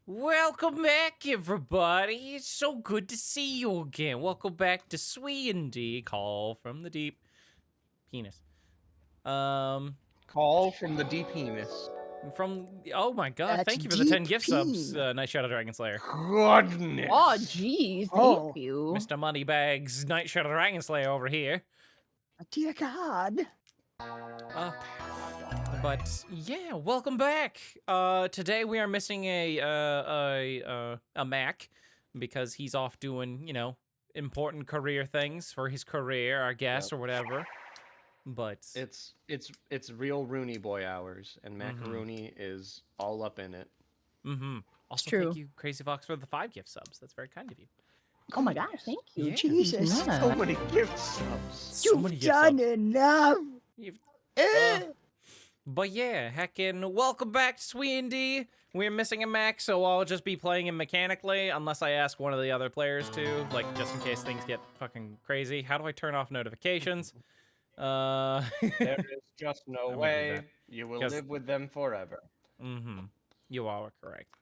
Welcome back, everybody. It's so good to see you again. Welcome back to SWE&D, Call from the Deep Penis. Call from the deep penis. Oh my god, That's thank you for the 10 deep gift subs, peen. Night Shadow Dragon Slayer. Goodness. Oh, jeez, Oh. thank you. Mr. Moneybags, Night Shadow Dragon Slayer over here. Dear God. But yeah, welcome back. Today we are missing a Mac because he's off doing, important career things for his career, I guess, Yep. or whatever. But It's real Rooney boy hours, and Macaroni is all up in it. Also, true. thank you, Crazy Fox, for the 5 gift subs. That's very kind of you. Oh my gosh, thank you. Yeah. Jesus. Yeah. So many gift subs. So many You've gift done subs. enough. But yeah, heckin' welcome back to SWE&D. We're missing a Mac, so I'll just be playing him mechanically unless I ask one of the other players to, like, just in case things get fucking crazy. How do I turn off notifications? There is just no do way that. you will 'Cause- live with them forever. You all are correct.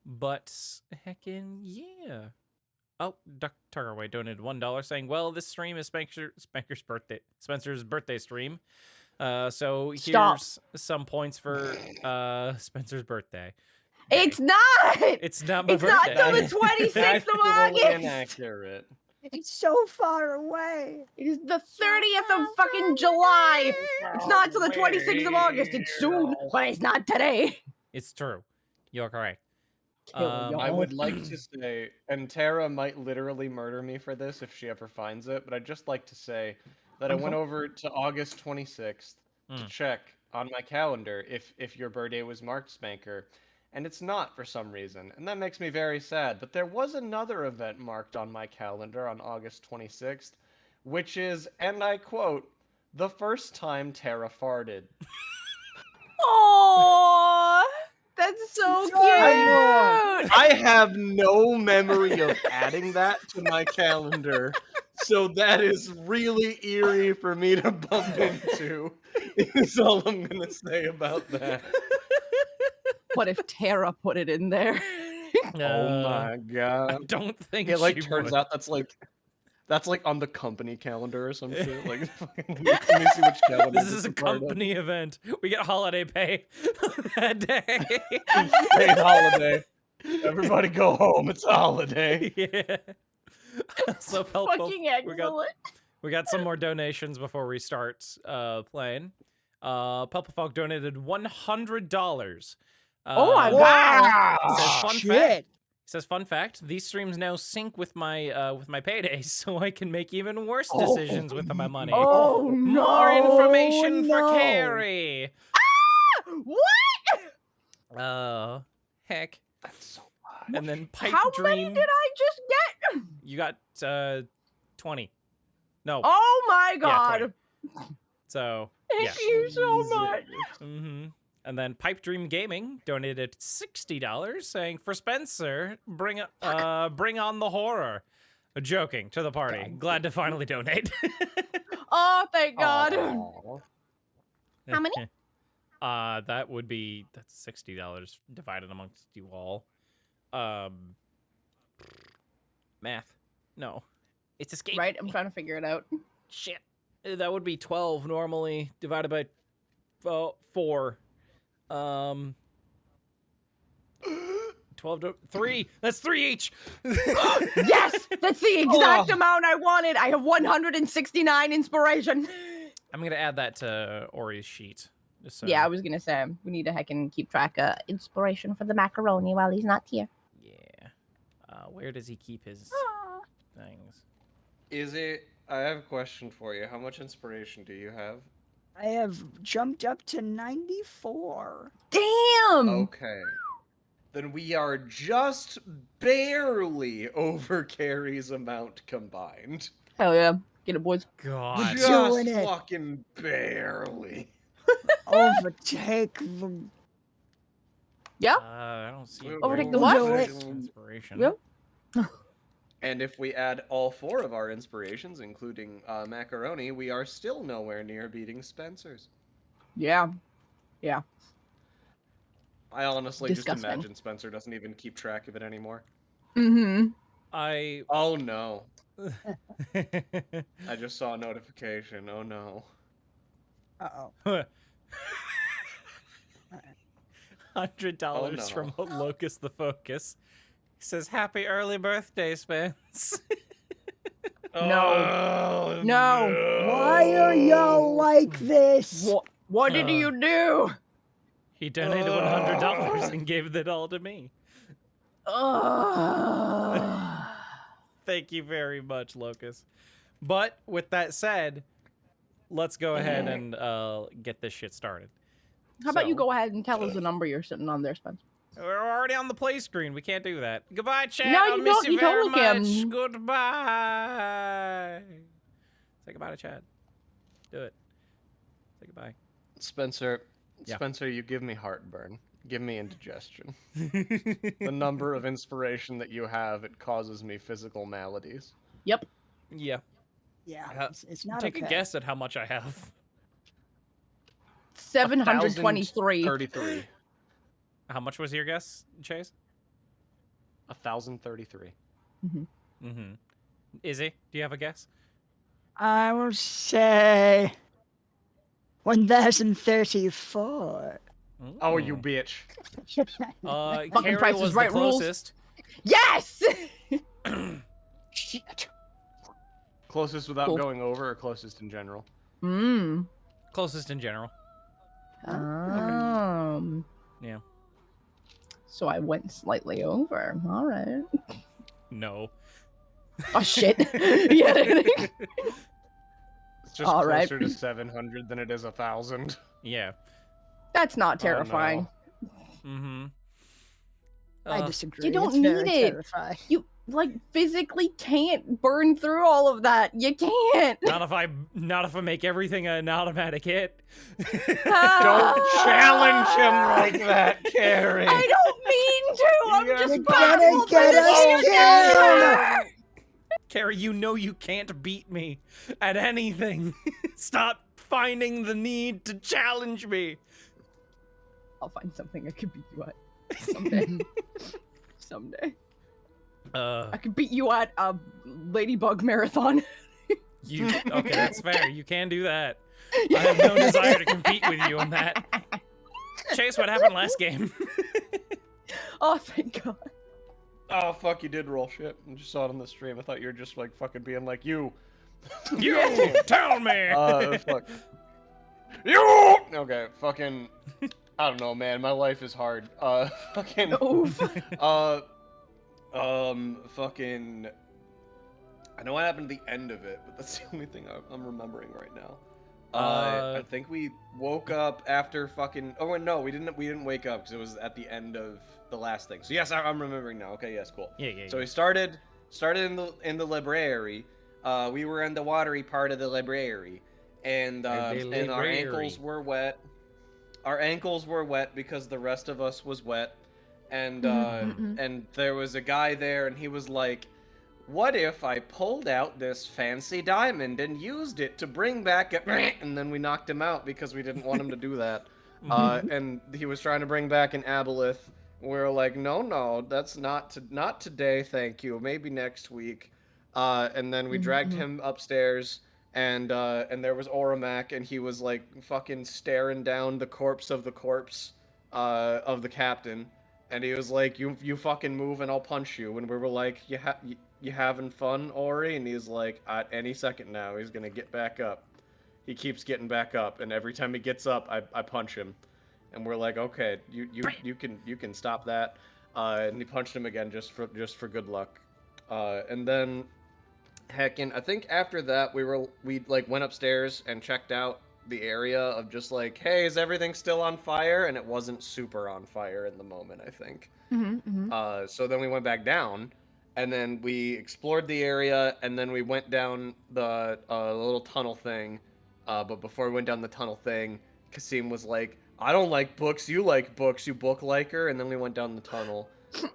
But heckin' yeah. Oh, Duck Tuggerway donated $1 saying, well, this stream is Spencer's birthday stream. So here's some points for Spencer's birthday. It's not! It's not my It's not birthday. till the 26th of Factually August! inaccurate. It's so far away. It is the 30th of fucking July! It's not till the 26th of August, it's soon, but it's not today. It's true. You're correct. I would like to say, and Tara might literally murder me for this if she ever finds it, but I'd just like to say that I went over to August 26th to check on my calendar if your birthday was marked, Spanker, and it's not for some reason, and that makes me very sad. But there was another event marked on my calendar on August 26th, which is, and I quote, the first time Tara farted. Aww! That's so cute! I have no memory of adding that to my calendar, so that is really eerie for me to bump into. Is all I'm gonna say about that. What if Tara put it in there? Oh my god! I don't think It like she turns would. out that's like on the company calendar or some shit. Like, let me see which calendar. This is a company event. We get holiday pay that day. Paid holiday. Everybody go home. It's a holiday. Yeah. So Fucking excellent. we got some more donations before we start playing. Pulpafog donated $100. Oh my god! Says fun fact. These streams now sync with my paydays, so I can make even worse decisions with my money. Oh no! More information for no. Carrie. What? Heck. That's so bad. And then Pipe How Dream. many did I just get? You got 20. No. Oh my Yeah, god! 20. So Thank yeah. you so much. And then Pipe Dream Gaming donated $60, saying, "For Spencer, bring on the horror." Joking to the party. Glad to finally donate. Oh, thank God. Aw. How many? That's $60 divided amongst you all. Math. No. It's escape. Right, I'm trying to figure it out. Shit. That would be 12 normally divided by 4. 12 to 3. That's 3 each. Yes, that's the exact amount I wanted. I have 169 inspiration. I'm going to add that to Ori's sheet. Just so. Yeah, I was gonna say we need to heckin' keep track of inspiration for the macaroni while he's not here. Yeah. Where does he keep his things? I have a question for you. How much inspiration do you have? I have jumped up to 94. Damn! Okay. Then we are just barely over Carrie's amount combined. Hell yeah. Get it, boys. God. Just doing it. fucking barely. Overtake the... Yeah? I don't see Overtake the what? inspiration. Yep. And if we add all 4 of our inspirations, including macaroni, we are still nowhere near beating Spencer's. Yeah. Yeah. I honestly Disgusting. just imagine Spencer doesn't even keep track of it anymore. Mm-hmm. Oh no. I just saw a notification. Oh no. Uh-oh. $100 Oh, no. from Locust the Focus. He says, "Happy early birthday, Spence." Oh, No. Why are y'all like this? What did you do? He donated $100 and gave it all to me. Thank you very much, Locust. But with that said, let's go ahead and get this shit started. How about you So- go ahead and tell us the number you're sitting on there, Spence? We're already on the play screen. We can't do that. Goodbye, chat. No, I'll you miss don't. you You very totally much. can. Goodbye. Say goodbye to Chad. Do it. Say goodbye. Spencer, Yeah. Spencer, you give me heartburn. Give me indigestion. The number of inspiration that you have, it causes me physical maladies. Yep. Yeah. Yeah, it's not Take okay. a guess at how much I have. 723. 1,033. How much was your guess, Chase? 1,033. Mm-hmm. Izzy, do you have a guess? I will say 1,034. Oh, you bitch. Carrie Price is was Right the rules. closest. Yes! Shit. Closest without Cool. going over, or closest in general? Closest in general. Yeah. So I went slightly over. All right. No. Oh shit. Yeah. It's just All closer right. to 700 than it is 1,000. Yeah. That's not Oh, terrifying. no. Mm-hmm. I disagree. you don't It's very need it. terrifying. You like physically can't burn through all of that. You can't. Not if I make everything an automatic hit. Don't challenge him like that, Carrie. I don't mean to. I'm You're just gonna baffled by get the us sheer killed. number. Carrie, you know you can't beat me at anything. Stop finding the need to challenge me. I'll find something I can beat you at someday. Someday. I can beat you at a Ladybug marathon. Okay, that's fair. You can do that. I have no desire to compete with you on that. Chase, what happened last game? Oh, thank God. Oh, fuck, you did roll shit. I just saw it on the stream. I thought you were just, like, fucking being like, you. You tell me. Fuck. You! Okay, fucking... I don't know, man. My life is hard. Fucking... Oof. Fucking... I know what happened at the end of it, but that's the only thing I'm remembering right now. I think we woke up after fucking... Oh, wait, no, we didn't wake up, because it was at the end of the last thing. So, yes, I'm remembering now. Okay, yes, cool. Yeah. So we started in the library. We were in the watery part of the library, and our ankles were wet. Our ankles were wet because the rest of us was wet, and and there was a guy there, and he was like, "What if I pulled out this fancy diamond and used it to bring back a..." And then we knocked him out because we didn't want him to do that. And he was trying to bring back an aboleth. We were like, no, that's not today, thank you. Maybe next week. And then we dragged him upstairs, and there was Oramak, and he was like fucking staring down the corpse of the of the captain, and he was like, you fucking move and I'll punch you. And we were like, you having fun, Ori? And he's like, at any second now he's gonna get back up. He keeps getting back up, and every time he gets up, I punch him. And we're like, okay, you can stop that. And he punched him again just for good luck. And then, heckin', I think after that we like went upstairs and checked out the area of just like, hey, is everything still on fire? And it wasn't super on fire in the moment, I think. So then we went back down, and then we explored the area, and then we went down the little tunnel thing. But before we went down the tunnel thing, Kasim was like, I don't like books, you like books, you book liker. And then we went down the tunnel.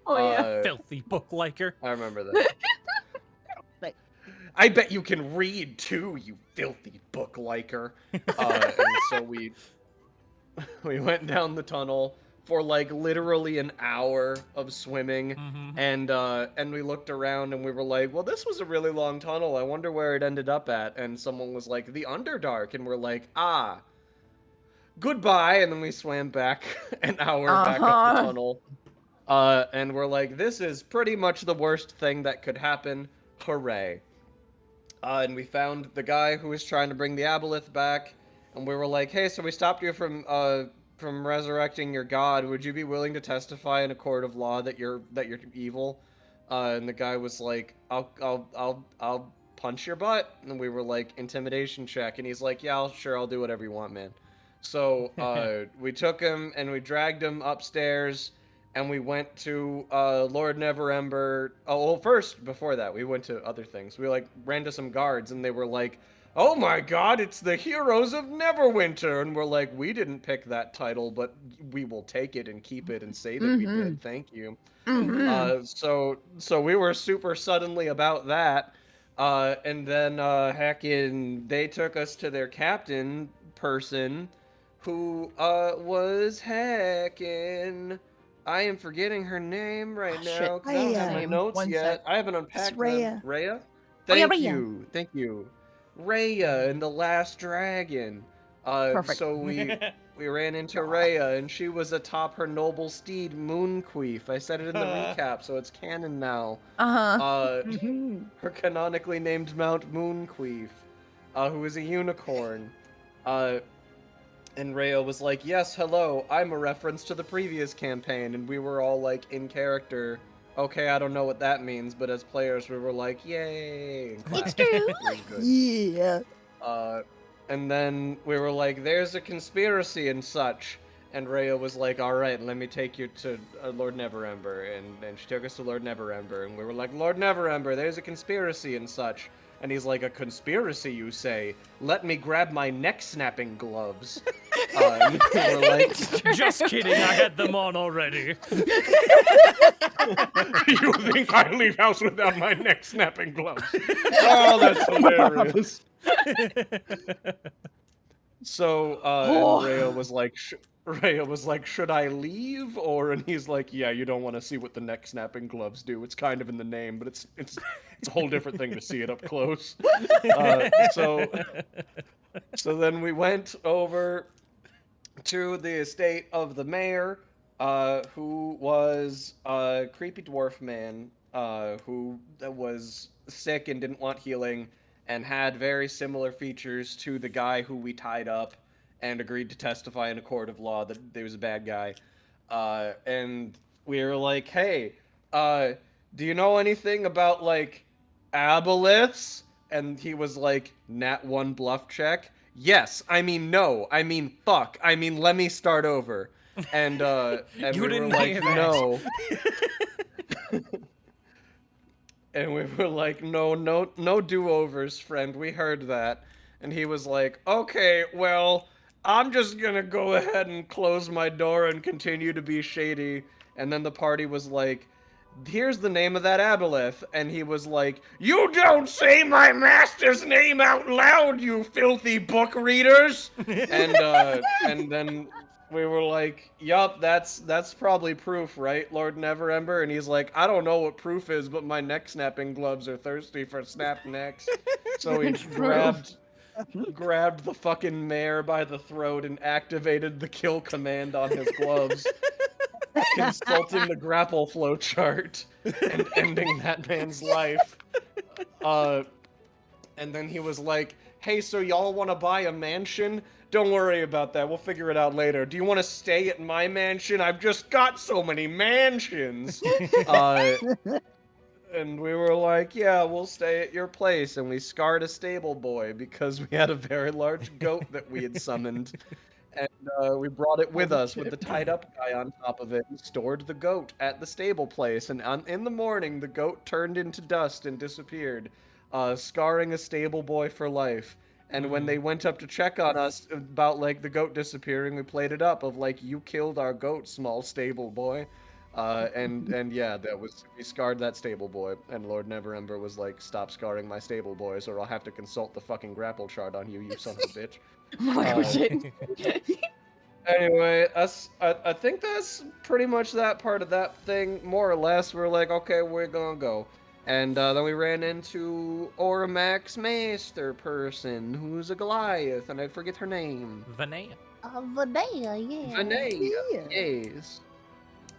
Oh, yeah. Filthy book liker. I remember that. I bet you can read too, you filthy book liker. And so we went down the tunnel for like literally an hour of swimming, Mm-hmm. and we looked around and we were like, well, this was a really long tunnel. I wonder where it ended up at. And someone was like, the Underdark, and we're like, ah, goodbye. And then we swam back an hour back up the tunnel. And we're like, this is pretty much the worst thing that could happen. Hooray. And we found the guy who was trying to bring the aboleth back, and we were like, hey, so we stopped you from resurrecting your god. Would you be willing to testify in a court of law that you're evil? And the guy was like, I'll punch your butt. And we were like, intimidation check. And he's like, yeah, I'll do whatever you want, man. So we took him and we dragged him upstairs, and we went to Lord Neverember. Oh, well, first, before that, we went to other things. We like ran to some guards, and they were like, oh my god, it's the heroes of Neverwinter. And we're like, we didn't pick that title, but we will take it and keep it and say that we did. Thank you. So we were super suddenly about that. And then heckin' they took us to their captain person, who was heckin'. I am forgetting her name right now because I don't have my notes One yet. sec. I haven't unpacked them. Rhea? yeah, Thank Rhea. you. Thank you. Rhea and the Last Dragon. Perfect. So we ran into Rhea, and she was atop her noble steed, Moonqueef. I said it in the recap, so it's canon now. Her canonically named Mount Moonqueef, who is a unicorn. And Rhea was like, yes, hello, I'm a reference to the previous campaign. And we were all like, in character, okay, I don't know what that means, but as players, we were like, yay. It's true. Yeah. And then we were like, there's a conspiracy and such. And Rhea was like, all right, let me take you to Lord Neverember. And she took us to Lord Neverember. And we were like, Lord Neverember, there's a conspiracy and such. And he's like, a conspiracy, you say? Let me grab my neck-snapping gloves. And we were like, Just kidding, I had them on already. you think I leave house without my neck-snapping gloves? Oh, that's hilarious. So, and Rhea was like, should I leave? And he's like, yeah, you don't want to see what the neck snapping gloves do. It's kind of in the name, but it's a whole different thing to see it up close. So then we went over to the estate of the mayor, who was a creepy dwarf man, who was sick and didn't want healing, and had very similar features to the guy who we tied up and agreed to testify in a court of law that he was a bad guy. And we were like, hey, do you know anything about, like, aboleths? And he was like, nat 1 bluff check. Yes, I mean no, I mean fuck, I mean let me start over. And we were like, no. And we were like, no do-overs, friend. We heard that. And he was like, okay, well, I'm just gonna go ahead and close my door and continue to be shady. And then the party was like, here's the name of that aboleth. And he was like, you don't say my master's name out loud, you filthy book readers! And then we were like, yup, that's probably proof, right, Lord Neverember? And he's like, I don't know what proof is, but my neck-snapping gloves are thirsty for snapped necks. So he grabbed the fucking mayor by the throat and activated the kill command on his gloves, consulting the grapple flow chart and ending that man's life. And then he was like, hey, so y'all want to buy a mansion? Don't worry about that. We'll figure it out later. Do you want to stay at my mansion? I've just got so many mansions. And we were like, yeah, we'll stay at your place. And we scarred a stable boy because we had a very large goat that we had summoned. And we brought it with us with the tied up guy on top of it and stored the goat at the stable place. And in the morning, the goat turned into dust and disappeared, scarring a stable boy for life. And when they went up to check on us about, like, the goat disappearing, we played it up of, like, you killed our goat, small stable boy. And yeah, we scarred that stable boy. And Lord Neverember was like, stop scarring my stable boys or I'll have to consult the fucking grapple chart on you, you son of a bitch. Oh shit. Anyway, I think that's pretty much that part of that thing, more or less. We're like, okay, we're gonna go. And then we ran into Ormax Maester person, who's a Goliath, and I forget her name. Vanea. Vanilla, yeah. Vanea, Yeah. yes.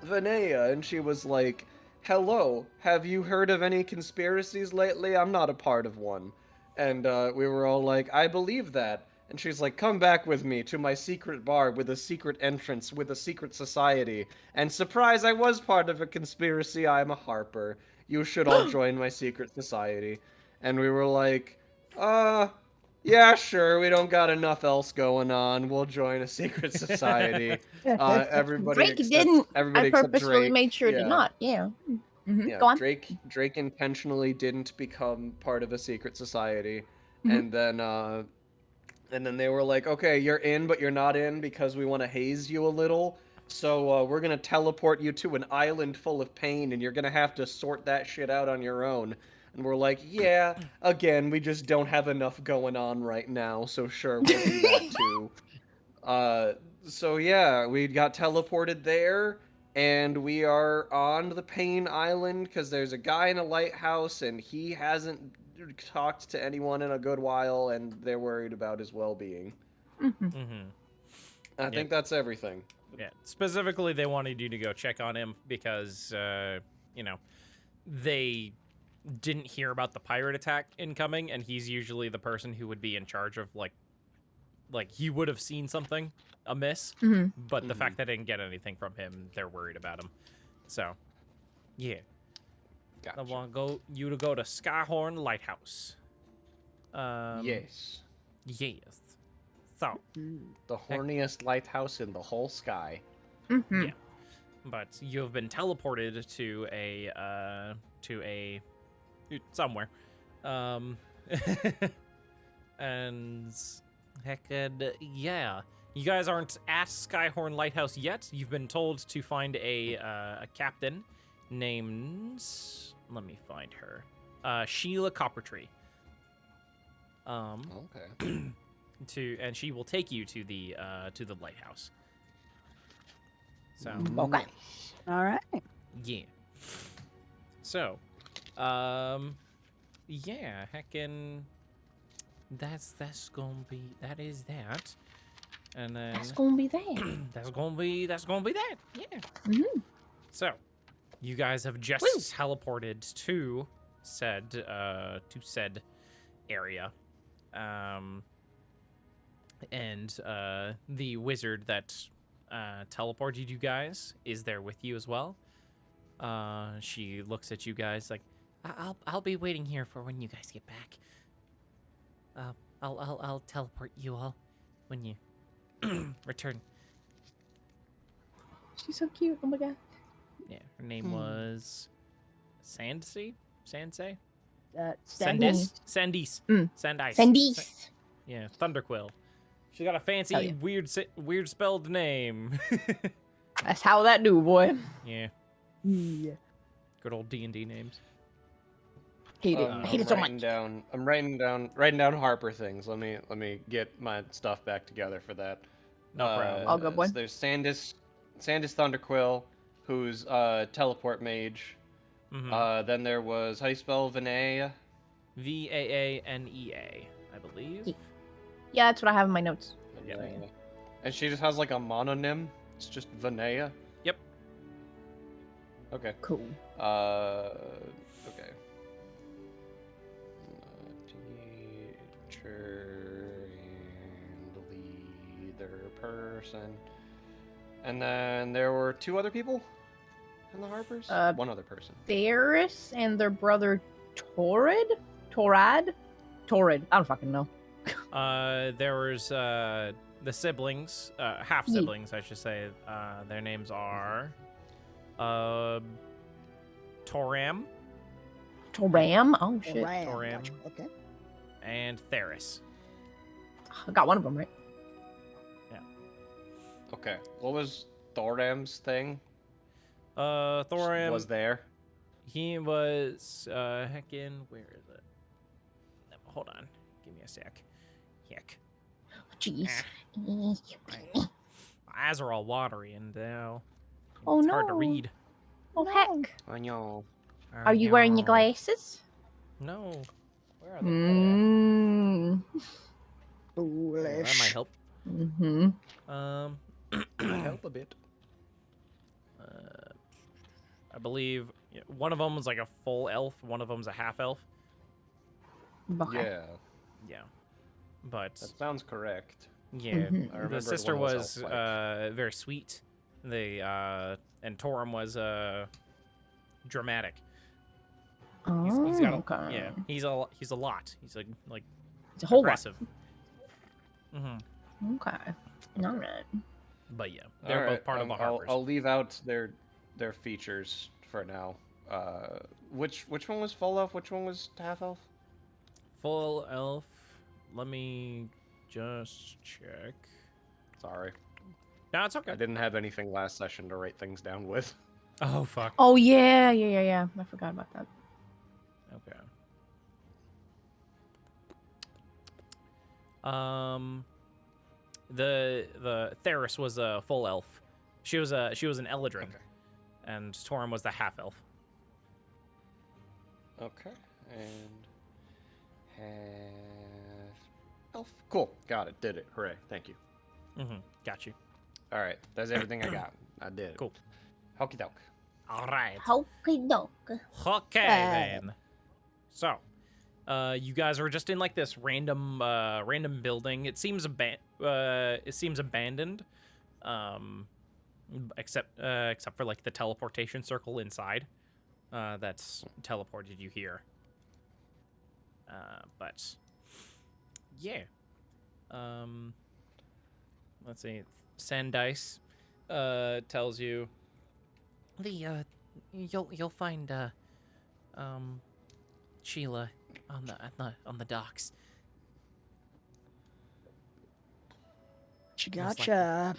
Vanea, and she was like, hello, have you heard of any conspiracies lately? I'm not a part of one. And we were all like, I believe that. And she's like, come back with me to my secret bar with a secret entrance with a secret society. And surprise, I was part of a conspiracy. I'm a Harper. You should all join my secret society. And we were like, yeah, sure, we don't got enough else going on. We'll join a secret society. Everybody Drake except, didn't. everybody I except purposefully Drake. made sure yeah. to not. Yeah. Yeah, Go on. Drake intentionally didn't become part of a secret society, Mhm. and then they were like, okay, you're in, but you're not in because we want to haze you a little. So we're gonna teleport you to an island full of pain, and you're gonna have to sort that shit out on your own. And we're like, yeah, again, we just don't have enough going on right now, so sure, we'll do that too. So yeah, we got teleported there, and we are on the Pain Island because there's a guy in a lighthouse, and he hasn't talked to anyone in a good while, and they're worried about his well-being. Mm-hmm. I think that's everything. Yeah. Specifically, they wanted you to go check on him because, they didn't hear about the pirate attack incoming, and he's usually the person who would be in charge of, like he would have seen something amiss, but the fact that they didn't get anything from him, they're worried about him. So, yeah. Gotcha. I want you to go to Skyhorn Lighthouse. Yes. Yes. So, The horniest lighthouse in the whole sky. yeah. But you have been teleported to somewhere. And yeah. You guys aren't at Skyhorn Lighthouse yet. You've been told to find a captain named, let me find her. Sheila Coppertree. Okay. And she will take you to the lighthouse. So, Okay. All right. yeah. So, yeah, heckin' that is that. And then That's gonna be that. that's gonna be that. Yeah. So, you guys have just teleported to said area. And the wizard that teleported you guys is there with you as well. She looks at you guys like, I'll be waiting here for when you guys get back. I'll teleport you all when you return. She's so cute. Oh my god. Yeah, her name was Sandsey? Sandsey? Sandice. Sandice. Mm. Sandice. Sandice. Yeah, Thunderquill. She's got a fancy, Hell yeah. weird spelled name. That's how that do, boy. Yeah, Yeah. good old D&D names. Hate it. I'm Hate it so writing much. I'm writing down Harper things. Let me get my stuff back together for that. No problem. All good, boy. So there's Sandis Thunderquill, who's teleport mage. Then there was, how do you spell Vanea? Vaanea, I believe. Yeah, that's what I have in my notes. Yeah. Vanea. And she just has like a mononym. It's just Vanea. Yep. Okay. Cool. Okay. Teacher and leader person. And then there were two other people in the Harpers? One other person. Ferris and their brother Torrid? Torad? Torrid. I don't fucking know. There was the siblings, half siblings, I should say. Their names are Toram Toram? Oh shit. Toram. Gotcha. Okay. and Theris. I got one of them right. Okay. What was Thoram's thing? Thoram Was there? He was heckin'. Where is it? Hold on. Give me a sec. Heck. Jeez. eyes are all watery and now Oh, it's hard to no. read. Oh, No. heck. I know. Are you wearing your know. glasses? No. Where are they? Mmm. Yeah, that Foolish. might help. Mm-hmm. Might help a bit. I believe one of them was like a full elf, one of them's a half elf. Okay. Yeah, Yeah, but that sounds correct. yeah, Mhm. I remember the sister one was elf-like. very sweet. And Torum was dramatic. Oh, He's got okay. yeah, he's a lot. He's like It's a whole lot. aggressive. Mm-hmm. Okay. All right. But yeah, they're both Alright, part of the I'll Harpers. I'll leave out their features for now. Which one was full elf? Which one was half elf? Full elf. Let me just check. Sorry, No, it's okay. I didn't have anything last session to write things down with. Oh fuck. Oh yeah. I forgot about that. Okay. The Theris was a full elf. She was an Eladrin, Okay. and Torum was the half elf. Okay, and half elf. Cool, got it. Did it. Hooray! Thank you. Mm-hmm. Got you. All right, that's everything I got. I did it. Cool. Hokey doke. All right. Hokey doke. Okay then. So, you guys are just in like this random building. It seems abandoned, except for like the teleportation circle inside, that's teleported you here. But yeah, let's see. Sandice tells you you'll find Sheila on the docks. She Most gotcha.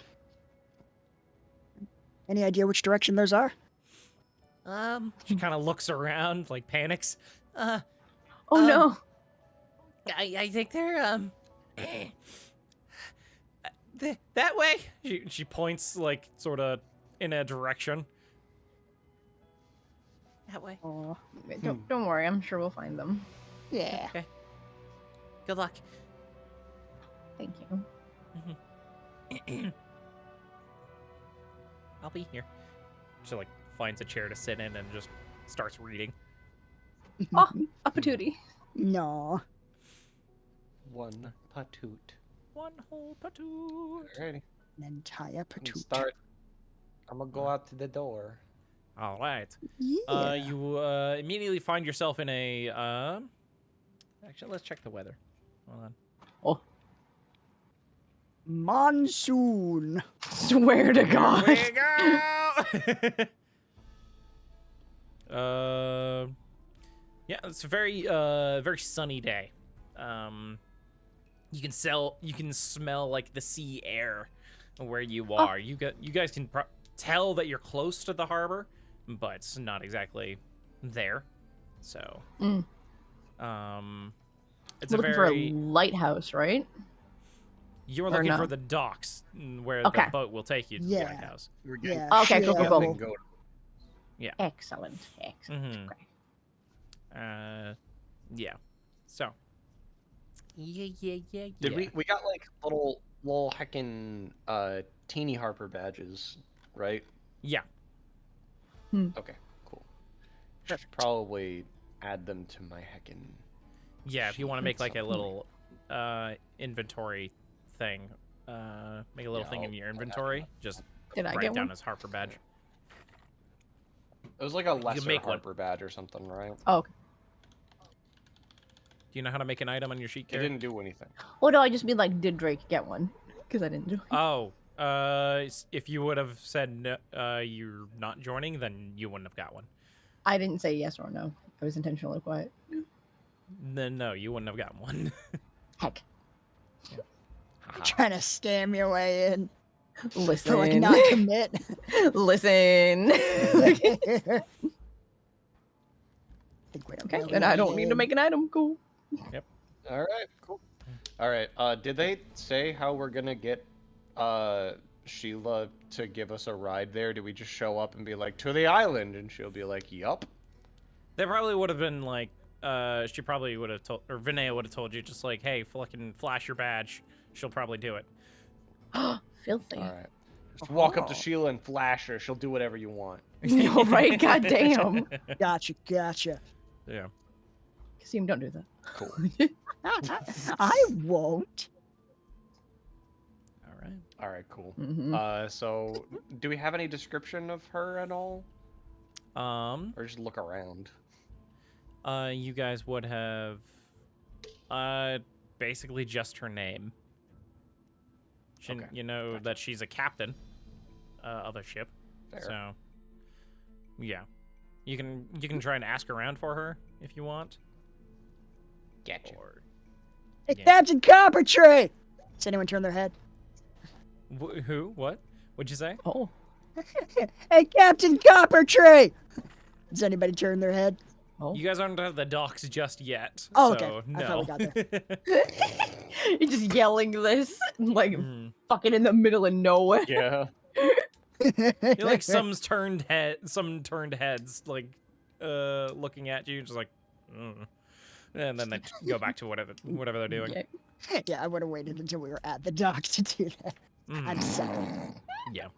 Any idea which direction those are? She kind of looks around, like panics. Oh no. I think they're that way. She points like sort of in a direction. That way. Oh, don't worry. I'm sure we'll find them. Yeah. Okay. Good luck. Thank you. I'll be here. She like finds a chair to sit in and just starts reading. Oh, a patootie. No. One patoot. One whole patoot. Alrighty. An entire patoot. Start. I'm gonna go out to the door. All right. Yeah. You immediately find yourself in a Actually, let's check the weather. Hold on. Oh, Monsoon. swear to God. Here we go. Yeah, it's a very sunny day. You can smell like the sea air where you are. You guys can tell that you're close to the harbor, but it's not exactly there. So, it's We're a looking for a very lighthouse, right? you're or looking no? for the docks where Okay. the boat will take you to the Yeah. lighthouse. We're getting Yeah. Okay, cool, sure. cool, cool. go. Excellent. Mhm. Okay. Yeah. So. Yeah. Did we got like little heckin' teeny Harper badges, right? Yeah. Okay, cool. Should probably add them to my heckin'. Yeah, if you want to make like a Excellent. little inventory thing, make a little Yeah, thing in I'll your add inventory, just Did I write get down one? as Harper badge. It was like a lesser make one. Harper badge or something, right? Oh, okay. Do you know how to make an item on your sheet, It Carrie? didn't do anything. Well, no, I just mean like, did Drake get one? Because I didn't do it. Oh, if you would have said no, you're not joining, then you wouldn't have got one. I didn't say yes or no. I was intentionally quiet. Then no, you wouldn't have gotten one. Heck. Trying to scam your way in. Listen. To like not commit. Listen. Think we're Okay, really then I don't need to in. make an item. Cool. All right, cool. All right. Did they say how we're gonna get Sheila to give us a ride there? Do we just show up and be like, to the island? And she'll be like, yup. They probably would have been like, she probably would have told, or Vinaya would have told you just like, hey, fucking flash your badge. She'll probably do it. Filthy. All right. Just walk up to Oh. Sheila and flash her. She'll do whatever you want. No, right? Goddamn. Gotcha. Yeah. Kasim, don't do that. Cool. I won't. All right. All right, cool. Mm-hmm. So, do we have any description of her at all? Or just look around? You guys would have, basically just her name. Okay, You know gotcha. that she's a captain, of a ship. Fair. So, yeah, you can try and ask around for her if you want. Gotcha. Or, Hey, Yeah. Captain Coppertree! Does anyone turn their head? who? What? What'd you say? Oh. Hey, Captain Coppertree! Does anybody turn their head? Oh. You guys aren't at the docks just yet. Oh, so okay. No. I thought we got there. You're just yelling this, like, Mm. fucking in the middle of nowhere. Yeah. You're like some turned heads, like looking at you, just like, and then they go back to whatever they're doing. Yeah. Yeah, I would have waited until we were at the docks to do that. I'm Mhm. sorry. Yeah.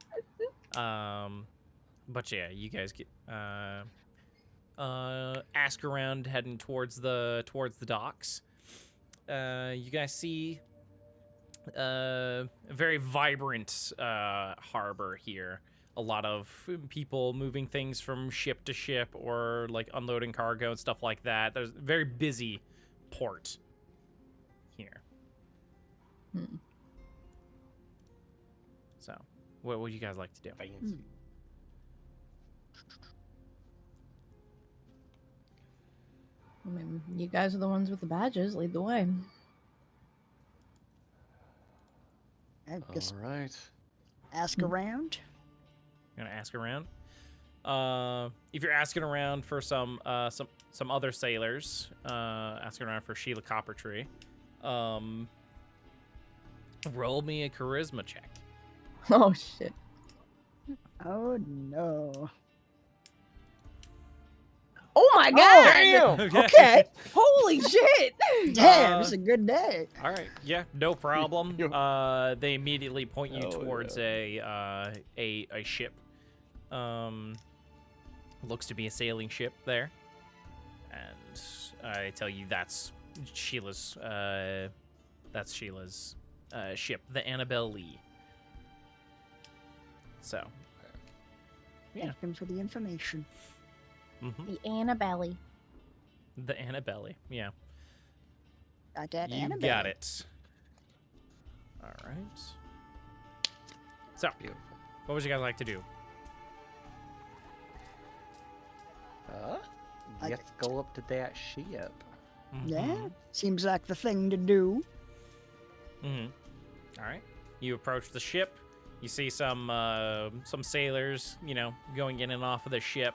But yeah, you guys get ask around, heading towards the docks. You guys see a very vibrant harbor here. A lot of people moving things from ship to ship, or like unloading cargo and stuff like that. There's a very busy port here. Hmm. So, what would you guys like to do? Fancy. I mean, you guys are the ones with the badges. Lead the way. I guess All right. ask around. Gonna ask around. If you're asking around for some other sailors, asking around for Sheila Coppertree, roll me a charisma check. Oh shit. Oh no. Oh my god! Damn! Okay. Holy shit! Damn, it's a good day. All right, yeah, no problem. You- They immediately point you Oh, towards a ship. Looks to be a sailing ship there, and I tell you that's Sheila's ship, the Annabelle Lee. So, yeah. Thank them for the information. The Annabelle. The Annabelle, yeah. Got that You Annabelle. got it. All right. So, Beautiful. what would you guys like to do? I- Let's go up to that ship. Yeah, seems like the thing to do. Mm-hmm. All right. You approach the ship. You see some sailors, going in and off of the ship,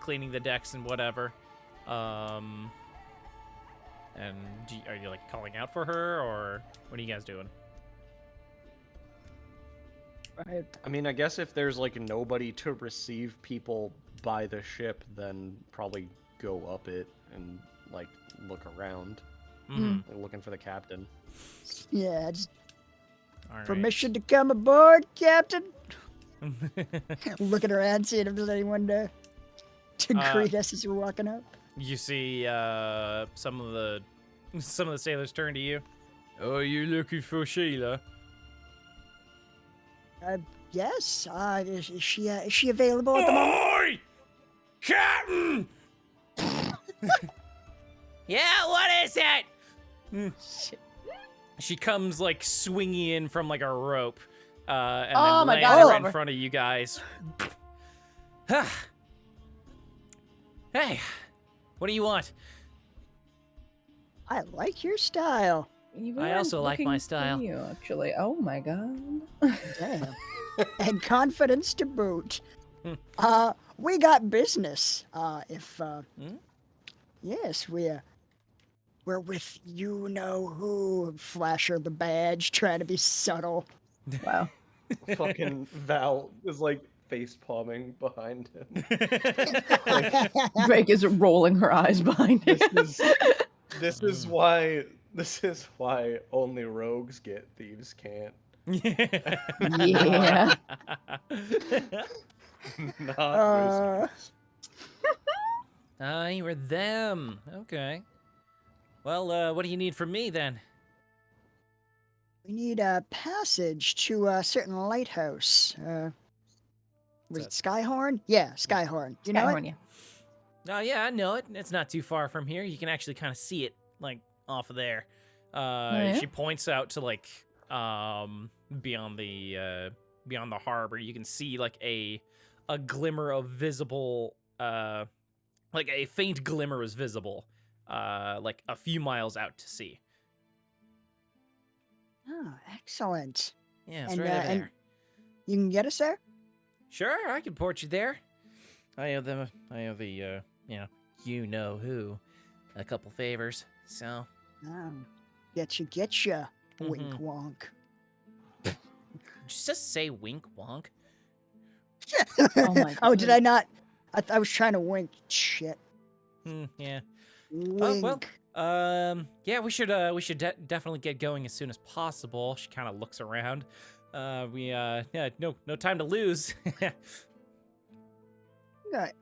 cleaning the decks and whatever. And are you like calling out for her, or what are you guys doing? I mean, I guess if there's like nobody to receive people by the ship, then probably go up it and like look around, Mm-hmm. like, looking for the captain. Yeah, just All right. permission to come aboard, Captain. Looking around, seeing if there's anyone to greet us as we're walking up. You see some of the sailors turn to you. Oh, you looking for Sheila? Yes. Is she available at the moment? Oi! Captain! Yeah, what is it? Shit. She comes like swinging in from like a rope, and Oh then my lands God, I right love in her. front of you guys. Hey, what do you want? I like your style. You I were also like my looking for style. You, actually. Oh my god. Damn. And confidence to boot. Hmm. We got business. Hmm? Yes, we're with you know who. Flash her the badge, trying to be subtle. Wow. Fucking Val is like face palming behind him. Drake is rolling her eyes behind him. This is why only rogues get, thieves can't. Yeah. Not wizards. You were them. Okay. Well, what do you need from me then? We need a passage to a certain lighthouse. Was it Skyhorn? Yeah, Skyhorn. You know it? Yeah. Oh yeah, I know it. It's not too far from here. You can actually kind of see it, like off of there. Yeah? She points out to like beyond the harbor. You can see like a glimmer of visible, like a faint glimmer is visible, like a few miles out to sea. Oh, excellent. Yeah, it's And, right over and- there. You can get us there? Sure, I can port you there. I owe the you know who, a couple favors. So. Oh, getcha. Wink Mhm. wonk. Did you just say wink wonk? Oh my Oh, did God. I not? I was trying to wink. Shit. Yeah. Wink. Well, yeah, we should definitely get going as soon as possible. She kind of looks around. Yeah, no time to lose. Okay.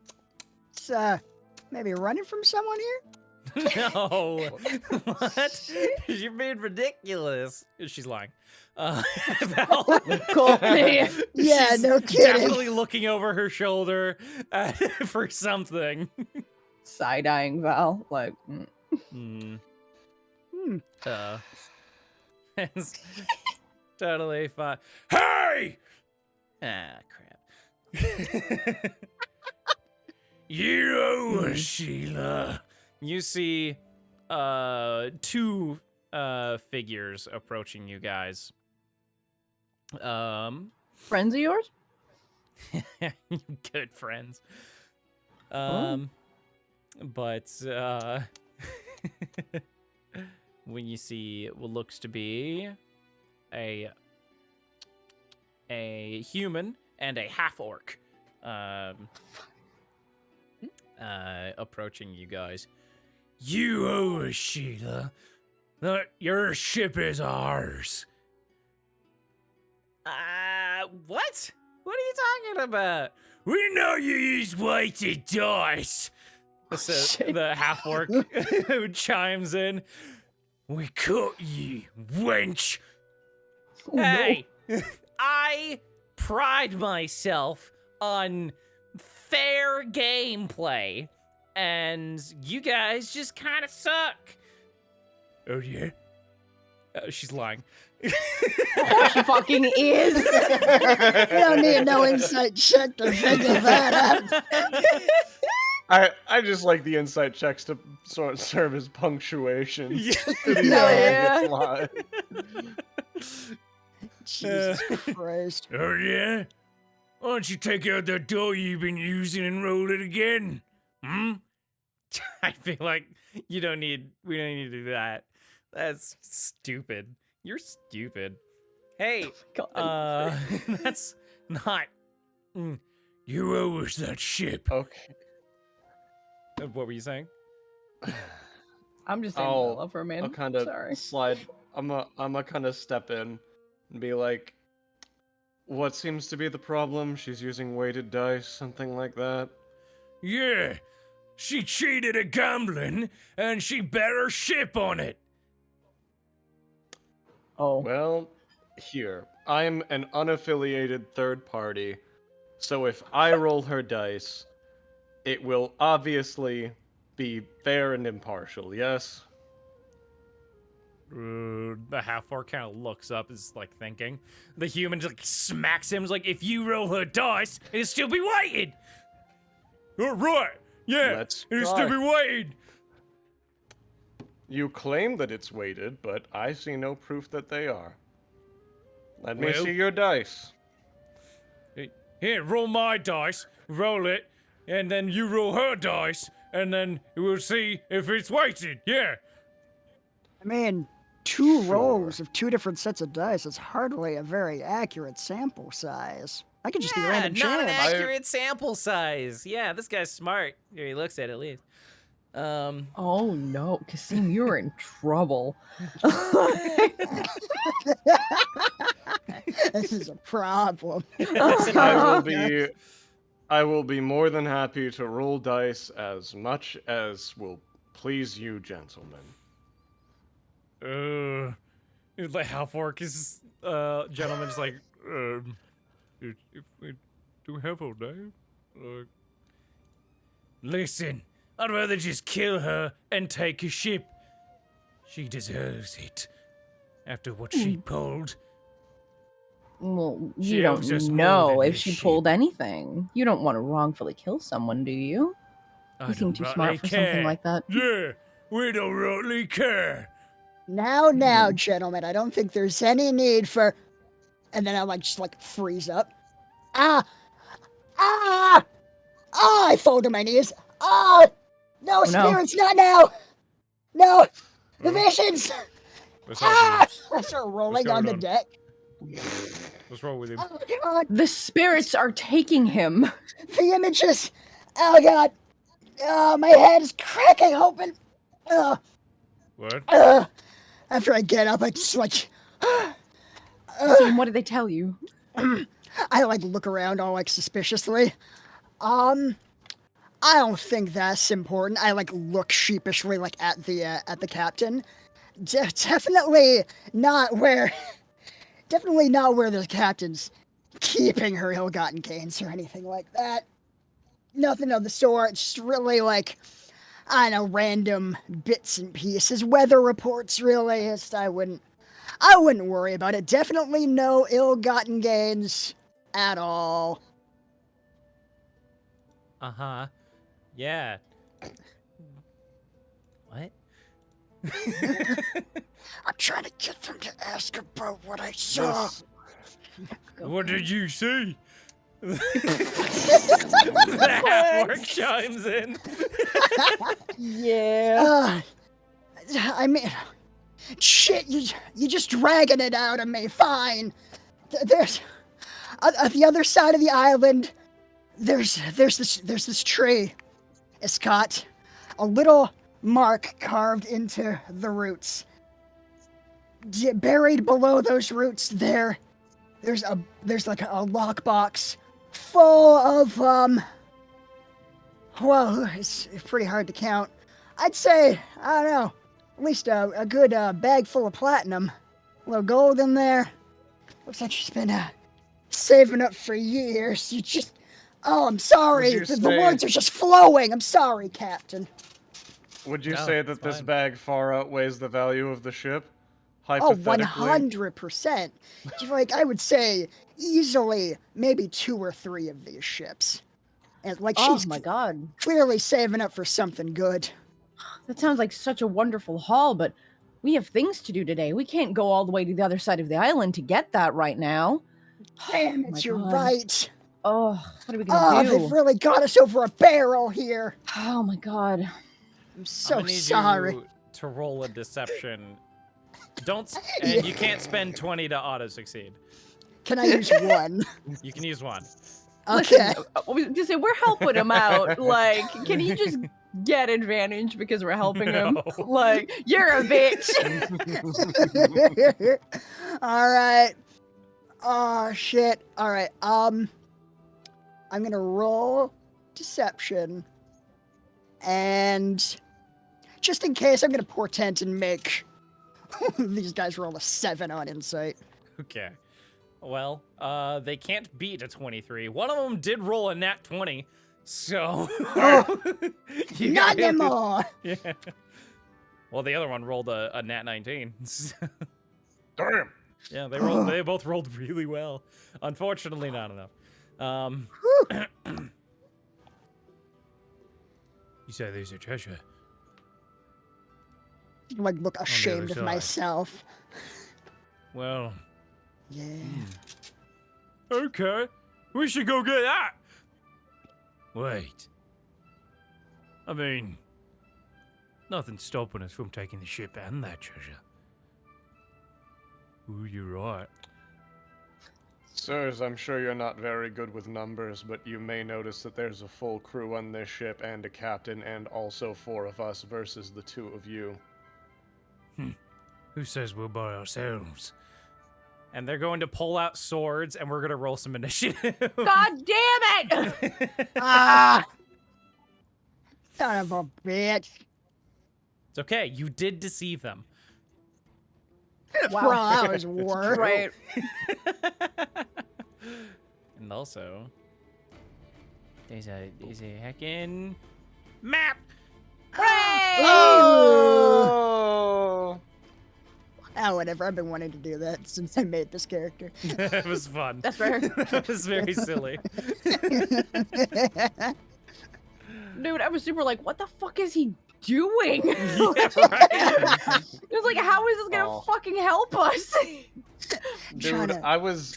It's maybe running from someone here. No, what? You're being ridiculous. She's lying. Val, Cool. Yeah. Yeah, she's no kidding. definitely looking over her shoulder for something. Side-eyeing Val, like, Hmm. Hmm. It's totally fine. Hey! Ah, crap. You, Sheila. You see, two figures approaching you guys. friends of yours? Good friends. Oh. But when you see what looks to be a human and a half orc approaching you guys. You owe us, Sheila. Your ship is ours. What? What are you talking about? We know you use weighted dice. The half orc who chimes in. We caught you, wench. Oh, Hey, I pride myself on fair gameplay, and you guys just kind of suck. Oh yeah? She's lying. She fucking is. You don't need no insight check to figure that out. I just like the insight checks to sort of serve as punctuation. Yeah. to the Yeah. obvious line. Jesus Christ. Oh yeah? Why don't you take out that door you've been using and roll it again? I feel like we don't need to do that. That's stupid. You're stupid. Hey, God. that's not. You owe us that ship. Okay. What were you saying? I'm just saying I'll- Bella for a minute. I'll kind of Sorry. slide. I'm a kind of step in and be like, "What seems to be the problem? She's using weighted dice, something like that." Yeah, she cheated at gambling, and she bet her ship on it. Oh. Well, here I'm an unaffiliated third party, so if I roll her dice, it will obviously be fair and impartial. Yes. The half orc kind of looks up, is like thinking. The human just like smacks him, is like, if you roll her dice, it'll still be weighted. All right, yeah, Let's it'll still try. be weighted. You claim that it's weighted, but I see no proof that they are. Let me Well- see your dice. Here, roll my dice, roll it, and then you roll her dice, and then we'll see if it's weighted. Yeah. I mean, two Sure. rolls of two different sets of dice is hardly a very accurate sample size. I could just be random not an chance. accurate sample size. Yeah, this guy's smart. Here, he looks at it at least. Oh no, Kasim, you're in trouble. This is a problem. I will be more than happy to roll dice as much as will please you, gentlemen. It's like how far is gentleman's like, if we do have all day, listen, I'd rather just kill her and take a ship. She deserves it. After what she pulled. Well, She you owes don't us more know than if this she ship. pulled anything. You don't want to wrongfully kill someone, do you? I You seem don't too rightly smart for care. something like that. Yeah, we don't rightly care. Now, gentlemen, I don't think there's any need for. And then I just freeze up. Ah! I fall to my knees. No, no. spirits, not now. No, the visions. What's happening? I start rolling on going the on? deck. What's wrong with him? Oh God, The spirits are taking him. the images. Oh God. Oh, my head is cracking open. What? After I get up, I just Kasim, what did they tell you? I look around all suspiciously. I don't think that's important. I look sheepishly at the captain. Definitely not where the captain's keeping her ill-gotten gains or anything like that. Nothing of the sort. Just really I don't know, random bits and pieces. Weather reports, really. I wouldn't worry about it. Definitely no ill-gotten gains at all. Uh-huh. Yeah. What? I'm trying to get them to ask about what I saw. What did you see? That work chimes in. Yeah. I mean, shit, you just dragging it out of me. Fine. There's at the other side of the island. There's this tree. It's got a little mark carved into the roots. Buried below those roots, there's a lockbox full of well, it's pretty hard to count. I'd say, I don't know, at least a good bag full of platinum. A little gold in there. Looks like she's been saving up for years. I'm sorry. The words are just flowing. I'm sorry, Captain. Would you No, say it's that this fine. bag far outweighs the value of the ship? Oh, Hypothetically? 100%. I would say easily maybe 2 or 3 of these ships. And Oh she's my god. clearly saving up for something good. That sounds like such a wonderful haul, but we have things to do today. We can't go all the way to the other side of the island to get that right now. Damn Oh my it, you're God. right. Oh, what are we gonna They've do? really got us over a barrel here. Oh my god. I'm so I'm gonna need sorry. you to roll a deception. And Yeah. you can't spend 20 to auto succeed. Can I use 1? You can use 1. Okay. Listen, just say we're helping him out. Can he just get advantage because we're helping him? No. You're a bitch. All right. Oh shit. All right. I'm gonna roll deception, and just in case, I'm gonna portent and make these guys roll a 7 on insight. Okay. Well, they can't beat a 23. One of them did roll a nat 20, so you Not gotta- anymore. Yeah. Well, the other one rolled a nat 19. Damn! Yeah, they both rolled really well. Unfortunately, not enough. You say there's a treasure. Look ashamed of side. myself. Well, Yeah. okay. We should go get that. Wait. I mean, nothing's stopping us from taking the ship and that treasure. Ooh, you're right. Sirs, I'm sure you're not very good with numbers, but you may notice that there's a full crew on this ship and a captain and also 4 of us versus the 2 of you. Who says we're by ourselves? And they're going to pull out swords, and we're going to roll some initiative. God damn it! Ah! Son of a bitch. It's okay. You did deceive them. Wow, that was work. Right. And also, there's a heckin' map. Oh! Oh, whatever. I've been wanting to do that since I made this character. It was fun. That's fair. That was very silly. Dude, I was super like, what the fuck is he doing? Yeah, right. It was like, how is this gonna fucking help us? Dude, I was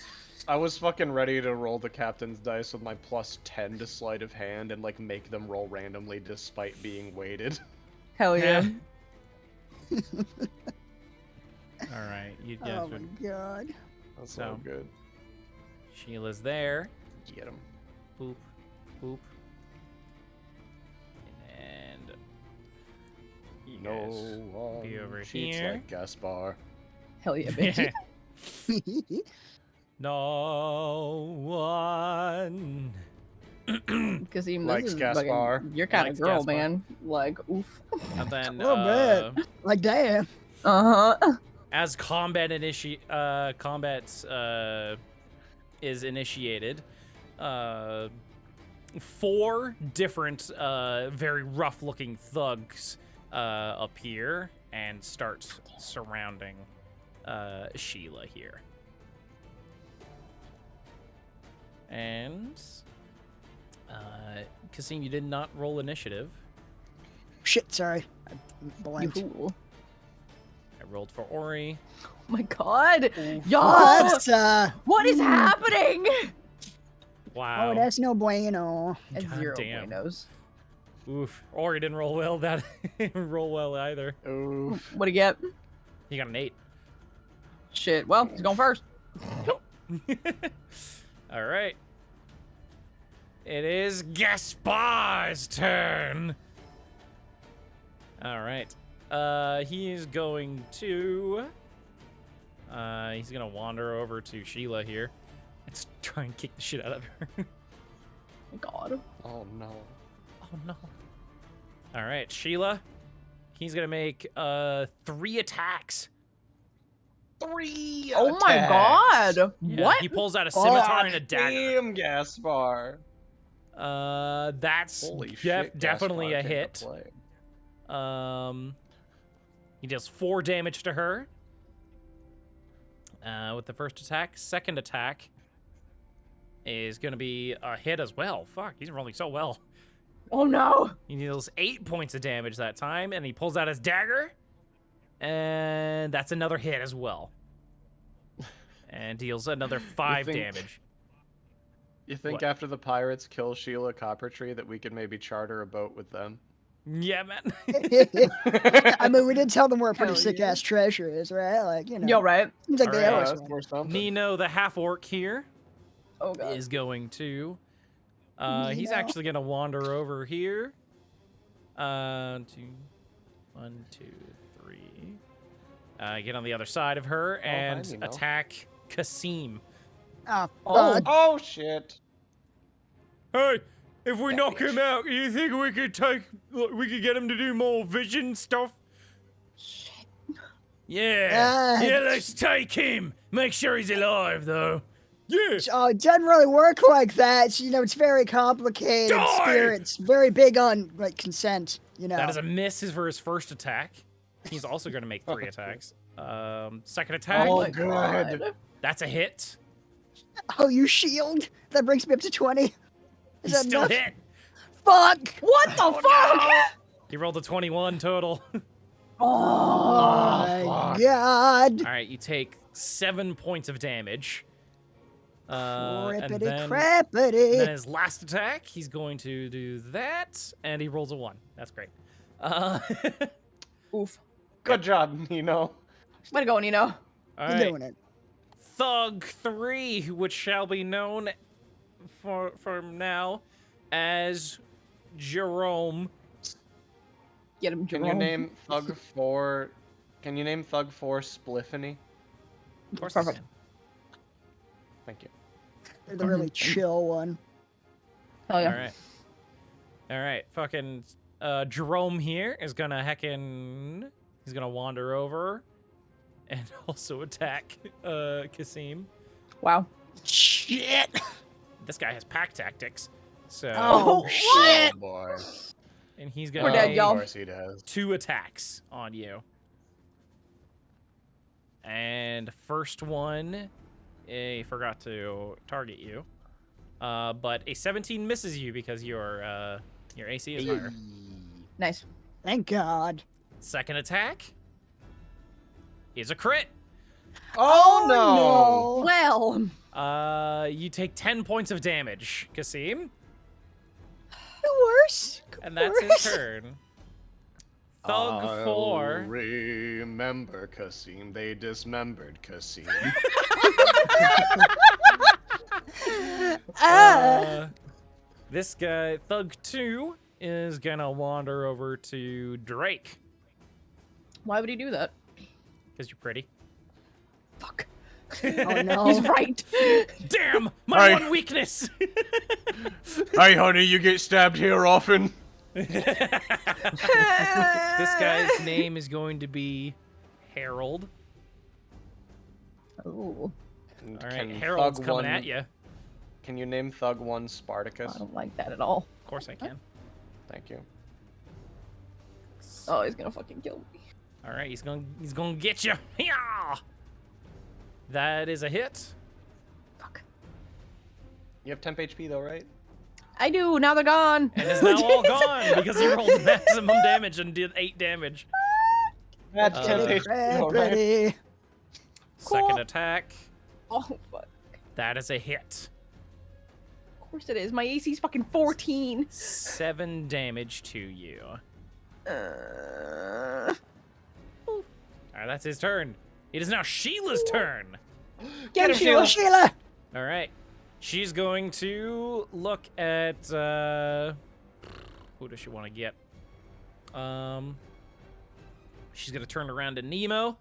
fucking ready to roll the captain's dice with my +10 to sleight of hand and like make them roll randomly despite being weighted. Hell yeah. All right, you guys Oh my god. That's So- so good. Sheila's there. Get him. Boop, boop. And you No guys one be over cheats here. like Gaspar. Hell yeah, bitch. No one. Because even Likes this is Gaspar. fucking, you're kind Likes of girl, Gaspar. man. Like, oof. And then, A little bit. Like, damn. Uh-huh. as combat is initiated, 4 different, very rough-looking thugs appear and start surrounding Sheila here. And Kasim, you did not roll initiative. Shit, sorry. I You blanked. fool. I rolled for Ori. Oh my god. Oh, Y'all, that's, what is happening? Wow. oh, that's no bueno. It's God 0 damn. buenos. Oof. Ori didn't roll well. That didn't roll well either. Oof. What'd he get? He got an 8. Shit. Well, he's going first. All right. It is Gaspar's turn. All right. He's going to. He's gonna wander over to Sheila here. Let's try and kick the shit out of her. God. Oh no. Oh no. All right, Sheila. He's gonna make 3 attacks. 3 Oh my attacks. god. Yeah, What? He pulls out a scimitar and a God dagger. Damn, Gaspar. That's Holy shit. definitely Gaspar a came to hit. play. He deals 4 damage to her. With the first attack. Second attack is gonna be a hit as well. Fuck, he's rolling so well. Oh no. He deals 8 points of damage that time, and he pulls out his dagger. And that's another hit as well. And deals another 5 think- damage. You think What? after the pirates kill Sheila Coppertree that we could maybe charter a boat with them? Yeah, man. I mean, we did tell them where a pretty Hell sick yeah. ass treasure is, right? Like, you know. Yo, right? Seems like they Alright. always that's want. worth something. Nino, the half-orc here, Oh god. is going to... he's Nino. actually going to wander over here. 1, 2, 3. Get on the other side of her hi, and Nino. attack Kasim. Oh, Oh. fuck. Oh shit. Hey, if we That knock bitch. him out, you think we could get him to do more vision stuff? Shit. Yeah. Uh, Yeah, let's take him. Make sure he's alive, though. Yeah. Oh, it doesn't really work like that. You know, it's very complicated. Die! Spirits very big on like consent. You know. That is a miss for his first attack. He's also going to make 3 attacks. Second attack. Oh, my good. god. That's a hit. Oh, you shield. That brings me up to 20. Is He's that still enough? hit. Fuck. What the fuck? He rolled a 21 total. Oh. My fuck. God. All right, you take 7 points of damage. And Crippity then crappity. his last attack, he's going to do that, and he rolls a 1. That's great. Oof. Good job, Nino. Way to go, Nino. All You're right. doing it. Thug 3, which shall be known from now as Jerome. Get him, Can Jerome. you name Thug 4? Can you name Thug 4 Spliffany? Of course I Perfect. can. Thank you. You're the really chill one. Hell yeah. All right. All right. Fucking Jerome here is gonna he's gonna wander over and also attack Kasim. Wow. Shit. This guy has pack tactics. So Oh, shit. Oh boy. and he's We're gonna dead, make y'all. Of course he does. 2 attacks on you. And first one, I forgot to target you. But a 17 misses you because your AC is higher. Nice. Thank God. Second attack is a crit. Oh no! Well, You take 10 points of damage, Kasim. Worse. And that's his turn. Thug 4. Remember Kasim. They dismembered Kasim. This guy, Thug 2, is gonna wander over to Drake. why would he do that? Because you're pretty. Fuck. Oh no. He's right. Damn! My Hi. one weakness! Hey honey, you get stabbed here often? This guy's name is going to be Harold. Oh, And All right, can Harold's Thug coming 1 at you. Of Can you name Thug 1 Spartacus? I don't like that at all. course I can. Thank you. Oh, he's gonna fucking kill me. All right, he's gonna get you. Yeah. That is a hit. Fuck. You have temp HP though, right? I do. Now they're gone. And is now all gone because he rolled maximum damage and did 8 damage. That's temp Uh, HP though, right? Ready. Second Cool. attack. Oh fuck. That is a hit. Of course it is. My AC's fucking 14. 7 damage to you. Uh, All right, that's his turn. It is now Sheila's turn. Get him, Sheila. Sheila. All right. She's going to look at who does she want to get? She's gonna turn around to Nemo,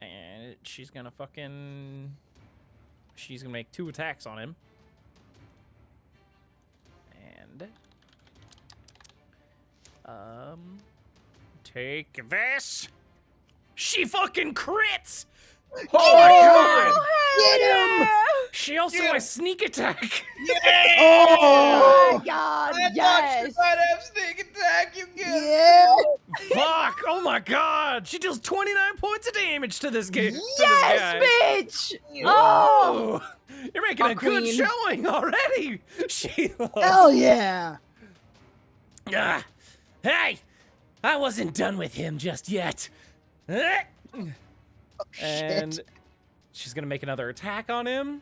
and she's gonna make 2 attacks on him, and take this. She fucking crits. Oh my god! Get him. She also has sneak attack. Oh my god, yes! might have sneak attack, you get Yeah. Fuck! Oh my god! She deals 29 points of damage to this game. Yes, bitch! Oh! Oh! You're making a good queen. showing already, Sheila. Hell yeah. Ah. Hey! I wasn't done with him just yet. Ah. And Shit. she's gonna make another attack on him,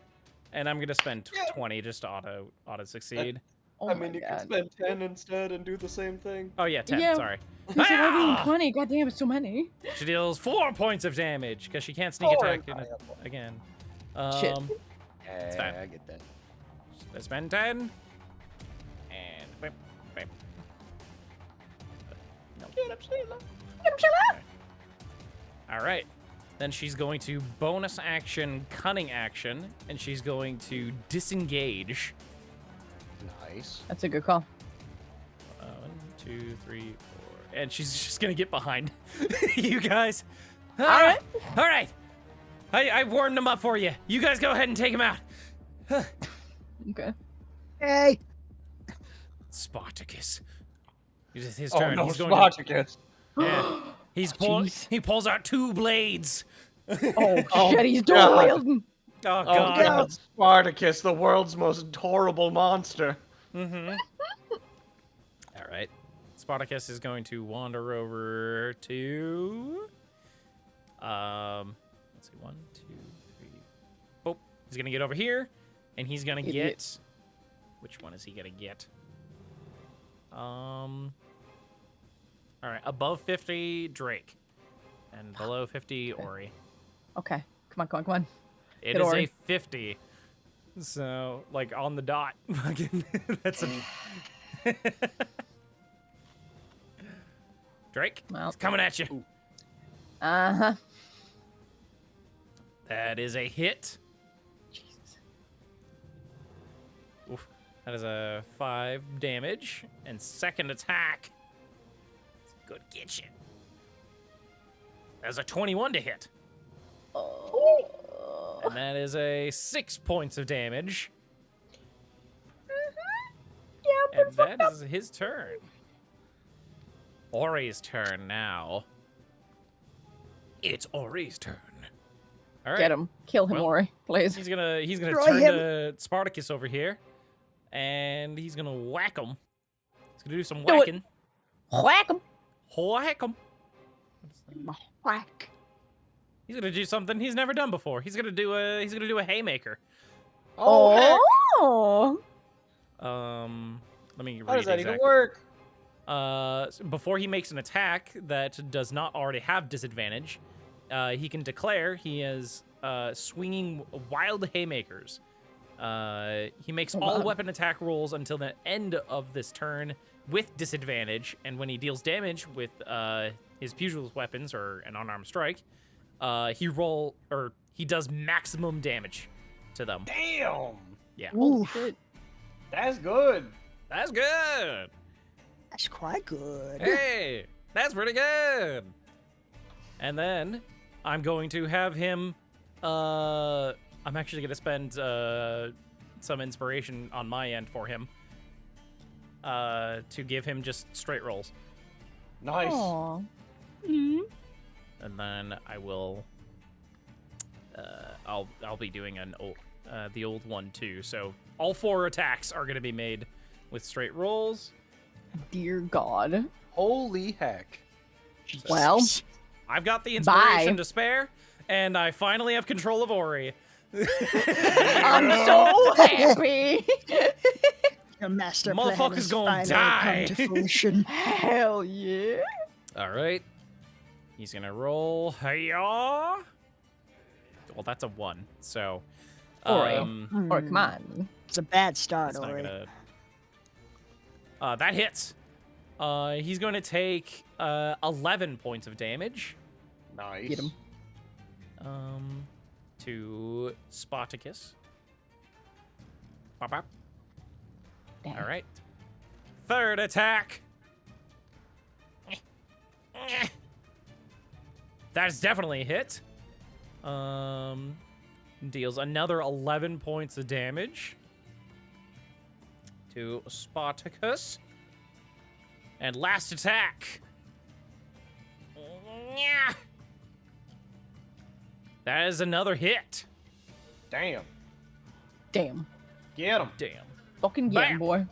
and I'm gonna spend 20 just to auto succeed. Oh I my mean, you can god. spend 10 instead and do the same thing. Oh yeah, 10. Yeah. Sorry. You said I mean Ah! 20. God damn, it's so many. She deals 4 points of damage because she can't sneak attack again. Shit. It's fine. I get that. I spend 10. And bam, bam. No. Get him, Sheila. Get him, Sheila. All right. Then she's going to bonus action, cunning action, and she's going to disengage. Nice. That's a good call. 1, 2, 3, 4. And she's just going to get behind you guys. All right. All right. I warmed them up for you. You guys go ahead and take him out. Okay. Hey. Spartacus. It's his Oh turn. no, He's going Spartacus. Yeah. Jeez. He pulls out 2 blades. Oh, Oh, shit, he's dual God. wielding. Oh Oh god. god, Spartacus, the world's most horrible monster. Mm-hmm. All right. Spartacus is going to wander over to let's see, 1, 2, 3. Oh, he's gonna get over here, and he's gonna Idiot. get. Which one is he gonna get? All right, above 50, Drake. And below 50, Ori. Okay. Come on, come on, come on. It Hit is Ori. a 50. So, like, on the dot. That's a... Drake, Well. it's coming at you. Uh-huh. That is a hit. Jesus. Oof. That is a 5 damage. And second attack. It's good get you. That is a 21 to hit. Oh. And that is a 6 points of damage. Yeah, And that is his turn. Ori's turn now. It's Ori's turn. All right. Get him. Kill him, Well, Ori, please. He's gonna Destroy turn him. to Spartacus over here, and he's gonna whack him. He's gonna do some Do it. whacking. Whack him. Whack him. Whack. He's gonna do something he's never done before. He's gonna do a haymaker. Oh, heck. Oh. Let me read How does that even exactly. work? Before he makes an attack that does not already have disadvantage, he can declare he is swinging wild haymakers. He makes all wow. weapon attack rolls until the end of this turn with disadvantage, and when he deals damage with his pugilist weapons or an unarmed strike, he does maximum damage to them. Damn. Yeah, Holy Ooh, shit. That's good. that's good. that's quite good. Hey, that's pretty good. And then I'm going to have him. I'm actually going to spend some inspiration on my end for him to give him just straight rolls, Nice. Aw. and then I will. I'll be doing the old one too. So all 4 attacks are going to be made with straight rolls. Dear God. Holy heck. Well, I've got the inspiration Bye. to spare, and I finally have control of Ori. I'm so happy. Your master plan Motherfucker's has gonna finally die. come to fruition. Hell yeah. All right. He's gonna roll. Hi-yah. Well, that's a 1. So. Ori. Um, Ori, come on. It's a bad start, that's not Ori. gonna. That hits. He's going to take 11 points of damage. Nice. Get him. To Spartacus. Bop, bop. Damn. All right. Third attack. That's definitely a hit. Deals another 11 points of damage to Spartacus. And last attack. That is another hit. Damn. Damn. Get him. Damn. Fucking get him, Bam. boy.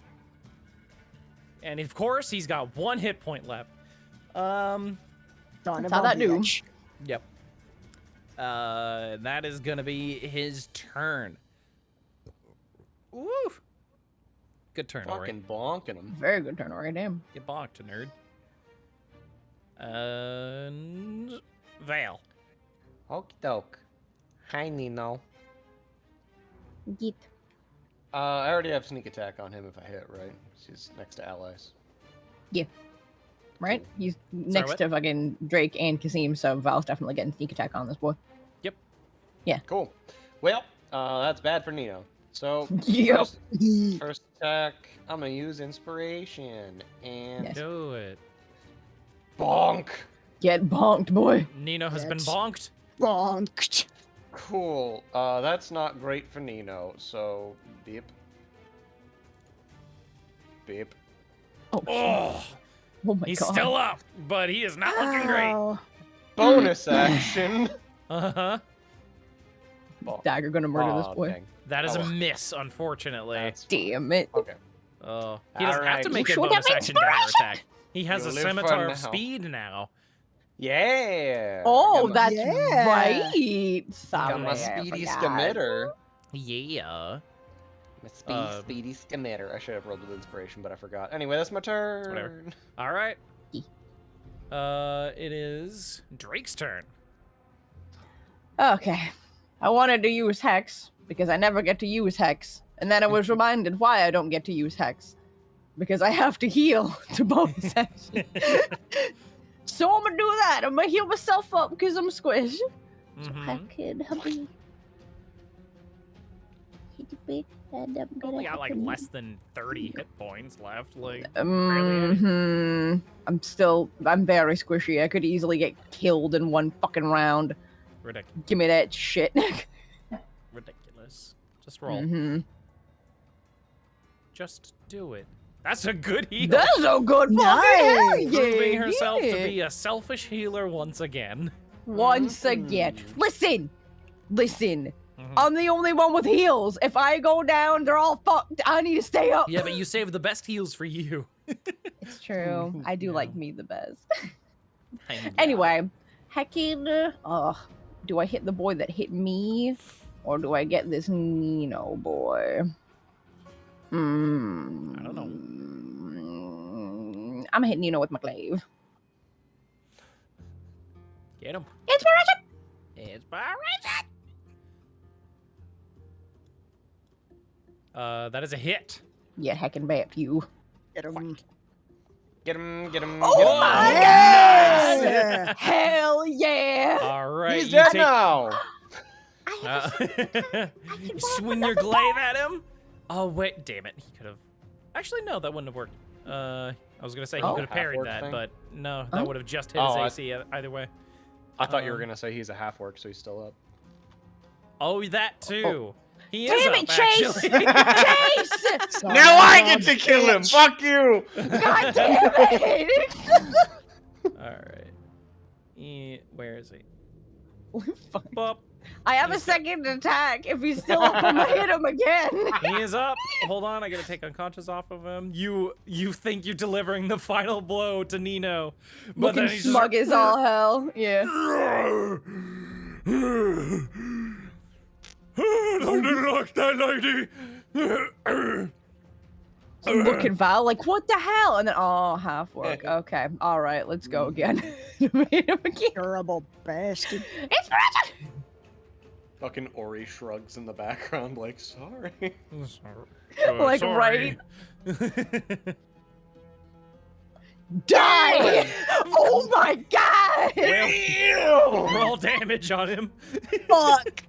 And of course, he's got 1 hit point left. Son That's of how a that do. bitch. Yep. That is gonna be his turn. Woo! Good turn, Ori. Fucking bonking him. Very good turn, Ori. Damn. Get bonked, nerd. And Vale. Okie doke. Hi, Nino. Get. I already have sneak attack on him if I hit, right? He's next to allies. Right? He's next what? to fucking Drake and Kasim, so Val's definitely getting sneak attack on this boy. Cool. Well, that's bad for Nino. So, Yep. first attack, I'm gonna use inspiration and Yes. Do it. bonk. Get bonked, boy. Nino has been Yes. bonked. Bonked. Cool. That's not great for Nino. So, beep. Beep. Oh, shit. Oh, Oh my he's god. still up, but he is not looking great. Ow. Bonus action. Uh-huh. Bonk. Dagger gonna murder this Aw, boy. dang. That is Oh, a miss, unfortunately. That's Damn it. okay. Oh, he doesn't have to Alright. make a You should bonus have action dagger inspiration. attack. He has You a live for scimitar now. of speed now. Yeah. Oh, Got my- that's Yeah. right. Sorry, got my I speedy forgot. scimitar. Yeah. My speedy scimitar. I should have rolled with inspiration, but I forgot. Anyway, that's my turn. Whatever. All right. It is Drake's turn. Okay. I wanted to use Hex because I never get to use Hex. And then I was reminded why I don't get to use Hex. Because I have to heal to bonus action. So I'm gonna do that. I'm gonna heal myself up because I'm squished. So I can hubby. Only got like less than 30 hit points left. Like, I'm very squishy. I could easily get killed in one fucking round. Ridiculous. Give me that shit. Ridiculous. Just roll. Just do it. That's a good heal. That's a good fucking hell yeah. Proving herself yeah. to be a selfish healer once again. Once again. Listen. I'm the only one with heals. If I go down, they're all fucked. I need to stay up. Yeah, but you saved the best heals for you. It's true. I do like me the best. Yeah. Anyway, heckin', do I hit the boy that hit me? Or do I get this Nino boy? I don't know. I'm gonna hit Nino with my glaive. Get him. Inspiration! That is a hit. Yeah, heckin' bat you. Get him. Get him, get him. Oh get him. my Yes! god! Yeah. Hell yeah! All right. He's you dead take- now. You swing your glaive at him. Oh wait, damn it! He could have. Actually, no, that wouldn't have worked. I was gonna say he Oh. could have parried Half-orc that, thing? but no, that Oh. would have just hit Oh, his AC either way. I thought you were gonna say he's a half orc, so he's still up. Oh, that too. He is Damn up, it, Chase! actually. Chase! Sorry, Now I dog get to kill him. bitch. Fuck you. God damn it! All right. Where is he? Fuck. Bop. I have a second attack. If he's still up, I'm gonna hit him again. He is up. Hold on, I gotta take unconscious off of him. You think you're delivering the final blow to Nino, but Looking then he's smug as all hell. Yeah. Don't like that lady. Look at Val like, what the hell? And then, oh, half work. Okay. All right, let's go again. Made him again. Terrible bastard. Inspiration! Fucking Ori shrugs in the background, like sorry. Like, sorry. Die! Oh my god! Well, roll damage on him. Fuck.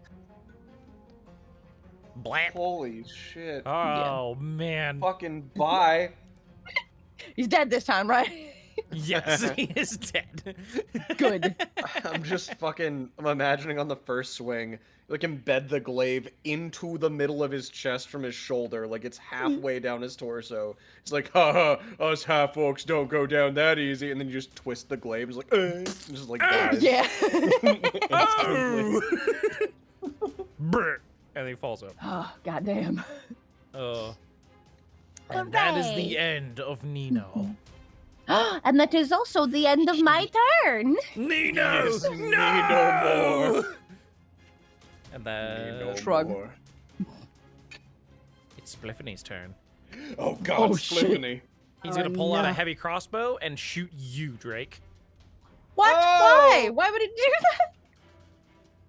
Blam. Holy shit. Oh man. Fucking bye. He's dead this time, right? Yes, he is dead. Good. I'm imagining on the first swing, like embed the glaive into the middle of his chest from his shoulder, like it's halfway down his torso. It's like, haha, us half orcs don't go down that easy, and then you just twist the glaive, it's like, and just like dies. Yeah. Oh! Brr. And he falls up. Oh, goddamn. And that is the end of Nino. And that is also the end of my turn. Nino! Yes, No! no more. And then Shrug. it's Spliffany's turn. Oh god, Oh, shit. Spliffany. He's gonna pull out a no. heavy crossbow and shoot you, Drake. What? Oh! Why? Why would he do that?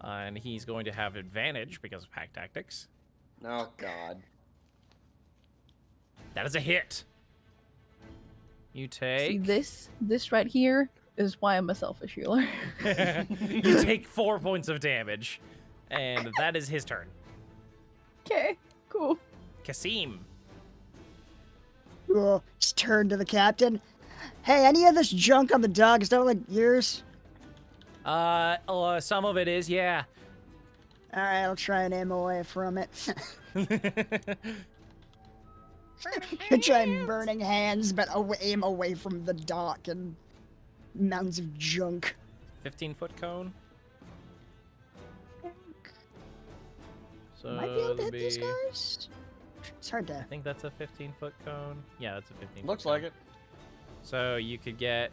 And he's going to have advantage because of pack tactics. Oh god. That is a hit. You See, take this right here is why I'm a selfish healer. you take 4 points of damage, and that is his turn. Okay, cool. Kasim. Just turn to the captain. Hey, any of this junk on the dog, is that like yours? Some of it is, yeah. Alright, I'll try and aim away from it. Try burning hands, but aim away from the dock and mounds of junk. 15-foot cone. So Might be able to it'll hit these guys? It's hard I to... think that's a 15-foot cone. Yeah, that's a 15. Looks like it. So you could get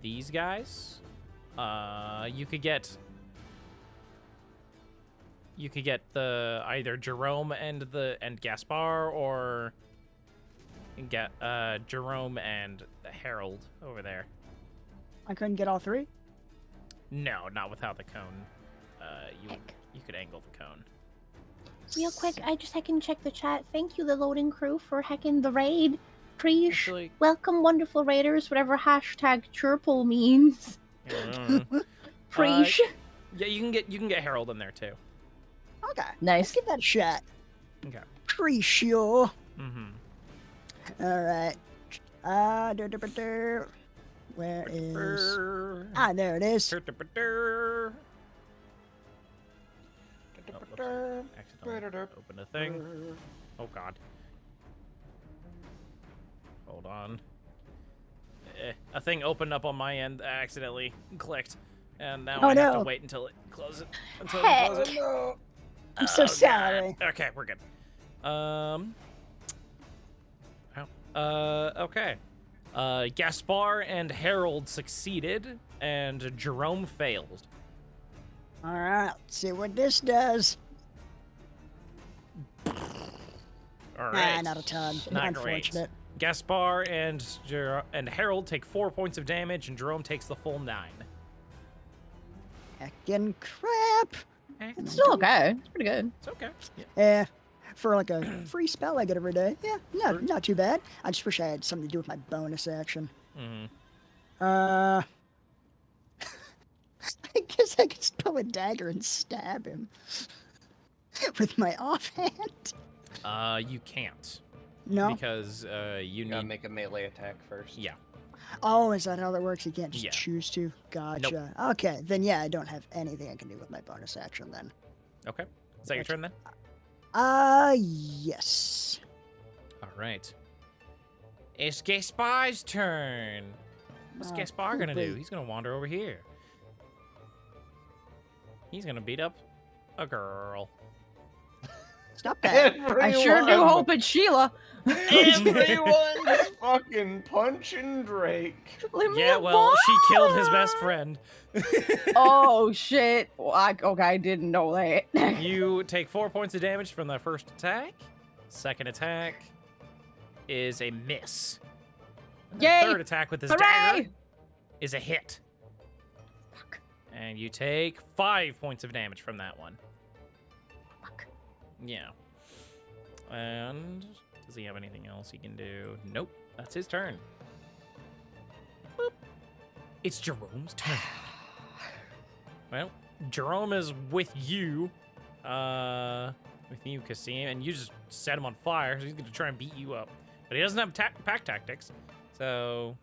these guys. You could get the either Jerome and Gaspar, or get Jerome and Harold over there. I couldn't get all three. No, not without the cone. You could angle the cone. Real quick, I can check the chat. Thank you, the loading crew, for hacking the raid. Preach. Actually, Welcome, wonderful raiders, whatever hashtag chirple means. Preach. Yeah, you can get Harold in there too. Okay. Nice. Let's give that a shot. Okay. Pretty sure. Mm-hmm. All right. Where is? There it is. Accidentally open a thing. Oh god. Hold on. A thing opened up on my end, accidentally clicked, and now I have to wait until it closes. Heck. I'm so sorry. God. Okay, we're good. Okay. Gaspar and Harold succeeded, and Jerome failed. All right. Let's see what this does. All right. Not a ton. Not Unfortunate. great. Gaspar and Harold take 4 points of damage, and Jerome takes the full 9. Heckin' crap. It's still okay. It's pretty good. It's okay. Yeah. Yeah. For like a free spell I get every day. Yeah, not too bad. I just wish I had something to do with my bonus action. Mm-hmm. I guess I could spell a dagger and stab him with my offhand. You can't. No. Because you gotta need. make a melee attack first. Yeah. Oh, is that how that works? You can't just Yeah. choose to. Gotcha. Nope. Okay, then yeah, I don't have anything I can do with my bonus action then. Okay. Is that your turn then? Yes. All right. It's Gaspar's turn. What's Gaspar gonna do? He's gonna wander over here. He's gonna beat up a girl. Stop that. I sure do hope it's Sheila. Everyone's fucking punching Drake. Leave me Yeah, well, alone. she killed his best friend. Oh shit! Well, I didn't know that. You take 4 points of damage from the first attack. Second attack is a miss. And the Yay! third attack with his Hooray! dagger is a hit. Fuck. And you take 5 points of damage from that one. Fuck. Yeah. And does he have anything else he can do? Nope. That's his turn. Boop. It's Jerome's turn. Well, Jerome is with you. Kasim, and you just set him on fire, so he's gonna try and beat you up. But he doesn't have pack tactics, so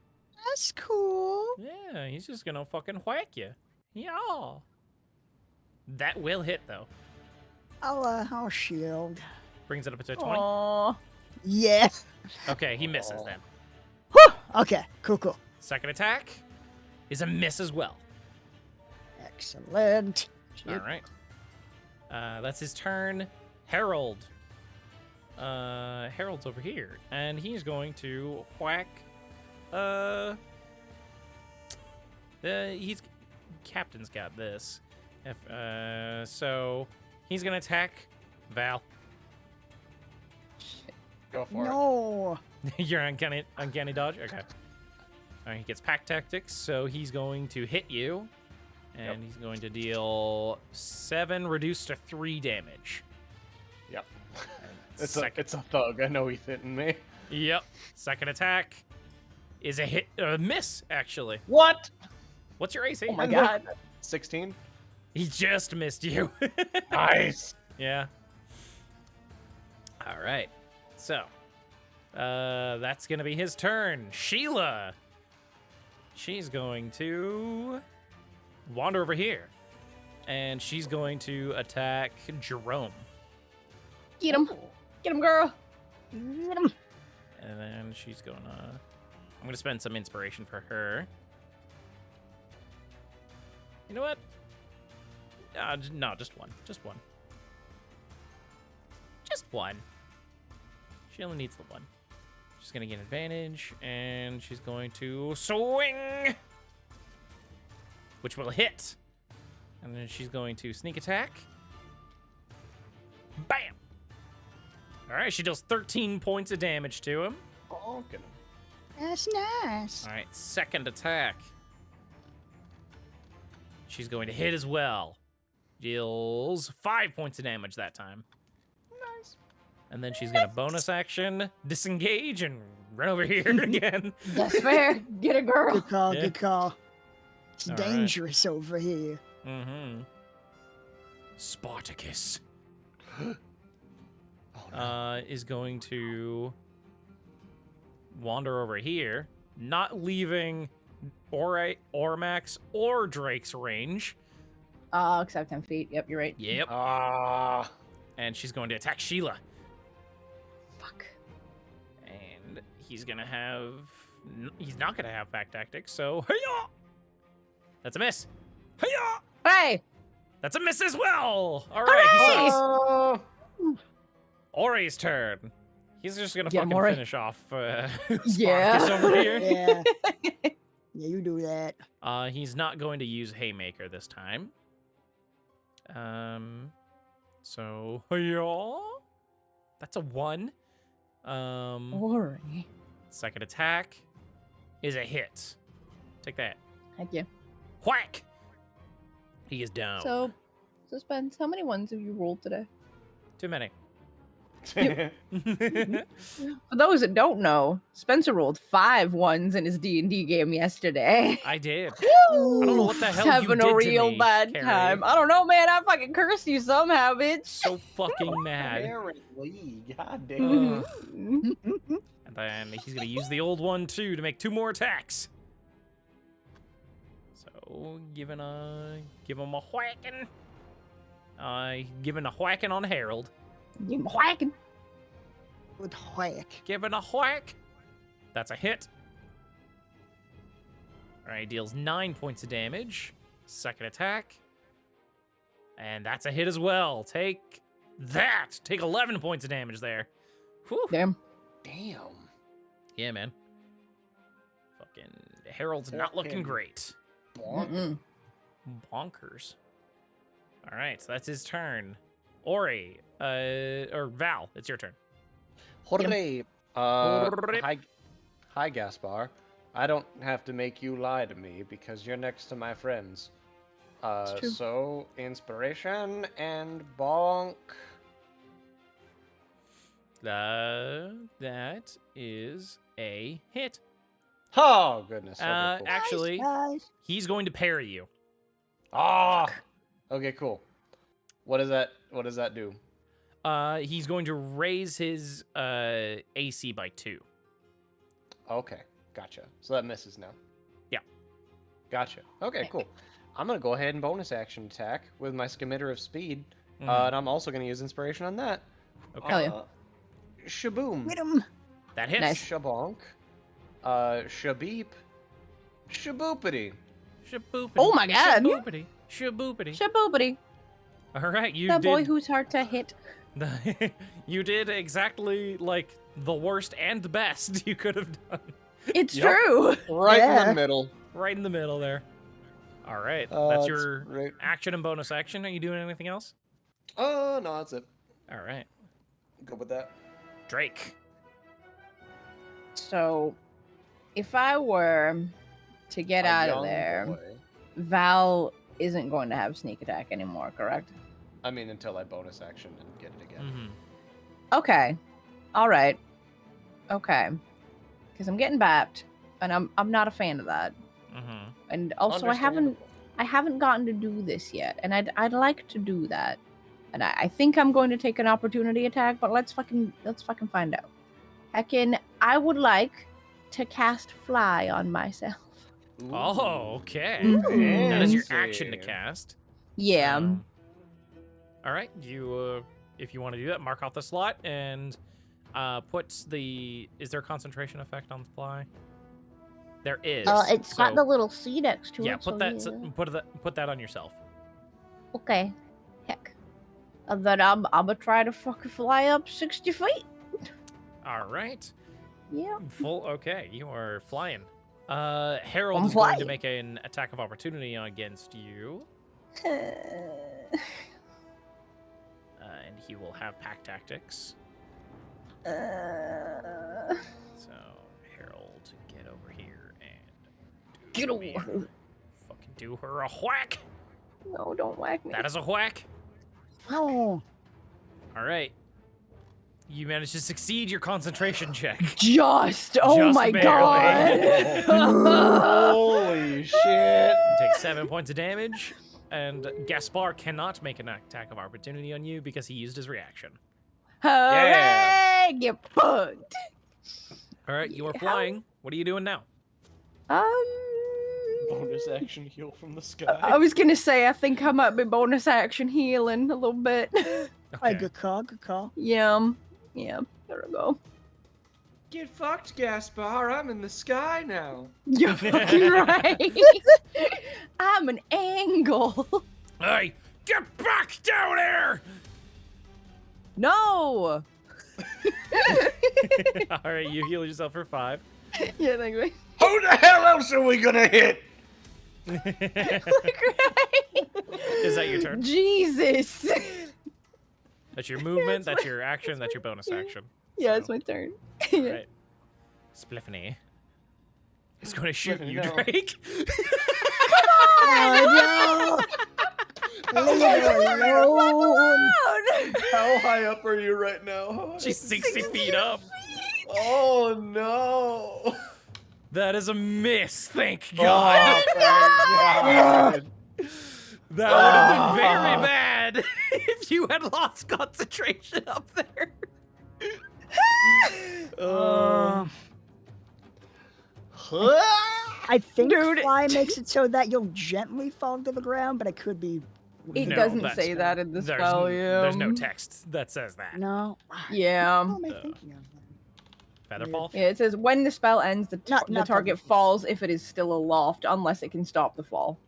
That's cool. yeah, he's just gonna fucking whack you. Yeah. That will hit though. I'll shield. Brings it up to 20. Aww. Yeah. Okay, he misses then. Whew. Okay, cool. Second attack is a miss as well. Excellent. All right. That's his turn. Harold. Harold's over here, and he's going to whack. Captain's got this. So he's gonna attack Val. Go for No. You're uncanny dodge. Okay. He gets pack tactics, so he's going to hit you, and he's going to deal 7 reduced to 3 damage. it. Yep. It's It's a thug. I know he's hitting me. Yep. Second attack is a miss, actually. What? What's your AC? Oh my god. 16. He just missed you. Nice. Yeah. All right. So, that's going to be his turn. Sheila. She's going to wander over here. And she's going to attack Jerome. Get him. Get him, girl. Get him. And then she's going to... I'm going to spend some inspiration for her. You know what? No, just one. Just one. Just one. She only needs the one. She's going to get advantage, and she's going to swing! Which will hit. And then she's going to sneak attack. Bam! All right, she deals 13 points of damage to him. bonking him. That's nice. All right, second attack. She's going to hit as well. Deals 5 points of damage that time. Nice. And then she's going to bonus action, disengage, and run over here again. That's fair. Get a girl. Good call, Yeah. good call. It's All right. dangerous over here. Mm-hmm. Spartacus Oh, no. is going to wander over here, not leaving Ormax or Drake's range. Except 10 feet. Yep, you're right. Yep. Ah. And she's going to attack Sheila. Fuck. And he's going to have... He's not going to have pack tactics, so... Hiya! That's a miss. Hiya! Hey! That's a miss as well! Alright, he Hooray! sucks. Oh. Ori's turn. He's just going to Get him, fucking Ori. finish off Yeah. Spartacus over here. Yeah. Yeah, you do that. He's not going to use Haymaker this time. So, yeah, that's a 1. Ori. Second attack is a hit. Take that. Heck yeah. Whack! He is down. So, Spence, how many ones have you rolled today? Too many. For those that don't know, Spencer rolled 5 ones in his D&D game yesterday. I did. I don't know what the He's hell you having did a to real me, bad Carrie. time. I don't know, man. I fucking cursed you somehow, bitch. So fucking mad. Apparently, god damn. Ugh. Mhm. And then he's gonna use the old one too to make 2 more attacks. So give him a whacking. Giving a whacking on Harold. You whacking. With whack. Giving a whack. That's a hit. All right, deals 9 points of damage. Second attack. And that's a hit as well. Take that. Take 11 points of damage there. Whew. Damn. Damn. Yeah, man. Fucking Harold's not looking Fucking- great. Mm-mm. Bonkers. All right, so that's his turn. Ori, or Val, it's your turn. Hooray. Hooray. Hi, Gaspar. I don't have to make you lie to me because you're next to my friends. It's true. So, inspiration and bonk. That is a hit. Oh, goodness. Okay, cool. Actually, Nice. he's going to parry you. Ah. Okay, cool. What does that do? He's going to raise his AC by 2. Okay, gotcha. So that misses now. Yeah. Gotcha. Okay, cool. I'm gonna go ahead and bonus action attack with my Scimitar of Speed, Mhm. and I'm also gonna use inspiration on that. Okay. Hell yeah. Shaboom. Hit him. That hits. Nice. Shabonk. Shabeep. Shaboopity. Shaboopity. Oh my god. Shaboopity. Shaboopity. Shaboobity. All right, you The did. boy who's hard to hit. You did exactly like the worst and the best you could have done. It's Yep. true. Right in Yeah. the middle. Right in the middle there. All right, that's your Great. action and bonus action. Are you doing anything else? Oh no, that's it. All right, Good with that. Drake. So, if I were to get A out of young there, boy. Val isn't going to have sneak attack anymore, correct? I mean, until I bonus action and get it again. Mm-hmm. Okay. All right. Okay. Because I'm getting bapped, and I'm not a fan of that. Mm-hmm. And also, I Understandable. haven't gotten to do this yet, and I'd like to do that. And I think I'm going to take an opportunity attack, but let's fucking find out. Heckin', I would like to cast fly on myself. Oh, okay. Mm. That is your action to Fancy. cast. Yeah. So- all right, you if you want to do that, mark off the slot and put the. Is there a concentration effect on the fly? There is. It's got so- the little C next to Yeah, it. put so that. yeah. Put that on yourself. Okay. Heck. And then I'm gonna try to fucking fly up 60 feet. All right. Yeah. Full. Okay, you are flying. Harold I'm is going to flying. make an attack of opportunity against you, and he will have pack tactics. So over here and Get away. fucking do her a whack. No, don't whack me. That is a whack. Oh, All right. You managed to succeed your concentration check. Just, oh Just my barely. god. Holy shit. Take 7 points of damage, and Gaspar cannot make an attack of opportunity on you because he used his reaction. Hooray! Get bugged. All right, you are flying. What are you doing now? Bonus action heal from the sky. I was gonna say, I think I might be bonus action healing a little bit. okay. Good call, good call. Yeah, there we go. Get fucked, Gaspar. I'm in the sky now. You're fucking right. I'm an angle. Hey, get back down here! No. All right, you heal yourself for 5. Yeah, thank you. Who the hell else are we gonna hit? Is that your turn? Jesus. That's your movement, that's your action, that's your bonus action. Yeah, So, it's my turn. all right. Spliffany is going to shoot Spliffany, you, no. Drake. Oh no! Leave her alone. How high up are you right now? She's 60 feet up. Oh no! That is a miss, thank Oh, God. thank God. That would have been very bad if you had lost concentration up there. I think Dude. fly makes it so that you'll gently fall to the ground, but I could be. It No, doesn't that's- say that in the There's, spell, there's no text that says that. No. Yeah. What am I thinking of? Featherfall? Yeah, it says when the spell ends, the Not target that- falls if it is still aloft, unless it can stop the fall.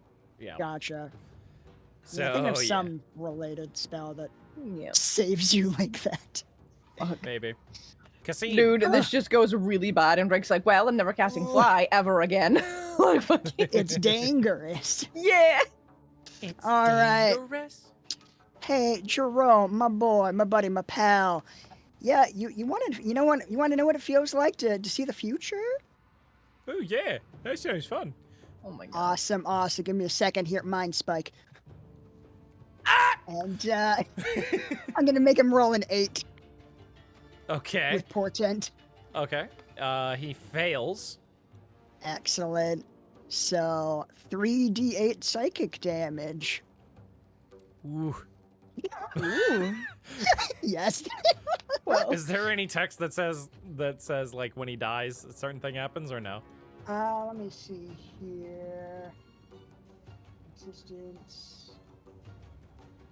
Yeah. Gotcha. So, Yeah, I think of yeah, some related spell that Yeah. saves you like that. maybe. Cassine. Dude, this just goes really bad, and Drake's like, well, I'm never casting fly ever again. Like, fucking- It's dangerous. yeah. It's All right. dangerous. Hey, Jerome, my boy, my buddy, my pal. Yeah, you want to know what it feels like to see the future? Oh, yeah. That sounds fun. Oh my god. Awesome. Give me a second here, mind spike. And I'm gonna make him roll an 8 Okay. with portent. Okay. He fails. Excellent. So 3d8 psychic damage. Ooh. Ooh. Yes. Well, Is there any text that says like when he dies a certain thing happens or no? Let me see here. Existence.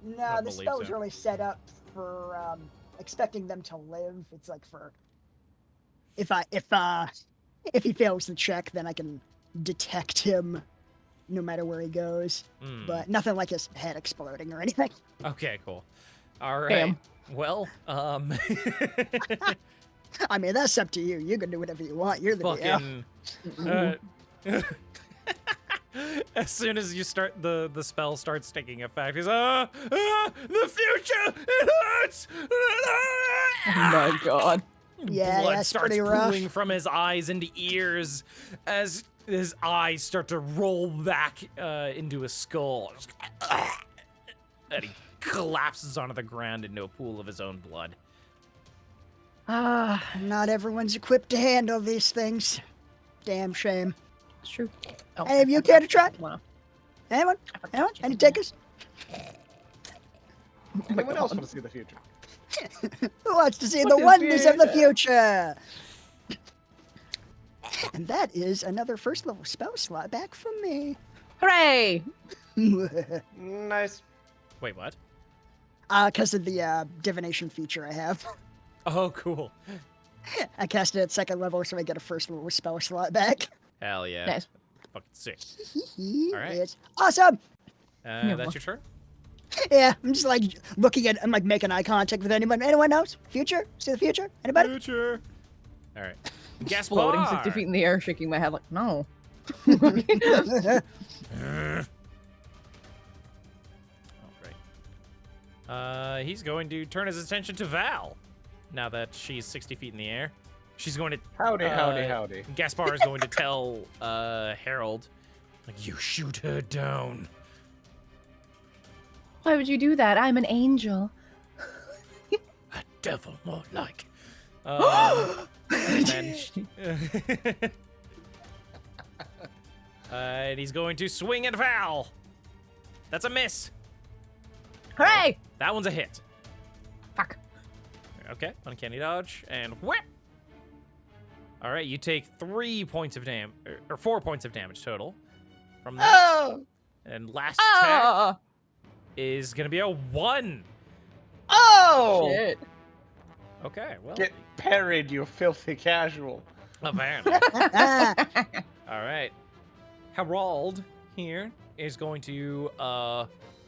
No, Don't the believe spell is so. really set up for expecting them to live. It's like for if he fails the check, then I can detect him no matter where he goes. Hmm. But nothing like his head exploding or anything. Okay, cool. All right. Damn. Well, I mean, that's up to you. You can do whatever you want. You're the DM. fucking. As soon as you start the spell starts taking effect, he's the future it hurts. oh my god. Yeah, Blood that's starts pretty rough. pooling from his eyes into ears as his eyes start to roll back into his skull. And he collapses onto the ground into a pool of his own blood. Not everyone's equipped to handle these things. Damn shame. It's true. Oh, Any of you care to try? Wow. Anyone? Anyone? Any takers? Anyone else want to see the future? Who wants to see What the the wonders of the future? And that is another first level spell slot back from me. Hooray! Nice. Wait, what? Because of the divination feature I have. Oh, cool. I cast it at second level, so I get a first level spell slot back. Hell yeah. Nice. Fucking sick. Right. right. It's awesome. That's your turn? Yeah, I'm just like looking at, I'm like making eye contact with anyone. Anyone else? Future? See the future? Anybody? Future. All right. Gaspar. Floating 60 feet in the air, shaking my head like, no. All right. He's going to turn his attention to Val. Now that she's 60 feet in the air. She's going to. Howdy. Gaspar is going to tell Harold, like, you shoot her down. Why would you do that? I'm an angel. A devil, more like. And then and he's going to swing at Val. That's a miss. Hooray! That one's a hit. Fuck. Okay, uncanny dodge, and whip. All right, you take 3 points of damage, or 4 points of damage total from that. Oh! And last attack Ah! is gonna be a 1. Oh! Shit. Okay, well, Get parried, you filthy casual. a man. All right, Harold here is going to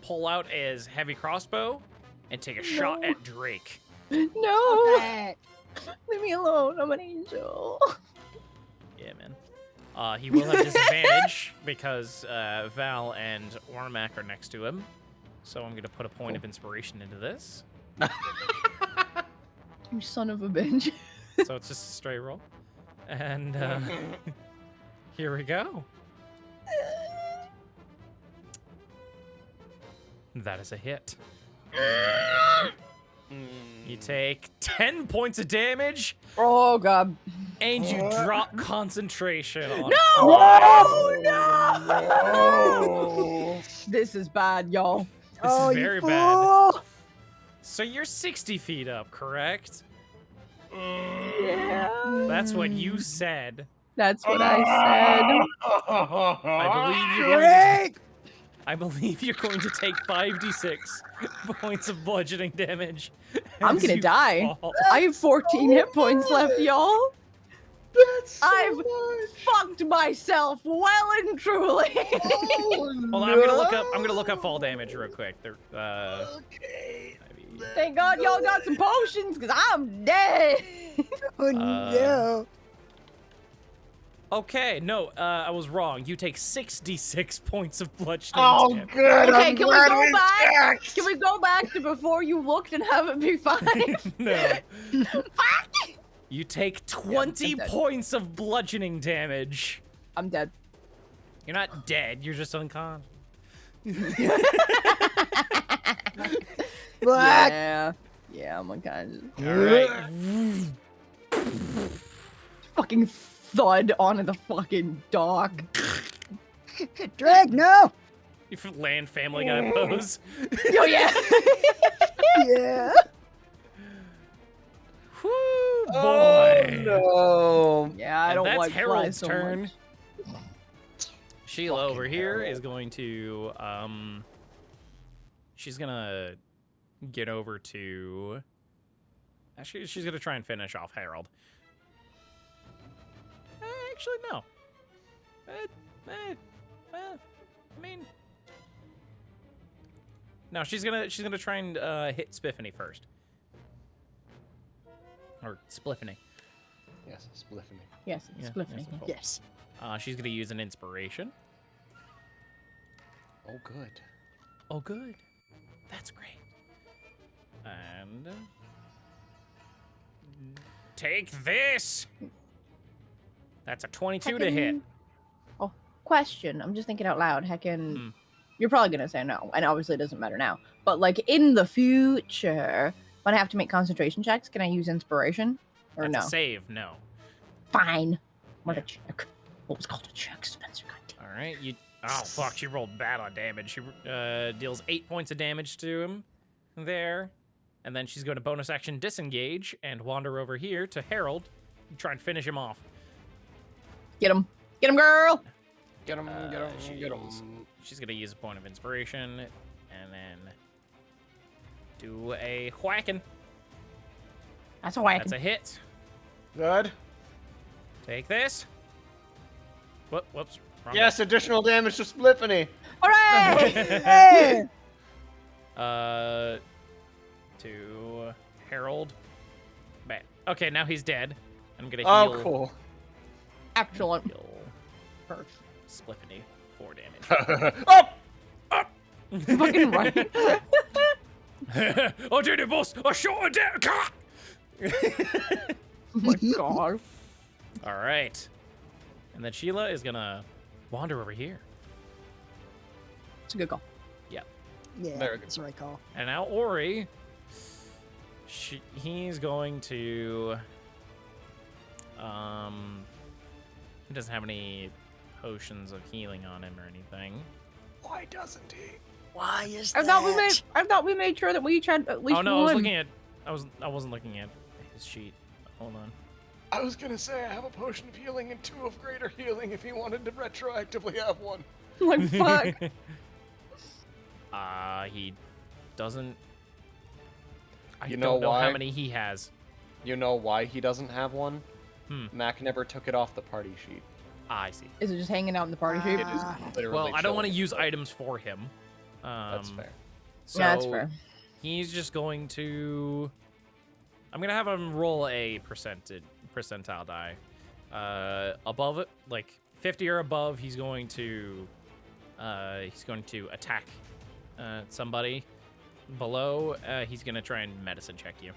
pull out his heavy crossbow and take a shot at Drake. No! Okay. Leave me alone. I'm an angel. Yeah, man. He will have disadvantage because Val and Ormac are next to him. So I'm going to put a point of inspiration into this. You son of a bitch. So it's just a straight roll. And here we go. That is a hit. You take 10 points of damage, Oh god. and you drop concentration on No! No! This is bad, y'all. This Oh, is you very bad. fool. So you're 60 feet up, correct? Yeah. That's what you said. That's what I said. I believe you're going to take 5d6 points of bludgeoning damage. I'm as gonna you die. fall. I have 14 hit points left, y'all. That's so I've much. fucked myself well and truly. Oh, Hold on, I'm gonna look up fall damage real quick. Okay. Thank God y'all got some potions, cause I'm dead. Oh no. Okay, no, I was wrong. You take 6d6 points of bludgeoning Oh, damage. good. Okay, I'm can we glad go back? checked. Can we go back to before you looked and have it be 5? No. Fuck! You take I'm 20 dead. points of bludgeoning damage. I'm dead. You're not dead, you're just unconscious. Black. Yeah, I'm unconscious. Alright. Fucking thud onto the fucking dock. Drake, no. You land Family Guy pose. Oh yeah. Yeah. Whoo, boy. Oh, no. Yeah, I And don't that's like Harold's flies so turn. much. Sheila Fucking over here Harold. is going to she's gonna get over to actually she's gonna try and finish off Harold. Actually no. I mean no, she's gonna try and hit Spiffany first. Or Spliffany. Yes, spliffing. Yes, Yeah, it's spliffing. yes, Yes. She's gonna use an inspiration. Oh, good. Oh, good. That's great. And take this. That's a 22 to hit. Oh, question. I'm just thinking out loud. Heckin', Hmm. you're probably gonna say no, and obviously it doesn't matter now. But like in the future, when I have to make concentration checks, can I use inspiration or That's no? a save. No. Fine. What Yeah. a check. What was called a check, Spencer? Goddamn. All right. You. Oh fuck! She rolled bad on damage. She deals 8 points of damage to him there, and then she's going to bonus action disengage and wander over here to Harold, and try and finish him off. Get him, girl. Get him, get him, get him. She's gonna use a point of inspiration, and then do a whacking. That's a whack. That's a hit. Good. Take this. Whoops. Wrong Yes, additional damage to Spliffany. Hooray! Hey. To Harold. Bad. Okay, now he's dead. I'm gonna Oh, heal. cool. Excellent. Heal Spliffany 4 damage. Oh! Fucking right. Oh, dude, boss! I shot her down! my god. All right. And then Sheila is gonna wander over here. It's a good call. Yeah, Very good. that's the right call. And now Ori, he's going to, he doesn't have any potions of healing on him or anything. Why doesn't he? Why is I that? thought we made sure that we each had at least Oh no, one. I wasn't looking at his sheet. Hold on. I was gonna say I have a potion of healing and 2 of greater healing if he wanted to retroactively have one. Like, fuck. He doesn't. I You don't know know how why? many he has. You know why he doesn't have one? Hmm. Mac never took it off the party sheet. I see. Is it just hanging out in the party sheet? It is literally. Well, I don't want to chilling. use items for him. That's fair. So Yeah, that's fair. he's just going to. I'm gonna have him roll a percentile die. Above it, like 50 or above, he's going to attack somebody. Below, he's gonna try and medicine check you.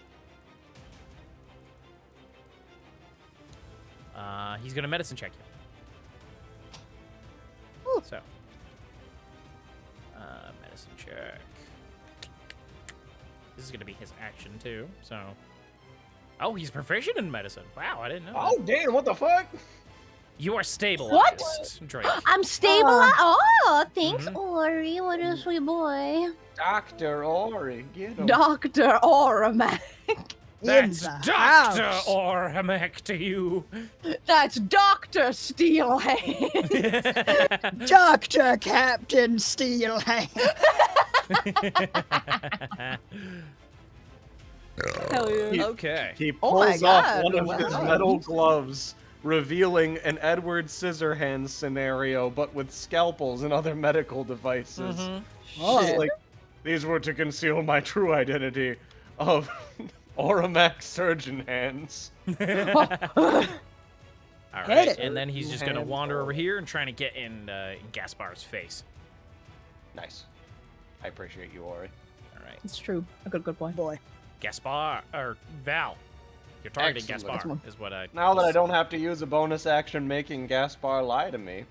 He's gonna medicine check you. So, medicine check. This is gonna be his action too. So, he's proficient in medicine. Wow, I didn't know. Oh damn! What the fuck? You are stabilized, Drake. I'm stabilized. Oh, thanks, Mhm. Ori. What a sweet boy. Dr. Ori, get him. Dr. Oramak. That's In the Doctor house. Orhamek to you. That's Dr. Steelhand. Dr. Captain Steelhand. Hell yeah. Okay. He Oh my pulls off God, one of well his done. metal gloves, revealing an Edward Scissorhands scenario, but with scalpels and other medical devices. Mhm. Oh. It's like, these were to conceal my true identity of Oramak Surgeon Hands. All Hit right, it. and then he's just gonna Hands wander over forward. here and trying to get in Gaspar's face. Nice. I appreciate you, Ori. All right, It's true. A good boy. Boy. Gaspar or Val, you're targeting Excellent. Gaspar. One. Is what I. Now that I don't have to use a bonus action making Gaspar lie to me,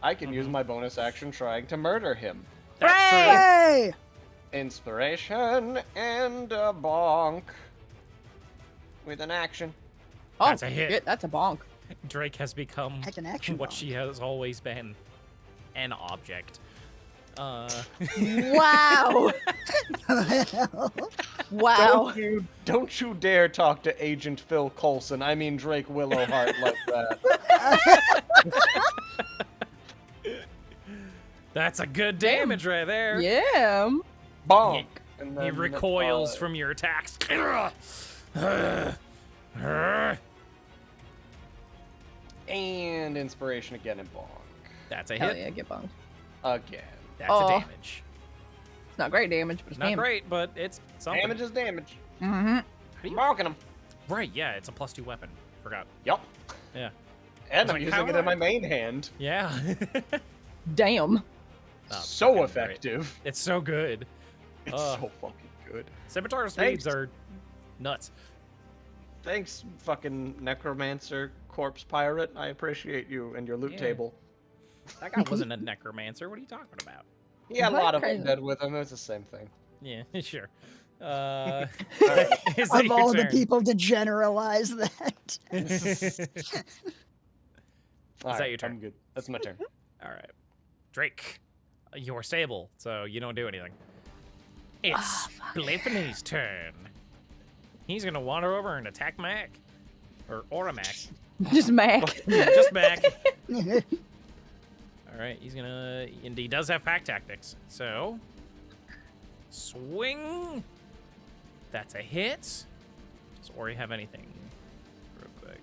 I can use my bonus action trying to murder him. That's true. Hey! Inspiration and a bonk. With an action. Oh, That's a hit. Shit, that's a bonk. Drake has become Heck, an action what bomb. she has always been, an object. Wow. Wow. Don't you dare talk to Agent Phil Coulson, I mean Drake Willowheart like that. That's a good damage right there. Yeah. Bonk. And He then, recoils from your attacks. And inspiration again and bonk. That's a Hell hit. yeah, get bonked. Again. That's Oh. a damage. It's not great damage, but it's Not damage. great, but it's something. Damage is damage. Mm-hmm. Bonking him. Right, yeah, it's a +2 weapon. Forgot. Yup. Yeah. And I I'm was like, using how it do in my I- main hand. Yeah. Damn. Oh, So fucking effective. great. It's so good. It's Ugh. so fucking good. Scimitar Thanks. speeds are nuts. Thanks, fucking necromancer corpse pirate. I appreciate you and your loot Yeah. table. That guy wasn't a necromancer. What are you talking about? He had a What? lot of Crazy. undead with him. It was the same thing. Yeah, sure. Is that Of your all the turn? people to generalize that. All that your turn? I'm good. That's my turn. All right. Drake, you're stable, so you don't do anything. It's Bliffany's turn. He's gonna wander over and attack Mac. Or Mac. Just Mac. Just Mac. Alright, he's gonna... And he does have pack tactics, so... Swing! That's a hit. Does Ori have anything? Real quick.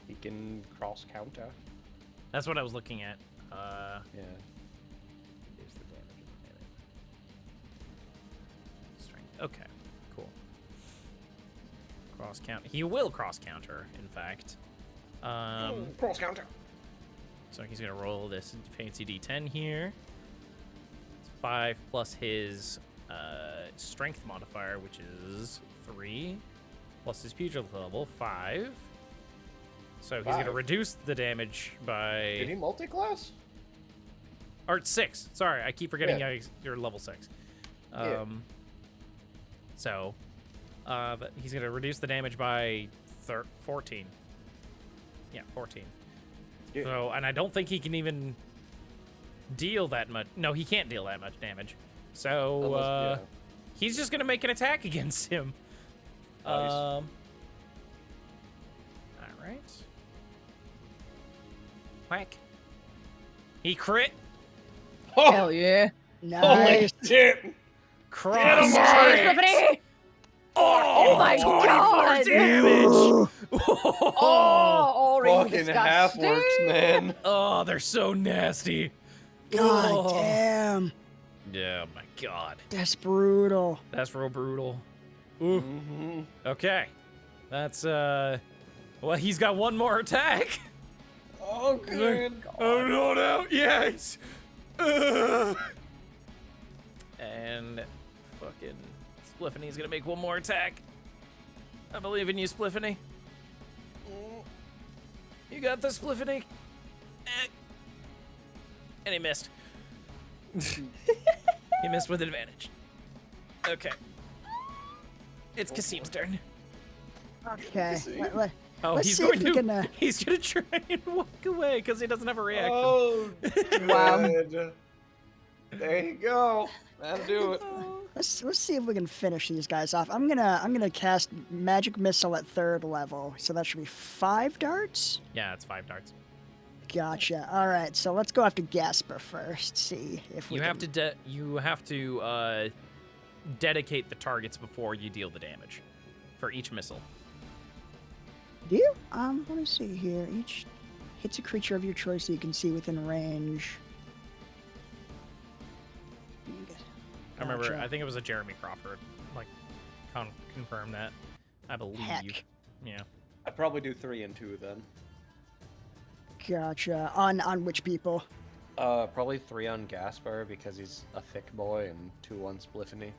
He can cross counter. That's what I was looking at. Yeah. Here's the damage in a minute. Strength. Okay, cool. Cross count. He will cross counter, in fact. Cross counter. So he's gonna roll this fancy D10 here. It's 5 plus his strength modifier, which is 3, plus his pugil level, 5. So he's going to 5? reduce the damage by... Did he multi-class? Or 6. Sorry, I keep forgetting Yeah. you're level 6. Yeah. So, but he's going to reduce the damage by 14. Yeah, 14. Yeah. So, and I don't think he can even deal that much. No, he can't deal that much damage. So, Unless, he's just going to make an attack against him. Nice. All right. Whack. He crit. Oh, Hell yeah. Nice. shit! Cross. Stephanie! Oh my 24 god! damage. Oh, Ori, Fucking half disgusting. works, man. Oh, they're so nasty. God Oh. damn. Yeah, my God. That's brutal. That's real brutal. Ooh. Mm-hmm. Okay. That's, well, he's got one more attack. Oh, good. I'm not out yet. And fucking Spliffany's gonna make one more attack. I believe in you, Spliffany. You got this, Spliffany. And he missed. He missed with advantage. Okay. It's Kasim's turn. Okay. Oh, Let's he's see going if we to. can, He's gonna try and walk away because he doesn't have a reaction. Oh, Wow. good. There you go. That'll do it. let's see if we can finish these guys off. I'm gonna cast magic missile at 3rd level, so that should be 5 darts. Yeah, it's 5 darts. Gotcha. All right, so let's go after Gasper first. See if we You can... have to dedicate the targets before you deal the damage for each missile. Do you? Let me see here. Each hits a creature of your choice that you can see within range. I remember. Gotcha. I think it was a Jeremy Crawford. Like, confirm that. I believe. Heck. Yeah. I'd probably do 3 and 2 then. Gotcha. On which people? Probably 3 on Gaspar because he's a thick boy, and 2 on Spliffany.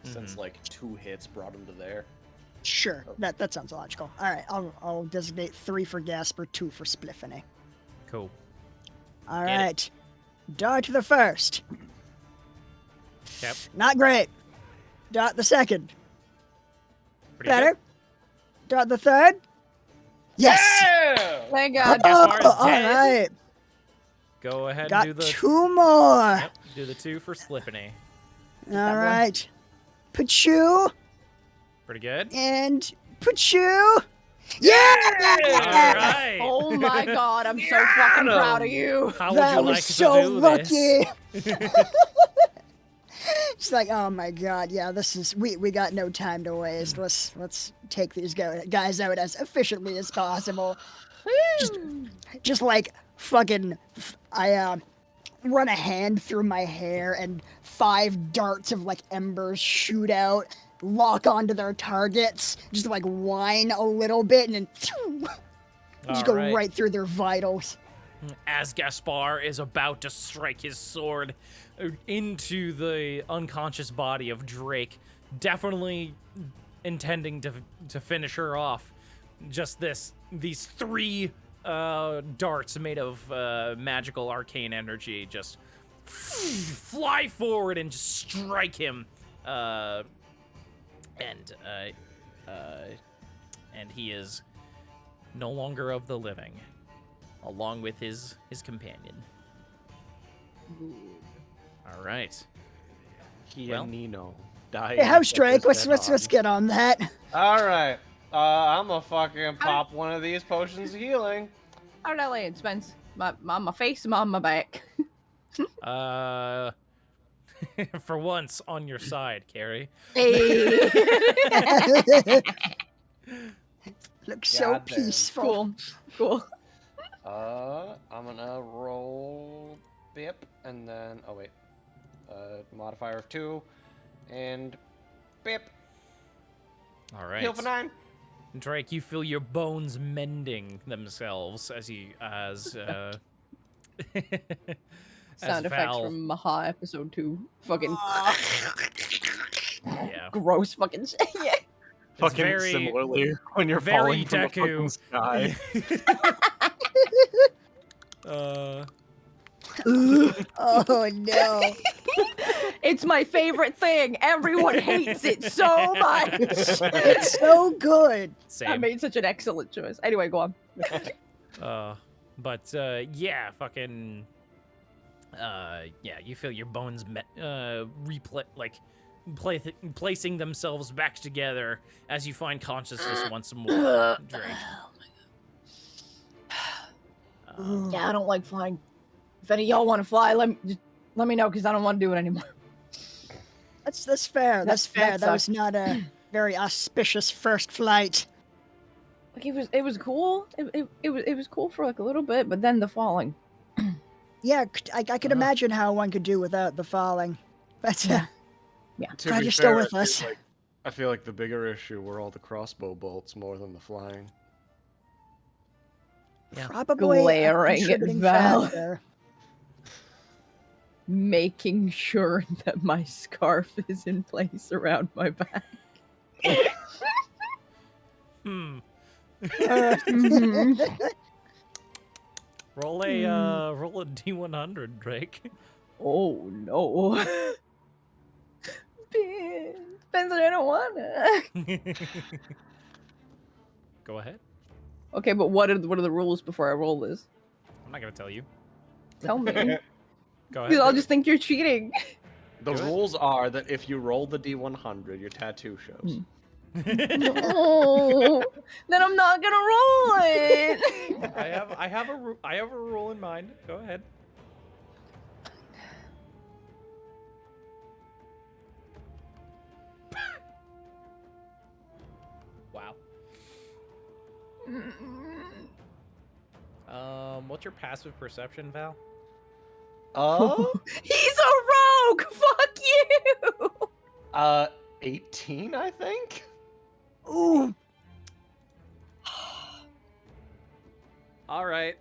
Since like 2 hits brought him to there. Sure. That sounds logical. All right, I'll designate 3 for Gasper, 2 for Spliffany. Cool. All Get it. right. Dart to the first. Yep. Not great. Dart the second. Pretty Better. good. Dart the third. Yes. Yeah! Thank God. Gaspar is all dead. right. Go ahead Got and do the 2 more. Yep, do the 2 for Spliffany. All right. Pachoo Pretty good. and Pachoo. Yeah! All right. Oh my god, I'm so fucking proud of you. How would That you was like so to do lucky. this? It's like, oh my god, yeah, this is we got no time to waste. Let's take these guys out as efficiently as possible. Just like fucking, I run a hand through my hair and 5 darts of like embers shoot out, lock onto their targets, just like whine a little bit, and then just go All right through their vitals. As Gaspar is about to strike his sword into the unconscious body of Drake, definitely intending to finish her off, just these 3 darts made of magical arcane energy just fly forward and just strike him, and he is no longer of the living, along with his companion. All right. He Well. and Nino died. Hey, House Drake, let's get on that. All right. I'm gonna fucking pop one of these potions of healing. How did I land, Spence? On my face, I'm on my back. For once, on your side, Carrie. Hey. Looks so Goddamn. peaceful. Cool. I'm gonna roll Bip, and then modifier of 2, and Bip. All right. Heal for 9. Drake, you feel your bones mending themselves as Sound effects Val from Maha episode 2. Fucking. gross fucking shit. Yeah. Fucking very- similarly, when you're very falling from the Deku. fucking sky. Oh no. It's my favorite thing. Everyone hates it so much. It's so good. I Same. made such an excellent choice. Anyway, go on. But yeah, fucking yeah, you feel your bones placing themselves back together as you find consciousness once more, Drake. Yeah, I don't like flying. If any of y'all want to fly, let me know because I don't want to do it anymore. That's fair. That's fair. That That was not a very auspicious first flight. Like it was cool. It was cool for like a little bit, but then the falling. Yeah, I could imagine how one could do without the falling. But Yeah. To glad be you're still fair, with us. I feel like the bigger issue were all the crossbow bolts more than the flying. Yeah. Probably a Glaring at contributing Val. factor. Making sure that my scarf is in place around my back. Hmm. Mhm. Roll a D100, Drake. Oh no. Depends on I don't wanna. Go ahead. Okay, but what are the rules before I roll this? I'm not gonna tell you. Tell me. Go ahead. Because I'll just think you're cheating. The Good. rules are that if you roll the D100, your tattoo shows. No. Then I'm not gonna roll it. I have a rule in mind. Go ahead. Wow. What's your passive perception, Val? He's a rogue. Fuck you. 18, I think? Ooh, All right.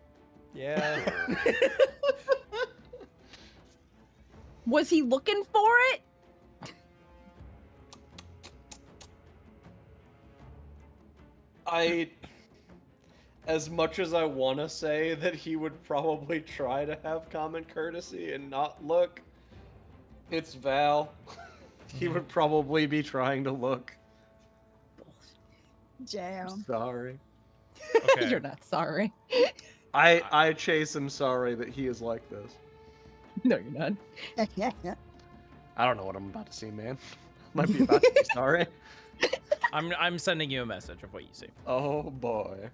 Yeah. Was he looking for it? As much as I want to say that he would probably try to have common courtesy and not look, it's Val. He would probably be trying to look. damn. Sorry. Okay. You're not sorry. I chase him sorry that he is like this. No, you're not. I don't know what I'm about to see, man. Might be about to be sorry. I'm sending you a message of what you see. Oh boy.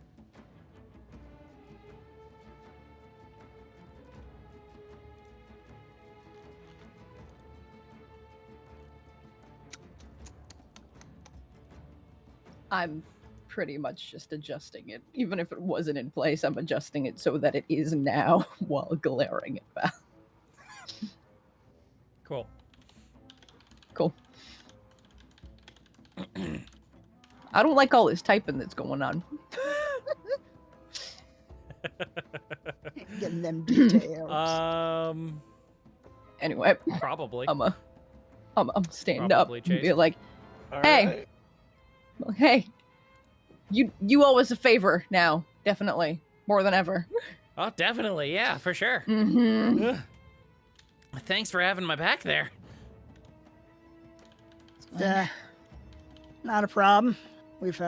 I'm pretty much just adjusting it. Even if it wasn't in place, I'm adjusting it so that it is now while glaring at Val. Cool. Cool. I don't like all this typing that's going on. Getting them details. Anyway, Probably. I'm stand Probably, up and be Chase. like, Hey. hey, you owe us a favor now, definitely, more than ever. Oh, definitely. Yeah, for sure. Mm-hmm. Ugh. Thanks for having my back there. Not a problem. We've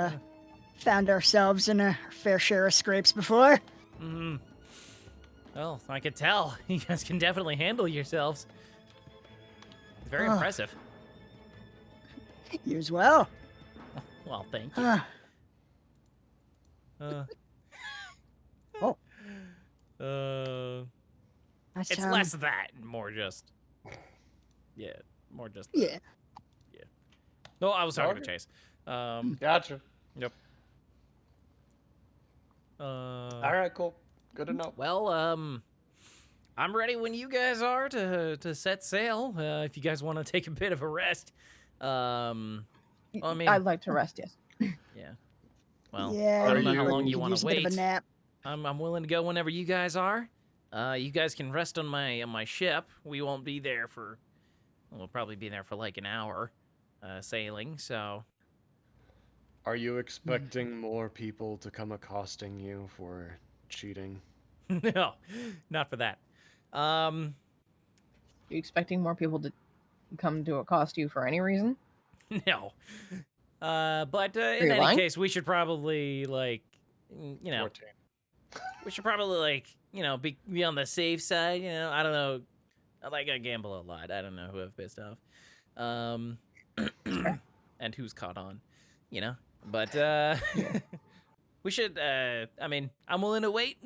found ourselves in a fair share of scrapes before. Mm-hmm. Well, I could tell. You guys can definitely handle yourselves. It's very impressive. You as well. Well, thank you. Oh. It's That's, less that, more just. Yeah, more just. Yeah. No, I was talking to Okay. Chase. Gotcha. Yep. All right, cool. Good to know. Well, I'm ready when you guys are to set sail. If you guys want to take a bit of a rest. I mean, I'd like to rest, yes. yeah. Well, Yeah. I don't know we how could long you use want a to bit of wait. a nap. I'm willing to go whenever you guys are. You guys can rest on my ship. We won't be there for. We'll probably be there for like an hour. sailing, so... Are you expecting more people to come accosting you for cheating? No, not for that. You expecting more people to come to accost you for any reason? No. But in you any lying? case, we should probably, like, you know... 14. We should probably, like, you know, be on the safe side, you know? I don't know. I gamble a lot. I don't know who I've pissed off. And who's caught on, you know? But, we should, I mean, I'm willing to wait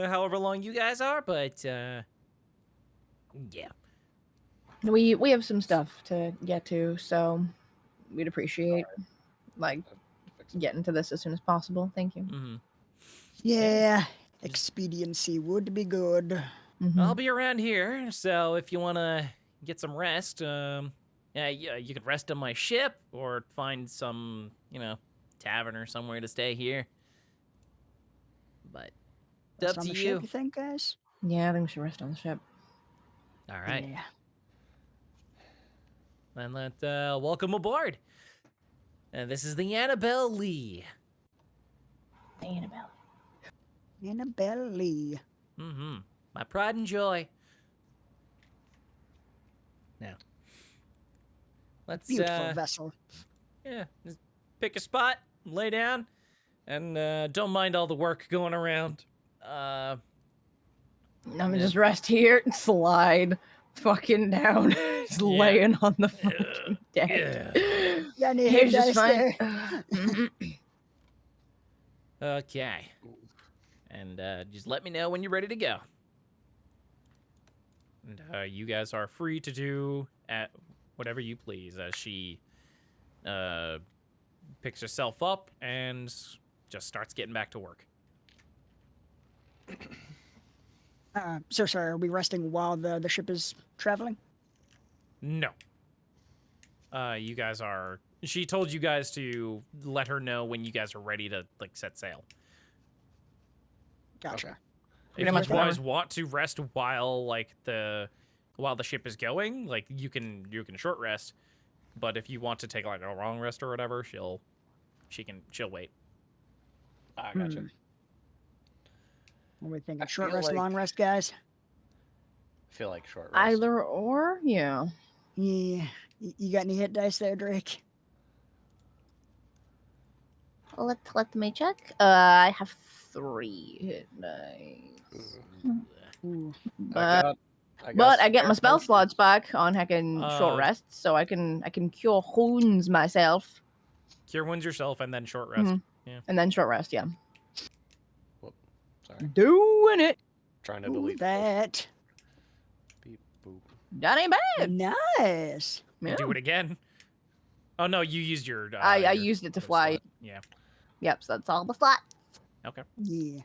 however long you guys are, but, yeah. We have some stuff to get to, so we'd appreciate, like, getting to this as soon as possible. Thank you. Mm-hmm. Yeah, expediency would be good. I'll be around here, so if you want to get some rest, yeah, you could rest on my ship or find some, you know, tavern or somewhere to stay here. But it's Rest up on to the you. ship, you think, guys? Yeah, I think we should rest on the ship. All right. Yeah. Then let's welcome aboard. This is the Annabelle Lee. Annabelle. Annabelle Lee. Mm-hmm. My pride and joy. Now, let's Beautiful vessel. yeah, just pick a spot, lay down, and don't mind all the work going around. I'm gonna just rest here and slide fucking down. Just laying on the fucking deck. Yeah, any Here's hit just dice fine. there? Okay. And just let me know when you're ready to go. And you guys are free to do at whatever you please as she picks herself up and just starts getting back to work. So sorry, are we resting while the ship is traveling? No. You guys are... She told you guys to let her know when you guys are ready to, like, set sail. Gotcha. If Pretty you much guys want to rest while, like, the ship is going, like, you can short rest. But if you want to take, like, a long rest or whatever, she'll wait. I gotcha. What are we thinking? I Short feel rest, like- long rest, guys? I feel like short rest. Either or, yeah. Yeah. You got any hit dice there, Drake? Let me check. I have 3 hit dice. Ooh. But I I get my spare spell potions. slots back on heckin' short Uh, rest, so I can cure wounds myself. Cure wounds yourself and then short rest. Mhm. Yeah. And then short rest, yeah. Whoop, sorry. Doing it. Trying to Ooh, delete that. Beep, boop. That ain't bad. Nice. Yeah. Do it again. Oh no, you used your. I your- used it to your fly. slot. Yeah. Yep, so that's all the slots. Okay. Yeah.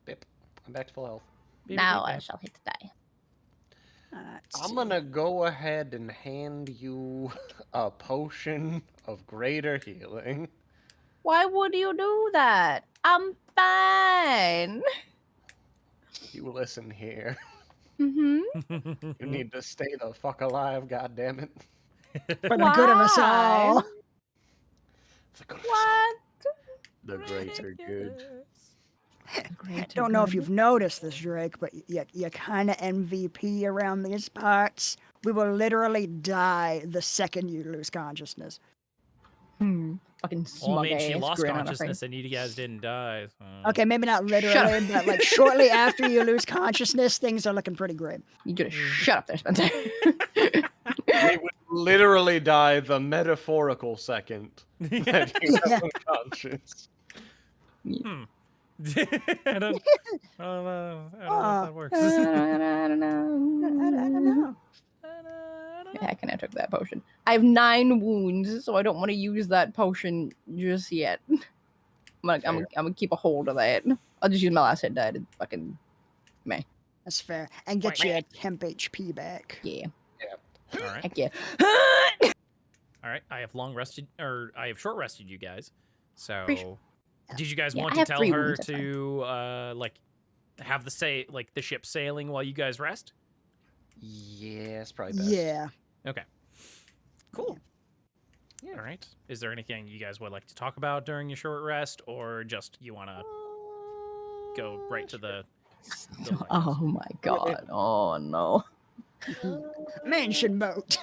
Bip. I'm back to full health. Beep, Now beep, I beep. shall hit die. Let's I'm see. gonna go ahead and hand you a potion of greater healing. Why would you do that? I'm fine. You listen here. Mm-hmm. You need to stay the fuck alive, goddammit. For the good of us Why? all. The good of us What? all. The greater good. I don't know if you've noticed this, Drake, but you kind of MVP around these parts. We will literally die the second you lose consciousness. Fucking smug Well, I mean, she ass lost grin on her consciousness face. and you guys didn't die. So. Okay, maybe not Shut literally, up. but like shortly after you lose consciousness, things are looking pretty great. You just shut up there, Spencer. We would literally die the metaphorical second that you Yeah. have unconscious. I don't know if that works. I don't know. I don't know. Yeah, I can I took that potion. I have 9 wounds, so I don't want to use that potion just yet. I'm gonna keep a hold of that. I'll just use my last hit die to fucking That's fair. And get your temp HP back. yeah. All right. Heck yeah. All right. I have I have short rested you guys. So, Appreciate- did you guys Yeah, want I to have tell 3 her wounds, that's fine. to like have the ship sailing while you guys rest? Yeah, it's probably best. Yeah. Okay. Cool. All right. Is there anything you guys would like to talk about during your short rest, or just you want to go right to the Oh my god. Oh no. Mansion boat.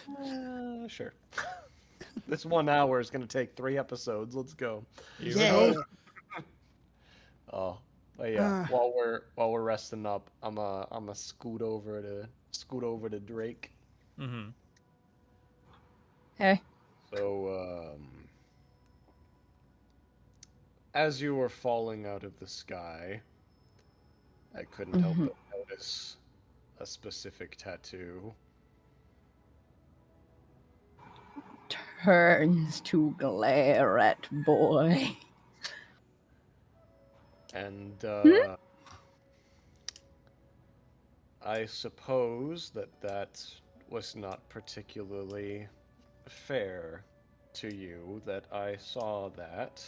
Sure. This 1 hour is gonna take 3 episodes. Let's go. Yeah. Oh, but yeah. While we're resting up, I'm a scoot over to Drake. Mm-hmm. Hey. So as you were falling out of the sky, I couldn't help but notice a specific tattoo. Turns to glare at boy. And I suppose that was not particularly fair to you that I saw that.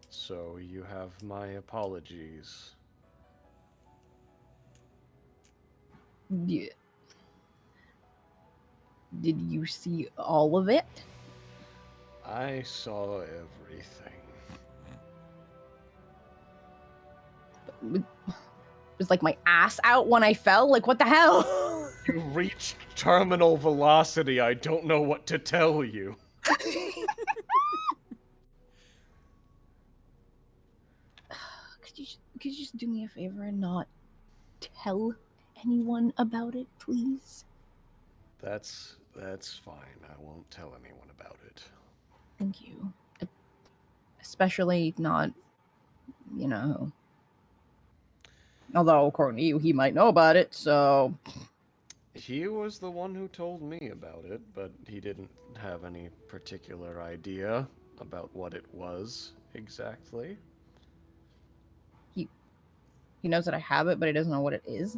So you have my apologies. Yeah. Did you see all of it? I saw everything. Was like my ass out when I fell? Like, what the hell? You reached terminal velocity. I don't know what to tell you. Could you just do me a favor and not tell anyone about it, please? That's fine. I won't tell anyone about it. Thank you. Especially not, you know. Although, according to you, he might know about it, so... He was the one who told me about it, but he didn't have any particular idea about what it was exactly. He knows that I have it, but he doesn't know what it is?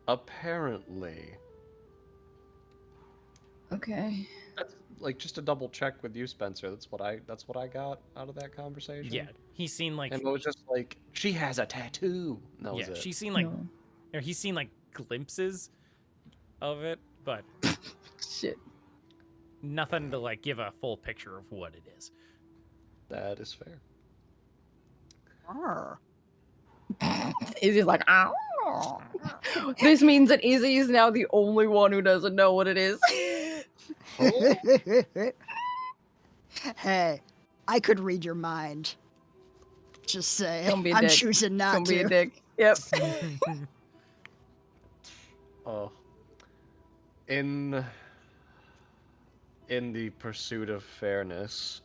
Apparently. Okay. That's like just a double check with you, Spencer. That's what I got out of that conversation. Yeah, he's seen like. And it was just like, she has a tattoo. That was it. She's seen like, No. or he's seen like glimpses of it, but Shit. nothing to like give a full picture of what it is. That is fair. Izzy's like, ow. This means that Izzy is now the only one who doesn't know what it is. Hey, I could read your mind. Just say, Don't be a I'm dick. choosing not Don't to. be a dick. Yep. Oh. In the pursuit of fairness,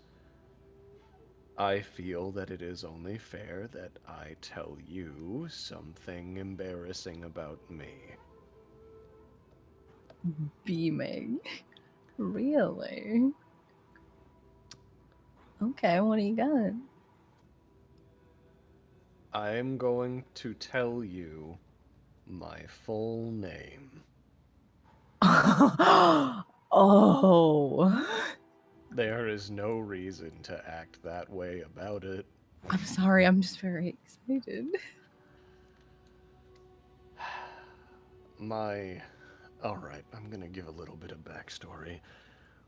I feel that it is only fair that I tell you something embarrassing about me. Beaming. Really? Okay, what do you got? I'm going to tell you my full name. Oh. There is no reason to act that way about it. I'm sorry, I'm just very excited. Alright, I'm gonna give a little bit of backstory.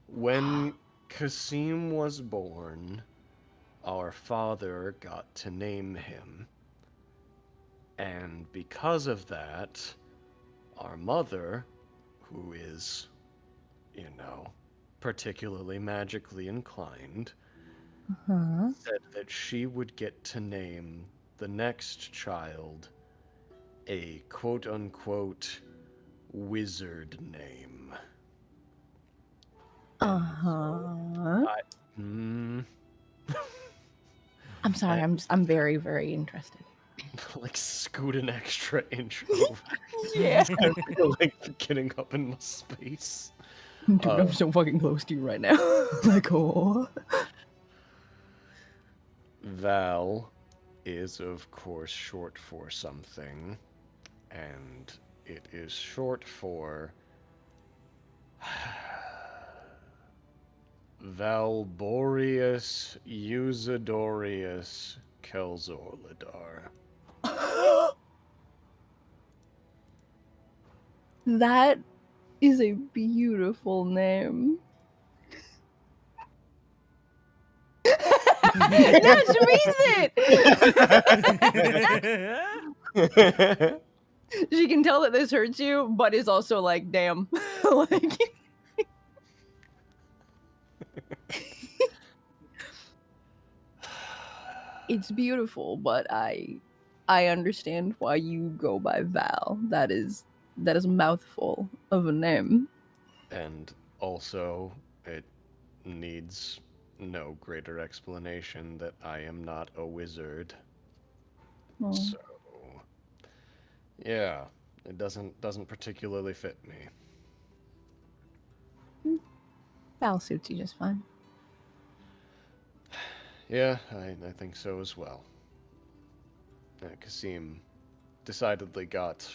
When Kasim was born, our father got to name him. And because of that, our mother, who is, particularly magically inclined, said that she would get to name the next child a quote-unquote wizard name. Uh-huh. I'm sorry, I'm very, very interested. like scoot an extra inch over. Yeah. I feel like getting up in my space. Dude, I'm so fucking close to you right now. Like, oh. Val is, of course, short for something, and it is short for Valborius Usadorius Kelzorladar. That is a beautiful name. it. She can tell that this hurts you, but is also like, damn. Like, it's beautiful, but I understand why you go by Val. That is a mouthful of a name. And also, it needs no greater explanation that I am not a wizard. Oh. So, yeah, it doesn't particularly fit me. Val suits you just fine. Yeah, I think so as well. Kasim decidedly got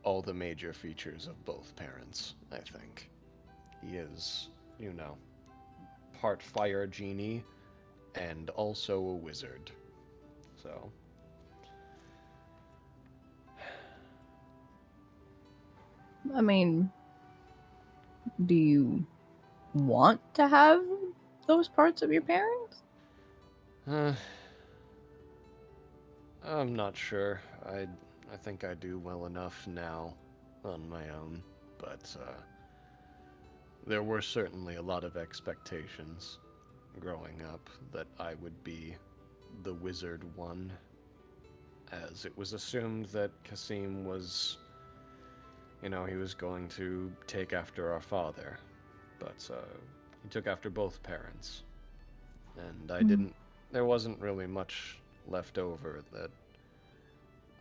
all the major features of both parents, I think. He is, part fire genie and also a wizard. So. I mean, do you want to have those parts of your parents? I'm not sure. I think I do well enough now on my own, but there were certainly a lot of expectations growing up that I would be the wizard one, as it was assumed that Kasim was, he was going to take after our father, but he took after both parents, and I didn't. There wasn't really much left over that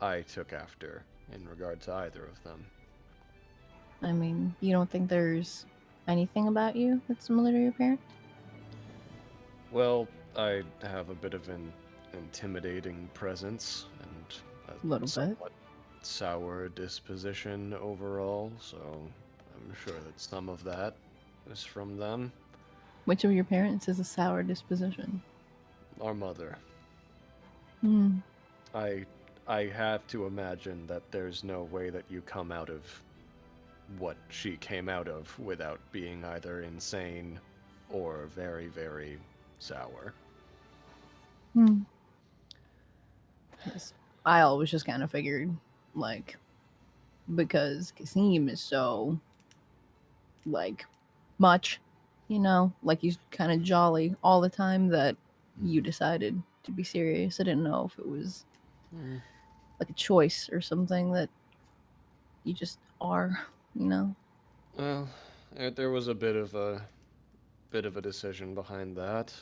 I took after in regard to either of them. I mean, you don't think there's anything about you that's similar to your parents? Well, I have a bit of an intimidating presence and a Little bit. somewhat sour disposition overall, so I'm sure that some of that is from them. Which of your parents is a sour disposition? Our mother. Hmm. I have to imagine that there's no way that you come out of what she came out of without being either insane or very, very sour. I always just kind of figured, like, because Kasim is so, like, much, like he's kind of jolly all the time, that you decided to be serious. I didn't know if it was like a choice or something that you just are, Well, there was a bit of a decision behind that.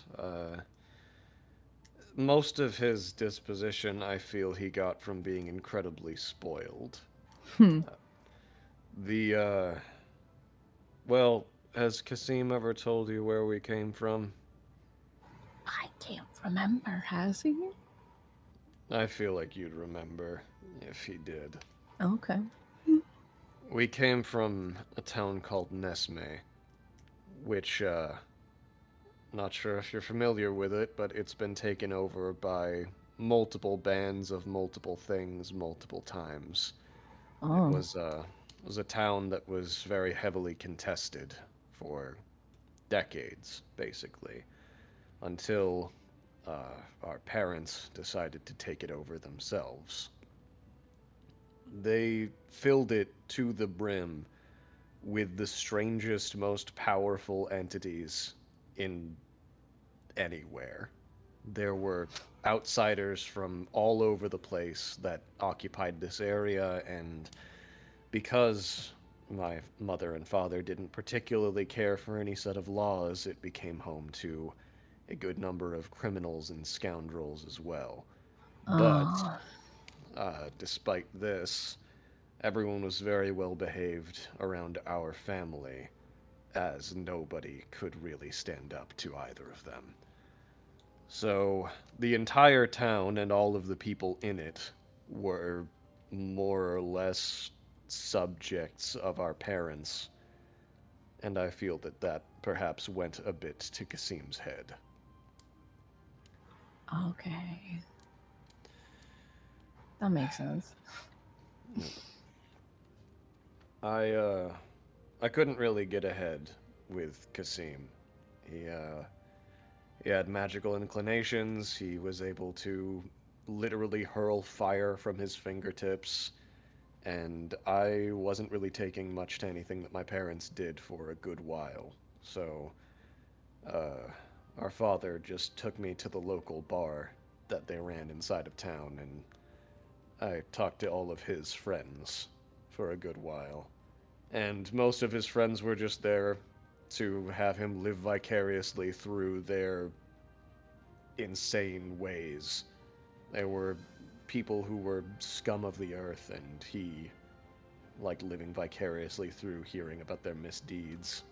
Most of his disposition, I feel he got from being incredibly spoiled. Well, has Kasim ever told you where we came from? I can't remember, has he? I feel like you'd remember if he did. Okay. We came from a town called Nesme, which, not sure if you're familiar with it, but it's been taken over by multiple bands of multiple things multiple times. Oh. It was a town that was very heavily contested for decades, basically, until our parents decided to take it over themselves. They filled it to the brim with the strangest, most powerful entities in anywhere. There were outsiders from all over the place that occupied this area, and because my mother and father didn't particularly care for any set of laws, it became home to a good number of criminals and scoundrels as well. But, despite this, everyone was very well behaved around our family, as nobody could really stand up to either of them. So, the entire town and all of the people in it were more or less subjects of our parents, and I feel that that perhaps went a bit to Kasim's head. Okay. That makes sense. I couldn't really get ahead with Kasim. He He had magical inclinations. He was able to literally hurl fire from his fingertips. And I wasn't really taking much to anything that my parents did for a good while. So, our father just took me to the local bar that they ran inside of town, and I talked to all of his friends for a good while. And most of his friends were just there to have him live vicariously through their insane ways. They were people who were scum of the earth, and he liked living vicariously through hearing about their misdeeds.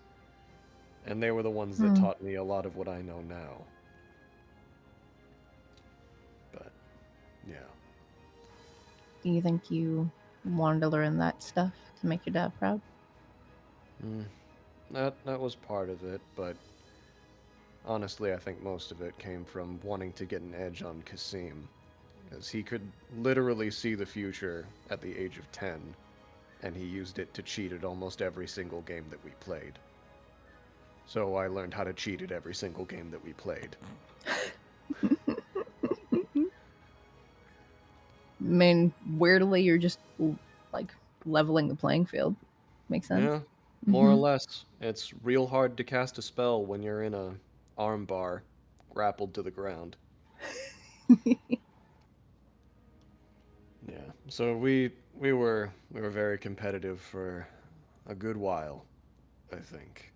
And they were the ones that taught me a lot of what I know now. But, yeah. Do you think you wanted to learn that stuff to make your dad proud? That was part of it, but honestly, I think most of it came from wanting to get an edge on Kasim, as he could literally see the future at the age of 10, and he used it to cheat at almost every single game that we played. So I learned how to cheat at every single game that we played. I mean, weirdly, you're just like leveling the playing field. Makes sense. Yeah, more or less. It's real hard to cast a spell when you're in a arm bar, grappled to the ground. Yeah. So we were very competitive for a good while, I think.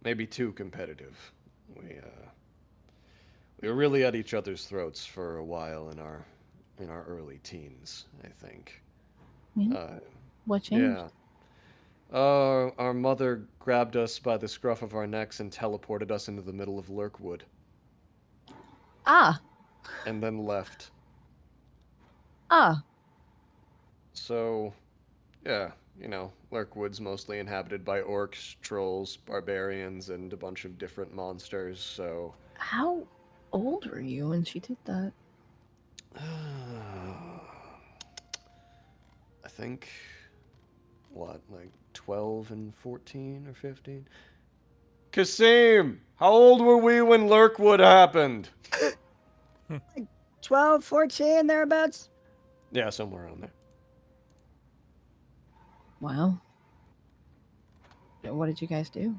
Maybe too competitive. We were really at each other's throats for a while in our early teens, I think. What changed? Yeah. Our mother grabbed us by the scruff of our necks and teleported us into the middle of Lurkwood. Ah. And then left. Ah. So, yeah, Lurkwood's mostly inhabited by orcs, trolls, barbarians, and a bunch of different monsters, so... How old were you when she did that? I think, like 12 and 14 or 15? Kasim! How old were we when Lurkwood happened? 12, 14, thereabouts? Yeah, somewhere around there. Wow. What did you guys do?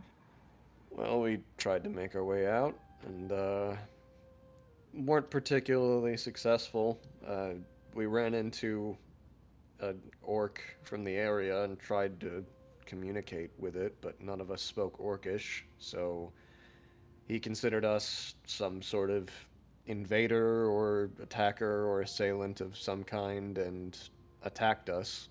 Well, we tried to make our way out, and, weren't particularly successful. We ran into an orc from the area and tried to communicate with it, but none of us spoke Orcish, so he considered us some sort of invader or attacker or assailant of some kind and attacked us.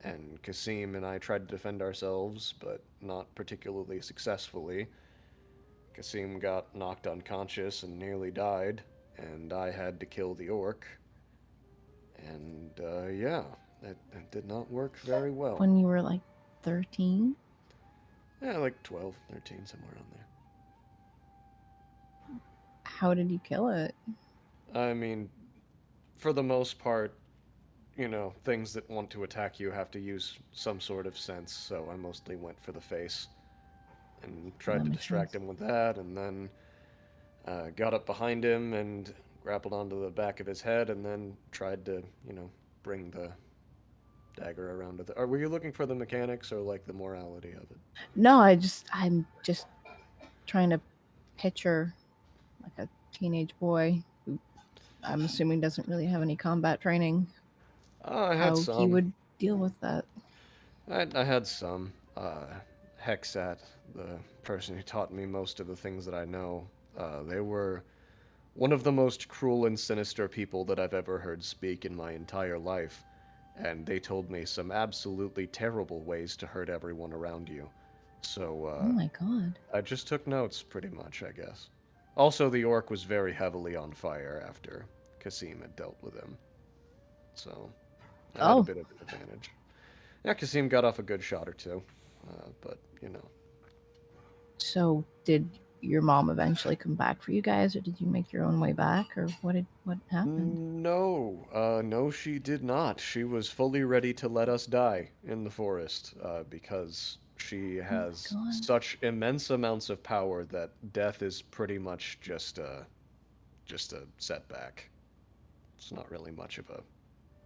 And Kasim and I tried to defend ourselves, but not particularly successfully. Kasim got knocked unconscious and nearly died, and I had to kill the orc. And, yeah, it did not work very well. When you were like 13? Yeah, like 12, 13, somewhere around there. How did you kill it? I mean, for the most part, things that want to attack you have to use some sort of sense, so I mostly went for the face and tried to distract him with that, and then got up behind him and grappled onto the back of his head, and then tried to, bring the dagger around to the... Were you looking for the mechanics or, like, the morality of it? No, I'm just trying to picture like a teenage boy who I'm assuming doesn't really have any combat training. I had how some. he would deal with that. I had some. Hexat, the person who taught me most of the things that I know, they were one of the most cruel and sinister people that I've ever heard speak in my entire life. And they told me some absolutely terrible ways to hurt everyone around you. So, oh my god. I just took notes, pretty much, I guess. Also, the orc was very heavily on fire after Kasim had dealt with him. So, I had a bit of an advantage. Yeah, Kasim got off a good shot or two, but, So, did your mom eventually come back for you guys, or did you make your own way back, or what happened? No, she did not. She was fully ready to let us die in the forest, because She has God. such immense amounts of power that death is pretty much just a setback. It's not really much of a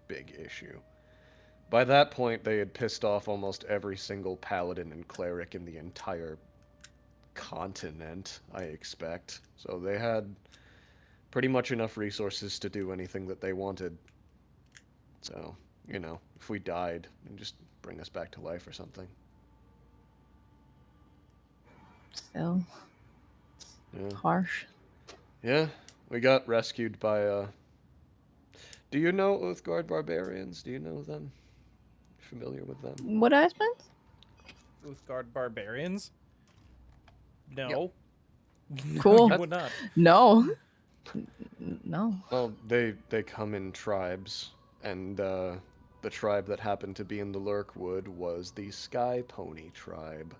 big issue. By that point, they had pissed off almost every single paladin and cleric in the entire continent, I expect. So they had pretty much enough resources to do anything that they wanted. So, you know, if we died, then just bring us back to life or something. Still, Yeah. harsh. Yeah, we got rescued by, Do you know Oathguard Barbarians? Do you know them? Familiar with them? What husband? Uthgard barbarians? No. No, Cool. you would not. No. No. Well, they come in tribes, and the tribe that happened to be in the Lurkwood was the Sky Pony tribe,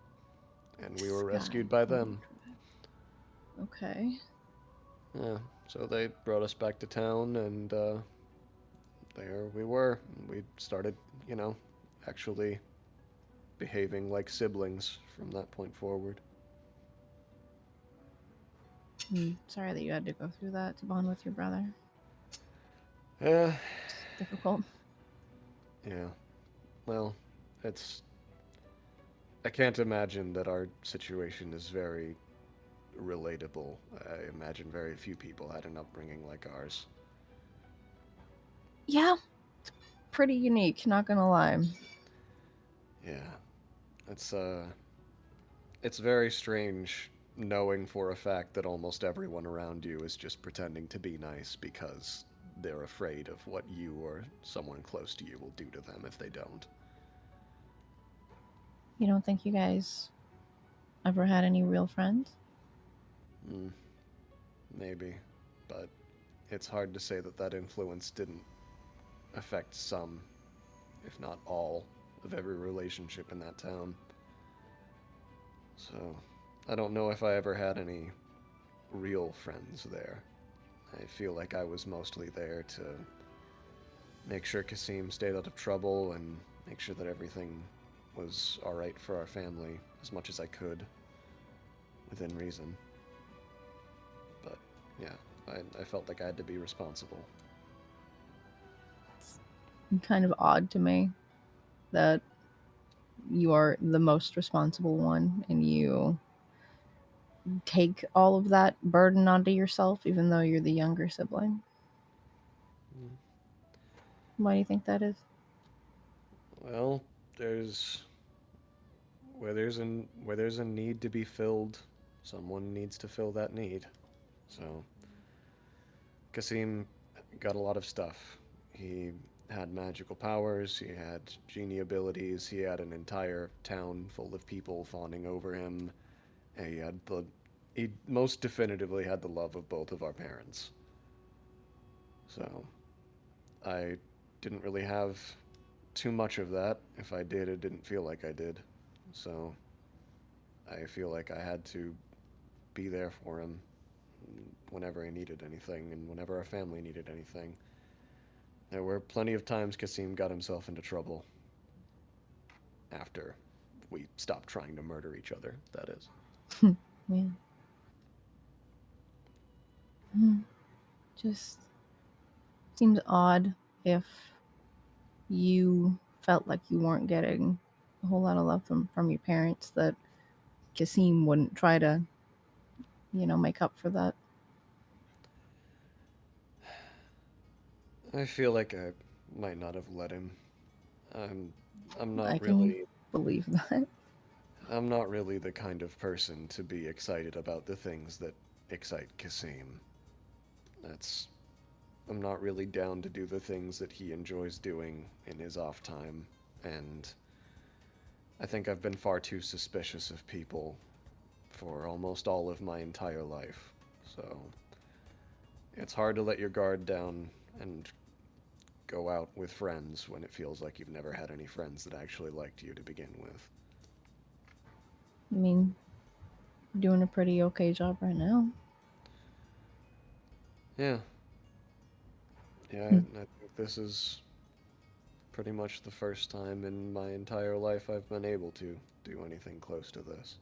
and we were rescued by them. Okay. Yeah, so they brought us back to town, and there we were. We started, you know, actually behaving like siblings from that point forward. I'm sorry that you had to go through that to bond with your brother. Yeah, It's difficult. yeah. Well, it's. I can't imagine that our situation is very relatable. I imagine very few people had an upbringing like ours. Yeah. It's pretty unique, not gonna lie. Yeah. It's very strange knowing for a fact that almost everyone around you is just pretending to be nice because they're afraid of what you or someone close to you will do to them if they don't. You don't think you guys ever had any real friends? Maybe, but it's hard to say that that influence didn't affect some, if not all, of every relationship in that town. So, I don't know if I ever had any real friends there. I feel like I was mostly there to make sure Kasim stayed out of trouble and make sure that everything was alright for our family as much as I could, within reason. But, yeah, I felt like I had to be responsible. It's kind of odd to me that you are the most responsible one and you take all of that burden onto yourself even though you're the younger sibling. Why do you think that is? Well, there's where there's a need to be filled, someone needs to fill that need. So Kasim got a lot of stuff. He had magical powers, he had genie abilities, he had an entire town full of people fawning over him. And he most definitively had the love of both of our parents. So I didn't really have too much of that. If I did, it didn't feel like I did. So I feel like I had to be there for him whenever he needed anything and whenever our family needed anything. There were plenty of times Kasim got himself into trouble after we stopped trying to murder each other, that is. Yeah. Just seems odd if you felt like you weren't getting a whole lot of love from your parents that Kasim wouldn't try to, make up for that. I feel like I might not have let him. I'm I'm I not can really believe that. I'm not really the kind of person to be excited about the things that excite Kasim. That's I'm not really down to do the things that he enjoys doing in his off time, and I think I've been far too suspicious of people for almost all of my entire life. So it's hard to let your guard down and go out with friends when it feels like you've never had any friends that actually liked you to begin with. I mean, doing a pretty okay job right now. Yeah. Yeah, Hmm. I think this is pretty much the first time in my entire life I've been able to do anything close to this.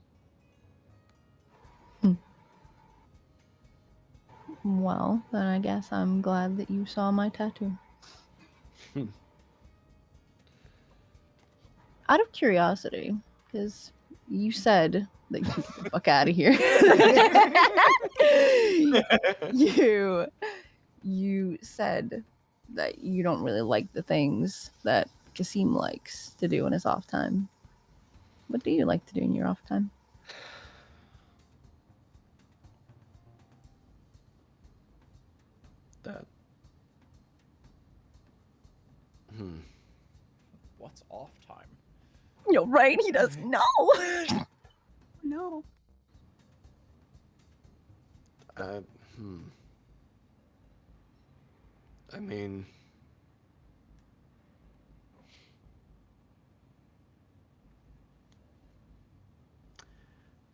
Well, then I guess I'm glad that you saw my tattoo. Out of curiosity, because you said that you get the fuck out of here. you said that you don't really like the things that Kasim likes to do in his off time. What do you like to do in your off time? That. What's off time? You're right, he doesn't know. No. I mean,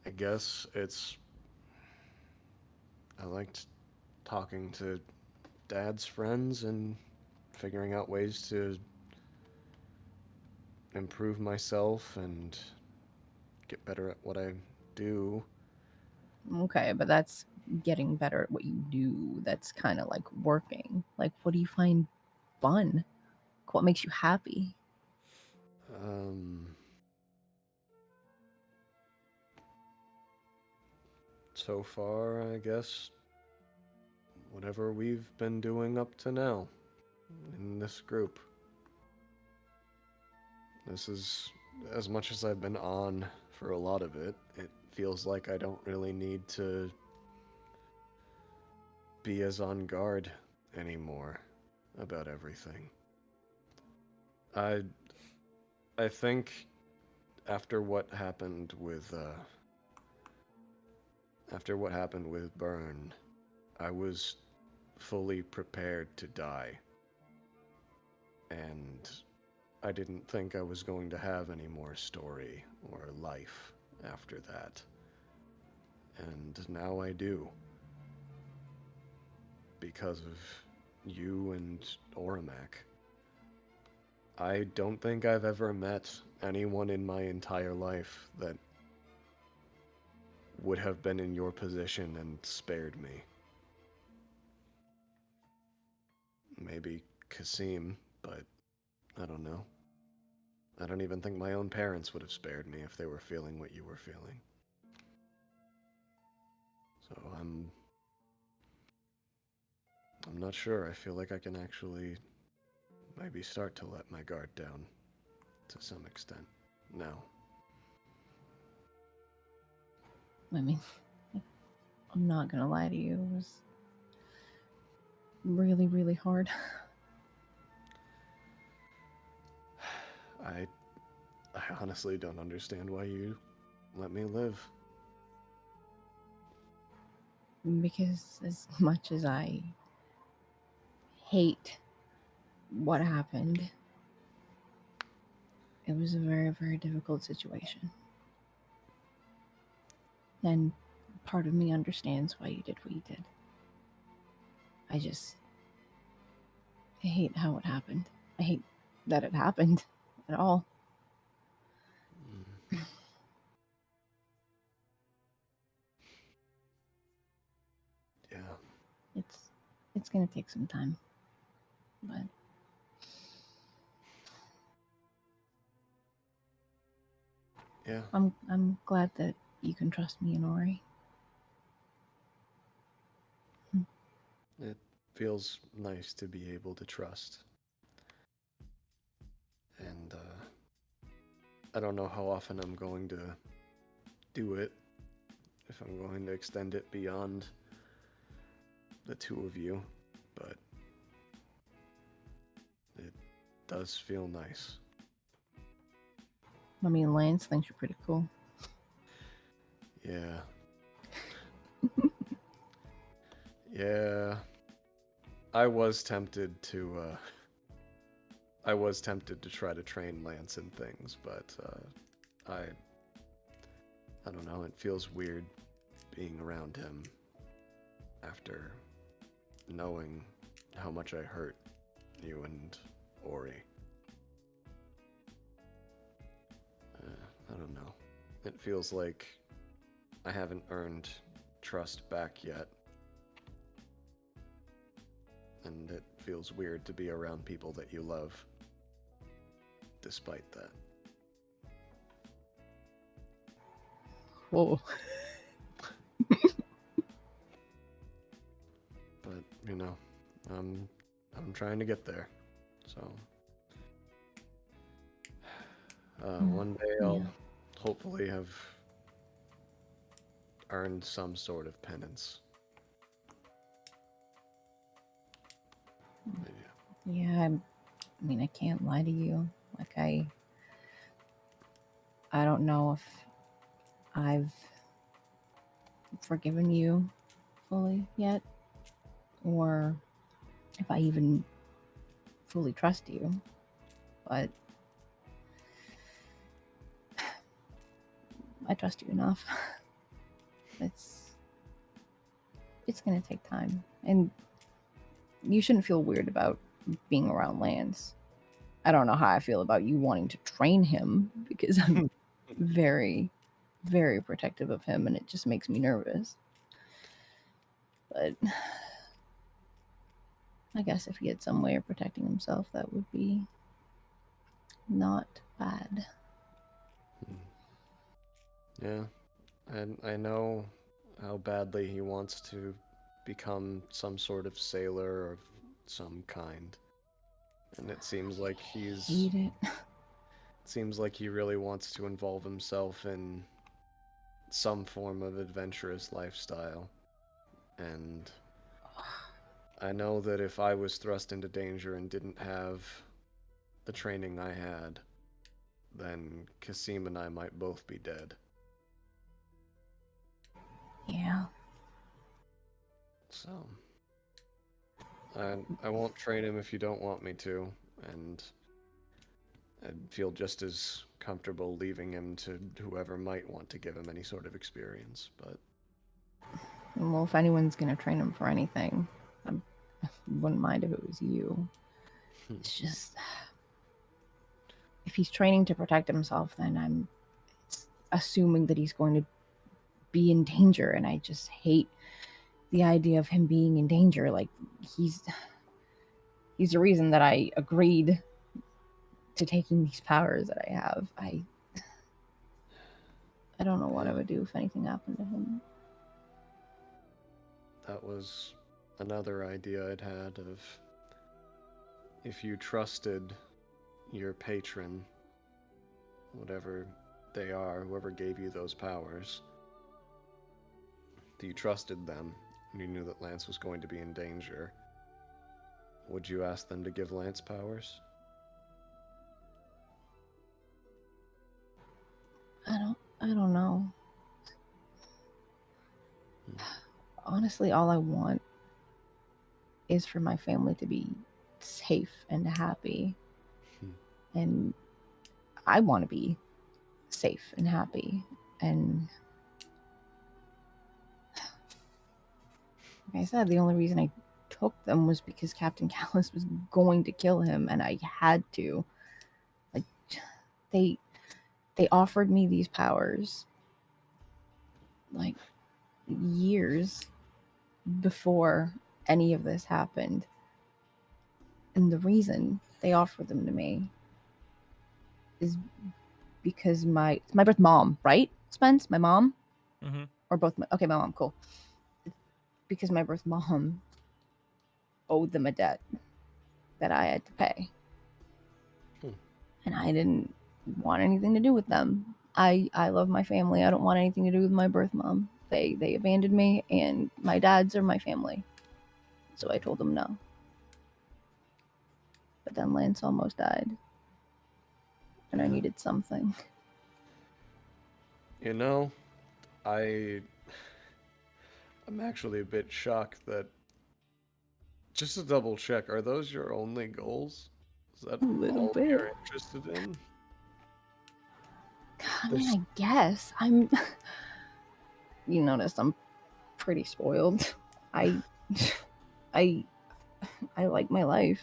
I guess I liked talking to Dad's friends and figuring out ways to improve myself and get better at what I do. Okay, but that's getting better at what you do. That's kind of like working. Like, what do you find fun? What makes you happy? So far, I guess, whatever we've been doing up to now in this group. This is, as much as I've been on for a lot of it, it feels like I don't really need to be as on guard anymore about everything. I think after what happened with Burn, I was fully prepared to die. And I didn't think I was going to have any more story or life after that. And now I do. Because of you and Orimac. I don't think I've ever met anyone in my entire life that would have been in your position and spared me. Maybe Kasim, but I don't know. I don't even think my own parents would have spared me if they were feeling what you were feeling. So I'm not sure. I feel like I can actually maybe start to let my guard down to some extent now. I mean, I'm not gonna lie to you. It was really, really hard. I honestly don't understand why you let me live. Because as much as I hate what happened, it was a very, very difficult situation. And part of me understands why you did what you did. I hate how it happened. I hate that it happened at all. Yeah. It's gonna take some time. But yeah. I'm glad that you can trust me and Ori. It feels nice to be able to trust. And I don't know how often I'm going to do it, if I'm going to extend it beyond the two of you, but it does feel nice. I mean, Lance thinks you're pretty cool. Yeah. Yeah. I was tempted to try to train Lance in things, but I don't know, it feels weird being around him after knowing how much I hurt you and Ori. I don't know. It feels like I haven't earned trust back yet. And it feels weird to be around people that you love, despite that. Whoa. But, you know, I'm trying to get there. So, one day I'll hopefully have earned some sort of penance. Yeah, I mean, I can't lie to you. Like, I don't know if I've forgiven you fully yet, or if I even fully trust you, but I trust you enough. It's gonna take time, and you shouldn't feel weird about being around Lance. I don't know how I feel about you wanting to train him, because I'm very, very protective of him, and it just makes me nervous. But I guess if he had some way of protecting himself, that would be not bad. Yeah, and I know how badly he wants to become some sort of sailor of some kind. And it seems like Hate it. seems like he really wants to involve himself in some form of adventurous lifestyle. And I know that if I was thrust into danger and didn't have the training I had, then Kasim and I might both be dead. Yeah. So, I won't train him if you don't want me to, and I'd feel just as comfortable leaving him to whoever might want to give him any sort of experience, but... Well, if anyone's gonna train him for anything, I wouldn't mind if it was you. It's just... if he's training to protect himself, then I'm assuming that he's going to be in danger, and I just hate the idea of him being in danger. Like, he's the reason that I agreed to taking these powers that I have. I don't know what I would do if anything happened to him. That was another idea I'd had of if you trusted your patron, whatever they are, whoever gave you those powers, you trusted them, and you knew that Lance was going to be in danger, would you ask them to give Lance powers? I don't know. Honestly, all I want is for my family to be safe and happy. And I want to be safe and happy. And like I said, the only reason I took them was because Captain Callus was going to kill him, and I had to. Like, they offered me these powers like years before any of this happened. And the reason they offered them to me is because my birth mom, right? Spence, my mom? Mm-hmm. Or both my mom, cool. Because my birth mom owed them a debt that I had to pay. And I didn't want anything to do with them. I love my family. I don't want anything to do with my birth mom. They abandoned me, and my dads are my family. So I told them no. But then Lance almost died. And I needed something. You know, I'm actually a bit shocked that... Just to double check, are those your only goals? Is that A little all bit. you're interested in? I mean, I guess. I'm... You noticed I'm pretty spoiled. I like my life.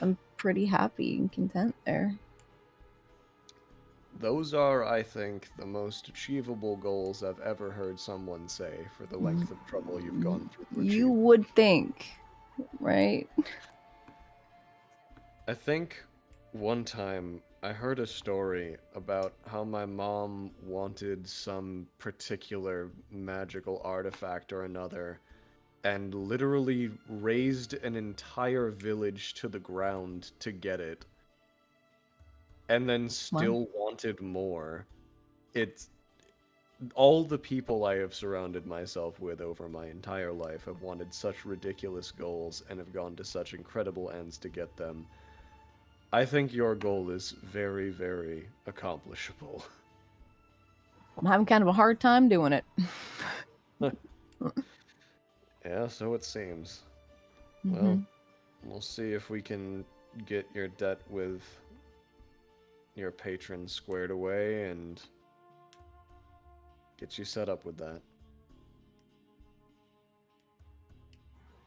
I'm pretty happy and content there. those are, I think, the most achievable goals I've ever heard someone say for the length of trouble you've gone through to achieve. You would think, right? I think one time I heard a story about how my mom wanted some particular magical artifact or another and literally razed an entire village to the ground to get it. And then still wanted more. It's all the people I have surrounded myself with over my entire life have wanted such ridiculous goals and have gone to such incredible ends to get them. I think your goal is very, very accomplishable. I'm having kind of a hard time doing it. Yeah, so it seems. Mm-hmm. Well, we'll see if we can get your debt with your patron squared away and get you set up with that.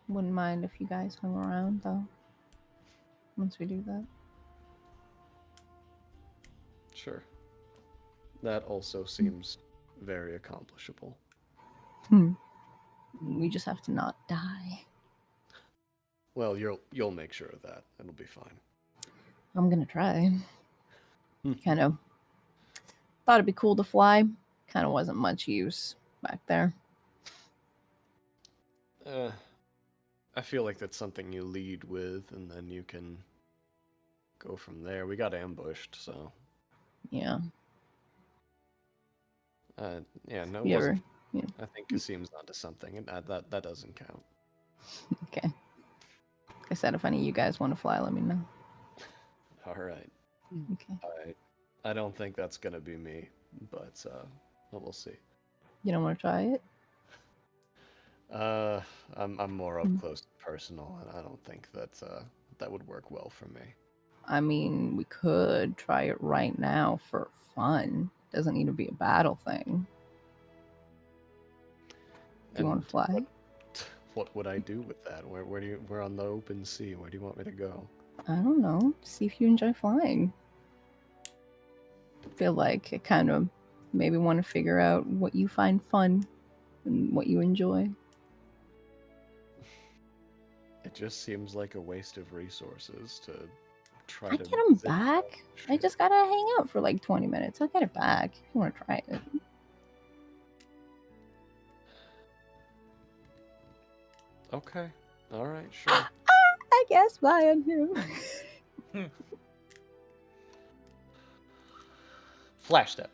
Wouldn't mind if you guys hung around, though, once we do that. Sure. That also seems very accomplishable. We just have to not die. Well, you'll make sure of that. It'll be fine. I'm gonna try. Kind of thought it'd be cool to fly. Kind of wasn't much use back there. I feel like that's something you lead with, and then you can go from there. We got ambushed, so Yeah. yeah, no, it You wasn't. yeah. I think Kasim's onto something, and that doesn't count. Okay. Like I said, if any of you guys want to fly, let me know. All right. Okay. I don't think that's gonna be me, but we'll see. You don't want to try it? I'm more up close and personal, and I don't think that that would work well for me. I mean, we could try it right now for fun. Doesn't need to be a battle thing. Do you want to fly? What would I do with that? We're on the open sea. Where do you want me to go? I don't know. See if you enjoy flying. Feel like I kind of maybe want to figure out what you find fun and what you enjoy. It just seems like a waste of resources to try I to get them zip back. I shit. just gotta hang out for like 20 minutes. I'll get it back if you want to try it. Okay. All right. Sure. I guess fly on you. Flash step.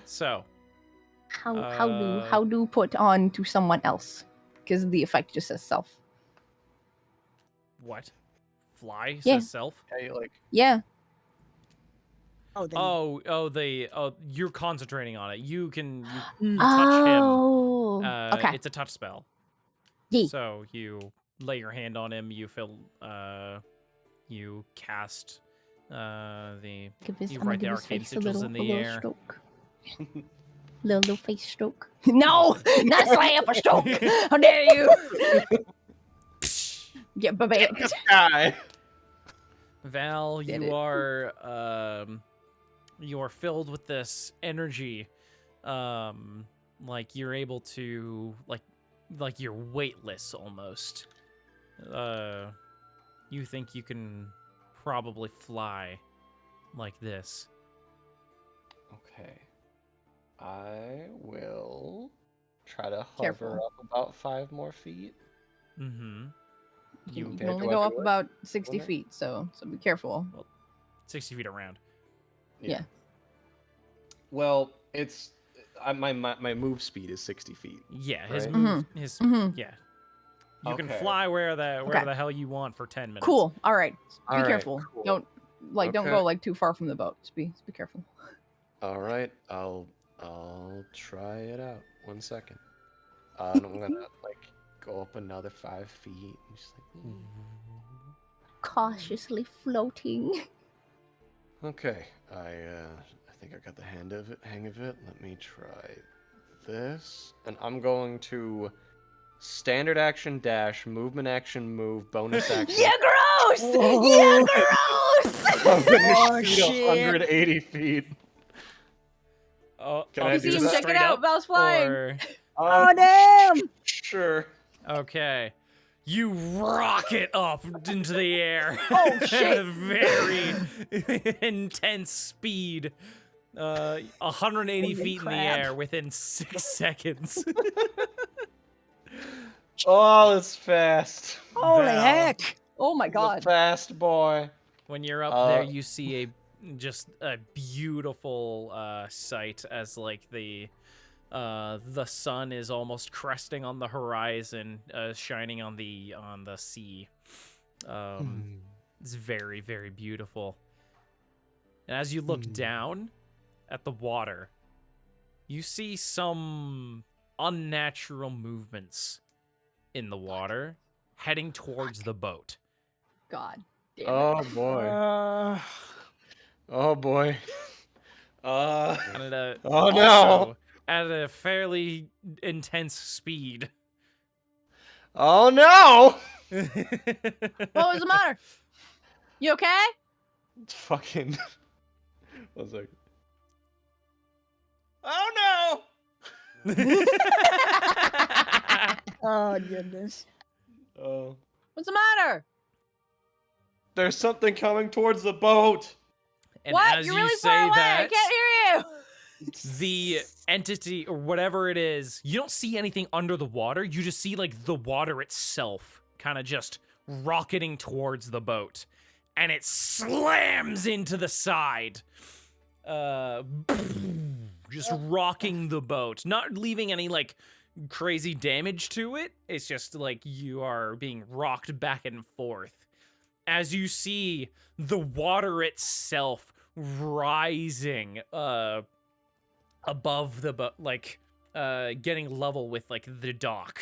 So, How do put on to someone else? Because the effect just says self. what? Fly Yeah. says self? Hey, like, Yeah. You're concentrating on it. You touch him. Oh. Okay. It's a touch spell. Yeah. So you lay your hand on him. You feel. You cast. You write the arcane sigils in the air. Stroke. little face stroke. No, not slap a stroke. How dare you? Get baby. this guy. Val, Did you it. are filled with this energy. Like you're able to like you're weightless almost. You think you can probably fly like this. Okay. I will try to hover Careful. up about 5 more feet. Mm-hmm. You Okay, can only do I go do up it? about 60 Will it? feet, so be careful. 60 feet around. Yeah. Well, it's my move speed is 60 feet. Yeah, his Right? move, Mhm. yeah. You can Okay. fly where the Okay. hell you want for 10 minutes. Cool. All right. Be All right, careful. cool. Don't Okay. go like too far from the boat. Just be careful. All right, I'll try it out. 1 second. And I'm gonna like go up another 5 feet. And just like, Cautiously floating. Okay, I think I got the hang of it. Let me try this, and I'm going to standard action dash, movement action move, bonus action. Yeah, gross! Yeah, gross! I'm gonna Oh, shoot shit. 180 feet. Oh, Can I You do see him, that? check it straight out, up, Val's flying. or- Oh, damn! Sure. Okay. You rocket up into the air. Oh, shit. At a very intense speed. 180 Holy feet in the crap. air within 6 seconds. Oh, it's fast. Holy Val. heck! Oh my The god. fast boy. When you're up there, you see just a beautiful sight as like the sun is almost cresting on the horizon, shining on the sea. It's very, very beautiful. And as you look down at the water, you see some unnatural movements in the water heading towards the boat. God damn it. Oh boy. Oh boy. And Oh, no. also at a fairly intense speed. Oh no! What was the matter? You okay? It's fucking. One second. Oh no! Oh, goodness. Oh. What's the matter? There's something coming towards the boat. And What? as You're you really say far away. that, I can't hear you. the entity or whatever it is, you don't see anything under the water. You just see like the water itself kind of just rocketing towards the boat, and it slams into the side, just rocking the boat, not leaving any like crazy damage to it. It's just like you are being rocked back and forth as you see the water itself rising above the boat, like getting level with like the dock,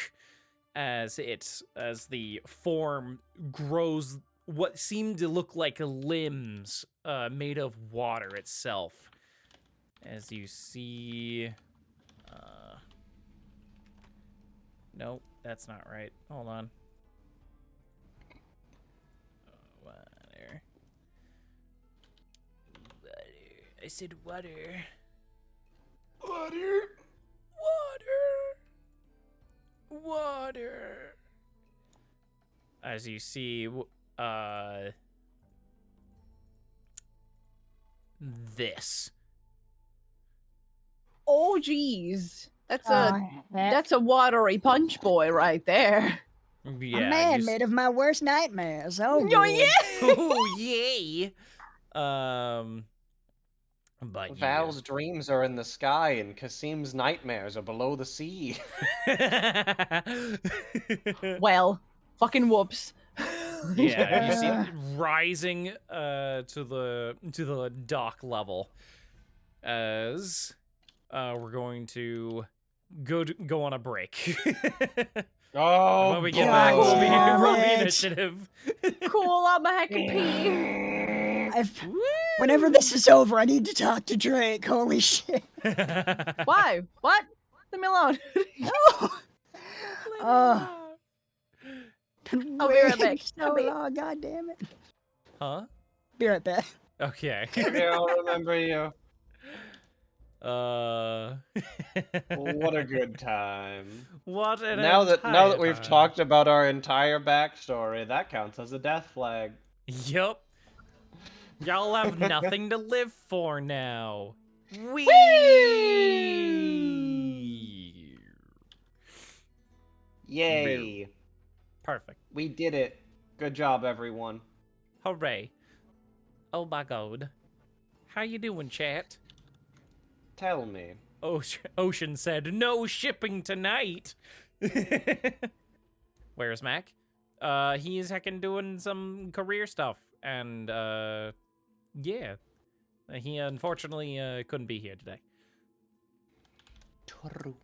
as the form grows what seemed to look like limbs made of water itself. As you see, nope, that's not right. Hold on. Water. I said water. Water. Water. As you see, this. Oh jeez. That's Oh, that's a watery punch boy right there. Yeah, a man you made of my worst nightmares. Oh, Oh, good. yeah. Oh yay! But Val's dreams are in the sky, and Kasim's nightmares are below the sea. Well, fucking whoops. yeah, you see it rising to the dock level as we're going to go on a break. Oh, when we get boy. back, we'll be Damn it. initiative. Cool, I'm a heck of pee. Whenever this is over, I need to talk to Drake. Holy shit. Why? What? Leave me alone. No. I'll be right back. So long, God damn it. Huh? Be right back. Okay. Yeah, I'll remember you. What a good time. What an Now that entire we've time. talked about our entire backstory, that counts as a death flag. Yup. Y'all have nothing to live for now. Whee! Yay. Perfect. We did it. Good job, everyone. Hooray. Oh my god. How you doing, chat? Tell me. Ocean said, no shipping tonight. Where's Mac? He is heckin' doing some career stuff. And, yeah. He unfortunately couldn't be here today. To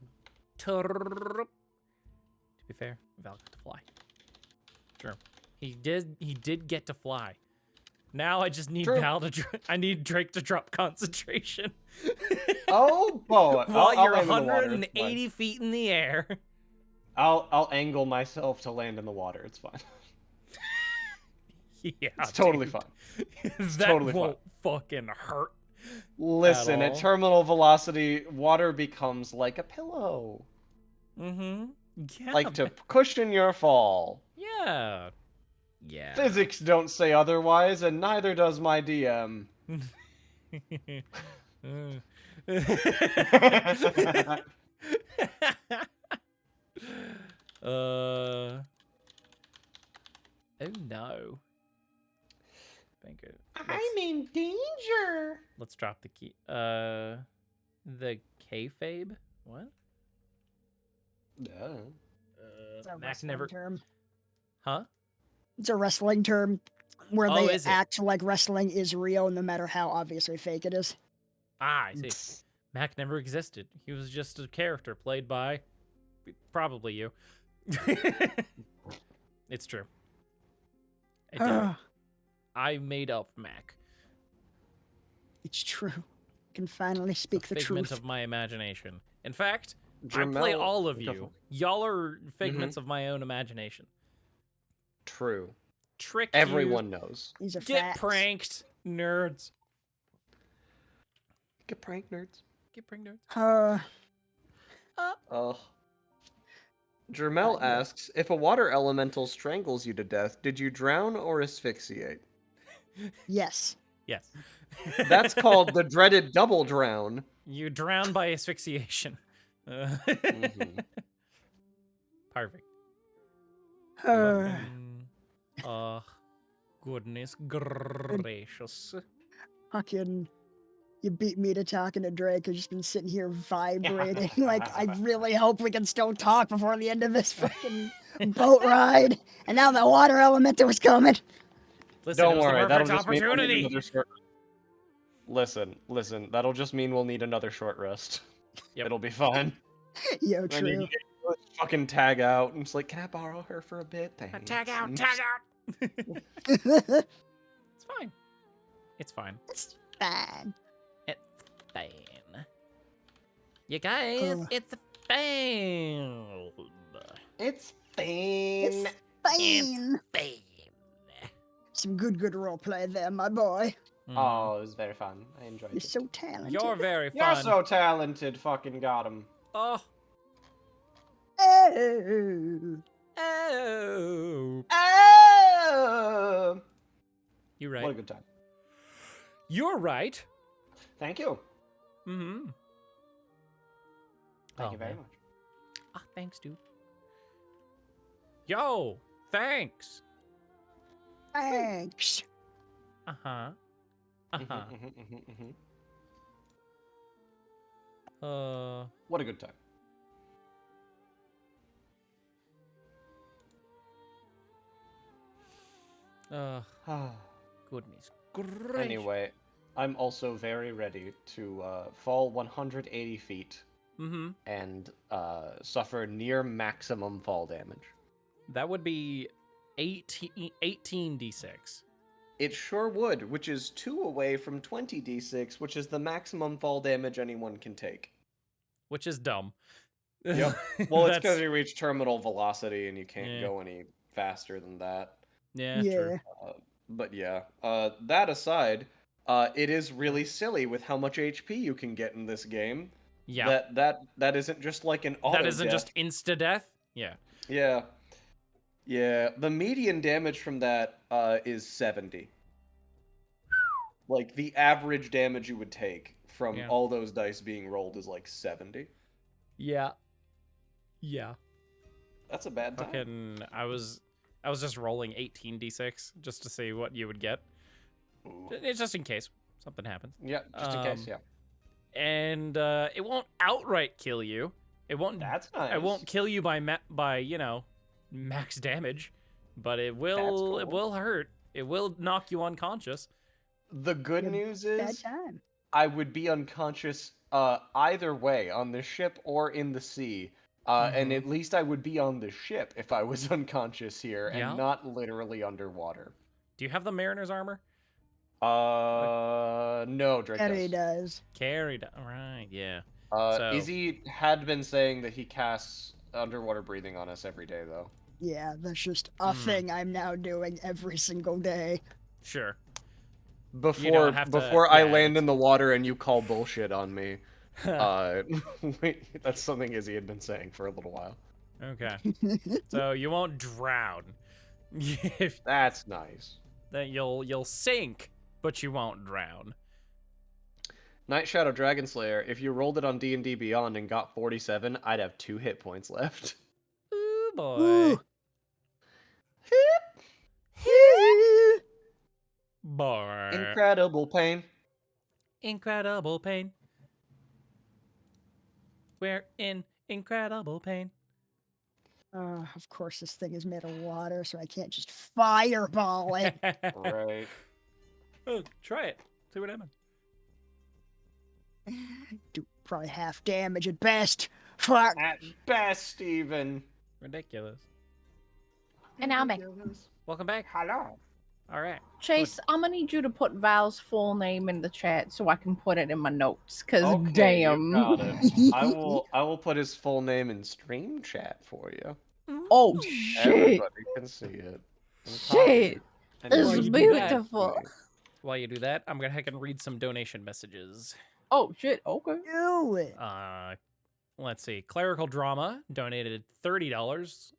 be fair, Val got to fly. True. He did get to fly. Now I just need True. I need Drake to drop concentration. Oh boy! While I'll you're land in the water, it's 180 feet in the air. I'll angle myself to land in the water. It's fine. Yeah, It's totally dude. fine. That totally won't fucking hurt. Listen, at all. terminal velocity, water becomes like a pillow. Mm-hmm. Yeah. Like to cushion your fall. Yeah. Yeah. Physics don't say otherwise, and neither does my DM. Oh no. Banker. I'm in danger. Let's drop the key. The kayfabe? What? Yeah. It's a Mac wrestling never. term. Huh? It's a wrestling term where Oh, they is it? act like wrestling is real, no matter how obviously fake it is. Ah, I see. Mac never existed. He was just a character played by probably you. It's true. I did it. I made up Mac. It's true. I can finally speak the Figment truth. of my imagination. In fact, I Jamel- play all of Go you. for it. Y'all are figments of my own imagination. True. Trick Everyone knows. These are you. Get facts. pranked, nerds. Get pranked, nerds. Get pranked, nerds. Oh. Jermel asks, if a water elemental strangles you to death, did you drown or asphyxiate? Yes. Yes. That's called the dreaded double drown. You drown by asphyxiation. Perfect. Oh, goodness gracious. Fucking, you beat me to talking to Drake. I've just been sitting here vibrating. Like, I really hope we can still talk before the end of this fucking boat ride. And now the water elemental was coming. Listen, Don't it was worry, the that'll perfect just mean we'll need opportunity. another short... Listen, that'll just mean we'll need another short rest. Yep. It'll be fine. Yo, And you true. can fucking tag out, and it's like, can I borrow her for a bit? Thanks. Tag out, And tag just- out. It's fine. It's fine. It's fine. It's fine. You guys, it's fine. It's fine. It's fine. Fine. Some good roleplay there, my boy. Oh, it was very fun. I enjoyed You're it. so talented. You're very fun. You're so talented, fucking got him. Oh. Oh. Oh. Oh! You're right. What a good time. You're right. Thank you. Mm-hmm. Thank you very much. Ah, thanks, dude. Yo, thanks. Thanks. Uh-huh. Uh-huh. What a good time. Goodness gracious. Anyway, I'm also very ready to fall 180 feet and suffer near maximum fall damage. That would be 18d6. It sure would, which is 2 away from 20d6, which is the maximum fall damage anyone can take. Which is dumb. Yep. Well, it's That's- because you reach terminal velocity and you can't go any faster than that. Yeah, Yeah. true. But yeah, that aside, it is really silly with how much HP you can get in this game. Yeah. That isn't just like an auto That isn't death. just insta-death? Yeah. Yeah. Yeah, the median damage from that is 70. Like, the average damage you would take from all those dice being rolled is like 70. Yeah. Yeah. That's a bad time. Fucking, I was just rolling 18d6 just to see what you would get. Ooh. It's just in case something happens. Yeah, just in case, yeah. And it won't outright kill you. It won't. That's nice. It won't kill you by max damage, but it will. Cool. It will hurt. It will knock you unconscious. The good news Bad is time. I would be unconscious either way, on the ship or in the sea. And at least I would be on the ship if I was unconscious here and not literally underwater. Do you have the mariner's armor? No, Drake Carrie does. does. Carried. Right. Yeah. Izzy had been saying that he casts underwater breathing on us every day, though. Yeah, that's just a thing I'm now doing every single day. Sure. Before have to- before I yeah, land that's- in the water and you call bullshit on me. Wait, that's something Izzy had been saying for a little while. Okay. So you won't drown. If That's nice. that you'll sink, but you won't drown. Night Shadow Dragon Slayer, if you rolled it on D&D Beyond and got 47, I'd have 2 hit points left. Ooh boy. Ooh. Boy. Incredible pain. Incredible pain. We're in incredible pain. Of course, this thing is made of water, so I can't just fireball it. Right. Oh, try it. See what happens. Do probably half damage at best. Fuck. At best, even. Ridiculous. And now I'm back. Welcome back. Hello. All right. Chase, I'm gonna need you to put Val's full name in the chat so I can put it in my notes. Cause Okay, damn. you got it. I will put his full name in stream chat for you. Oh shit! Everybody can see it. Shit! And This While is you do that- beautiful. While you do that, I'm gonna heck and read some donation messages. Oh shit! Okay. Do it. Let's see. Clerical Drama donated $30.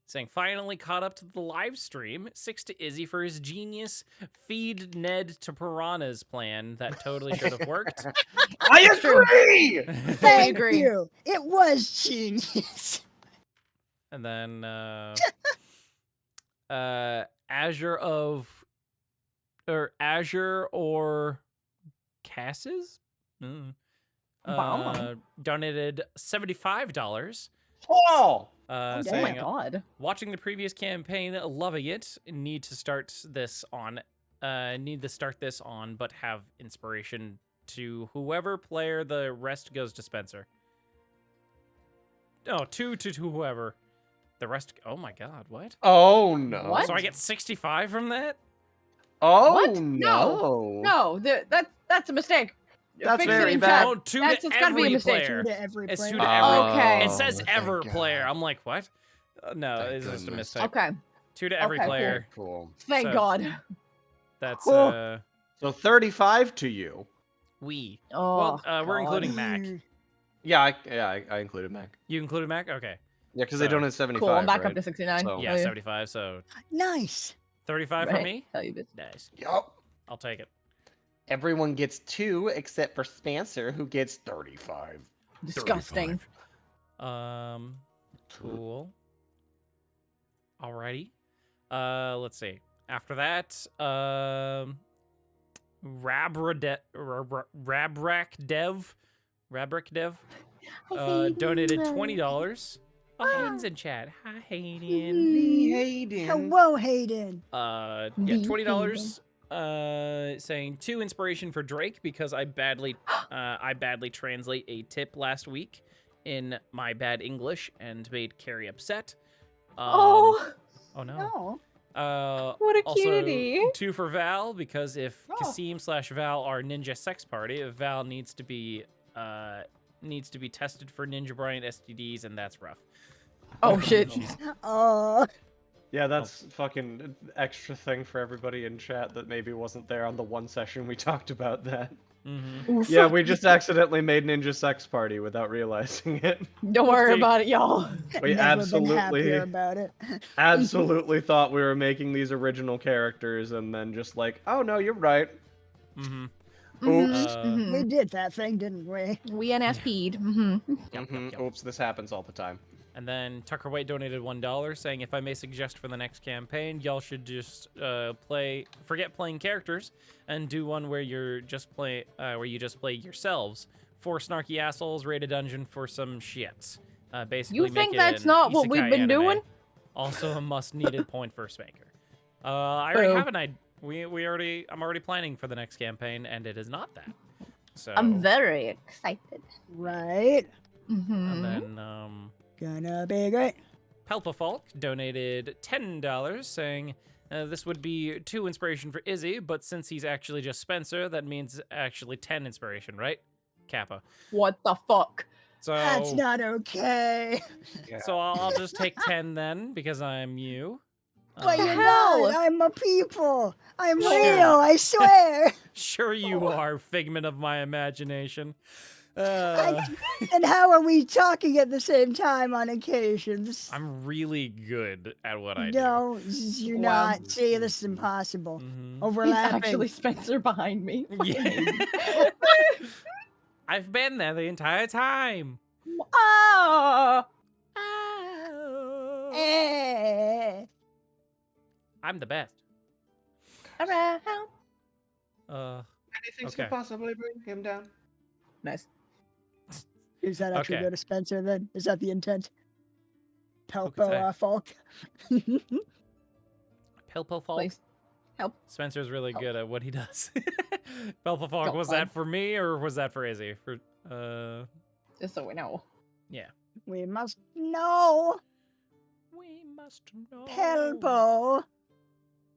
Saying finally caught up to the live stream. 6 to Izzy for his genius feed Ned to piranhas plan that totally should have worked. I agree. Thank agree. you. It was genius. And then Azure or Casses donated $75. Oh. Oh my Saying god. watching the previous campaign, loving it. Need to start this on, but have inspiration to whoever player. The rest goes to Spencer. No, two to whoever. The rest. Oh my god, what? Oh no. What? So I get 65 from that? Oh What? no. No, that's a mistake. That's Fix it very in bad. chat. Oh, two That's- to it's gotta be a every mistake. player. To every It's player. two to every. Okay. It says thank ever God. player. I'm like, what? No, Thank it's just a goodness. mistake. Okay. 2 to every Okay, cool. player. Cool. Thank So- God. That's Cool. So 35 to you. we. Oh, Well, we're God. including Mac. Yeah, I included Mac. You included Mac? Okay. Yeah, because they So- donated 75. Cool. I'm back right? up to 69. So- Yeah, Oh, 75. So Nice. 35 for Right. me. Tell you this. Nice. Yup. I'll take it. Everyone gets 2 except for Spencer, who gets 35. Disgusting. Cool. Alrighty. Let's see. After that, Rabrack Dev donated $20. Oh, Hayden's in chat. Hi, Hayden. Hayden. Hello, Hayden. Yeah, The $20. Saying 2 inspiration for Drake because I badly translate a tip last week in my bad English and made Carrie upset. Oh, Oh no. Oh. what a Also, cutie. 2 for Val because if Oh. Kasim/Val are ninja sex party, Val needs to be tested for Ninja Bryant STDs, and that's rough. Oh shit. Oh. Yeah, that's fucking extra thing for everybody in chat that maybe wasn't there on the one session we talked about that. Mm-hmm. Oof. Yeah, we just accidentally made Ninja Sex Party without realizing it. Don't worry Oopsie. about it, y'all. We Never been happier about it. absolutely thought we were making these original characters and then just like, oh no, you're right. Mm-hmm. Mhm, We mhm. did that thing, didn't we? We NSP'd. Mm-hmm. Yep, yep, yep. Oops, this happens all the time. And then Tucker White donated $1, saying, if I may suggest for the next campaign, y'all should just forget playing characters and do one where you just play yourselves. 4 snarky assholes, raid a dungeon for some shits. Basically, You make think it that's an not what we've isekai been anime. doing? Also, a must-needed point for a spanker. I already Boom. have an idea. I'm already planning for the next campaign, and it is not that. So. I'm very excited. Right. Mm-hmm. And then Gonna be great. Pelpafalk donated $10, saying this would be 2 inspiration for Izzy, but since he's actually just Spencer, that means actually 10 inspiration, right? Kappa. What the fuck? So That's not okay. Yeah. So I'll just take 10 then because I'm you. But you're hell? not. I'm a people. I'm Sure. real. I swear. Sure you are, figment of my imagination. And how are we talking at the same time on occasions? I'm really good at what I do. No, you're Wow. not. See, this is impossible. Mhm. It's Overlapping. actually Spencer behind me. Yeah. I've been there the entire time. Oh! Oh. Eh. I'm the best. Around. Anything Okay. could possibly bring him down. Nice. Is that actually Okay. go to Spencer then? Is that the intent? Who could say? Pelpo Falk. Pilpo Falk. Please. Help. Spencer's really Help. good at what he does. Pilpo Falk, Go was on. that for me or was that for Izzy? For Just so we know. yeah. We must know, We must know. Pelpo,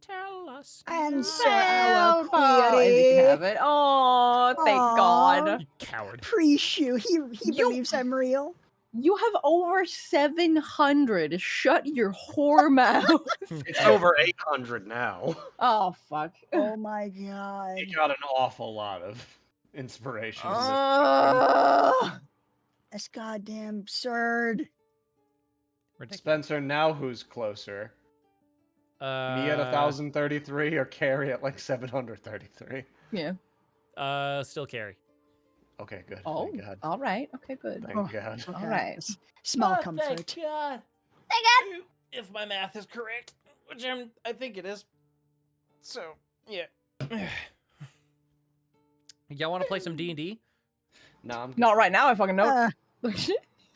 Tell us. answer now. our Izzy can query. have it. Oh, thank Aw. God. You coward. Appreciate he You- believes I'm real. You have over 700. Shut your whore mouth. It's over 800 now. Oh, fuck. Oh my god. He got an awful lot of inspiration. That's goddamn absurd. Ridiculous. Spencer, now who's closer? Me at 1033 or Carrie at like 733? Yeah. Still carry. Okay, good. Oh, Thank God. all right. Okay, good. Thank Oh. God. All right. Small Oh, comfort. Thank God. If my math is correct, which I think it is. So, yeah. Y'all want to play some D&D? No, I'm good. Not right now. I fucking know. Uh,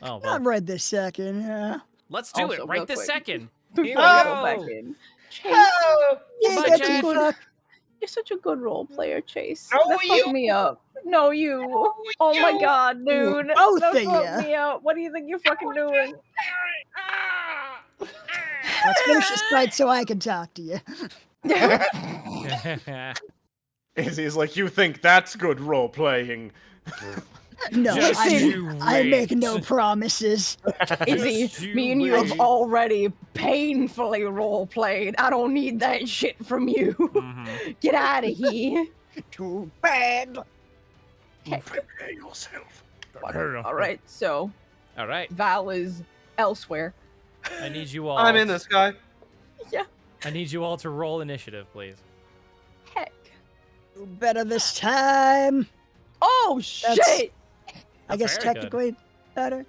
Oh, well. not right this second. Let's do Also, it real right this quick. second. Before Here we we go back go. in. Chase, Yeah, Bye, get Jack. you fuck. you're such a good role player, Chase. No, That fucked me up. No, you. Oh my god, dude. Both That of fucked ya. me up. What do you think you're fucking doing? Let's finish this fight so I can talk to you. Izzy's like, you think that's good role playing? No, Just you I make wait. no promises. Izzy, Just you me and you have wait. already painfully role played. I don't need that shit from you. Mhm. Get out of here. Too bad. Prepare yourself. All right, so All right. Val is elsewhere. I need you all. I'm in the sky. Yeah. I need you all to roll initiative, please. Heck. Do better this time. Oh That's- shit. I guess very good. technically better.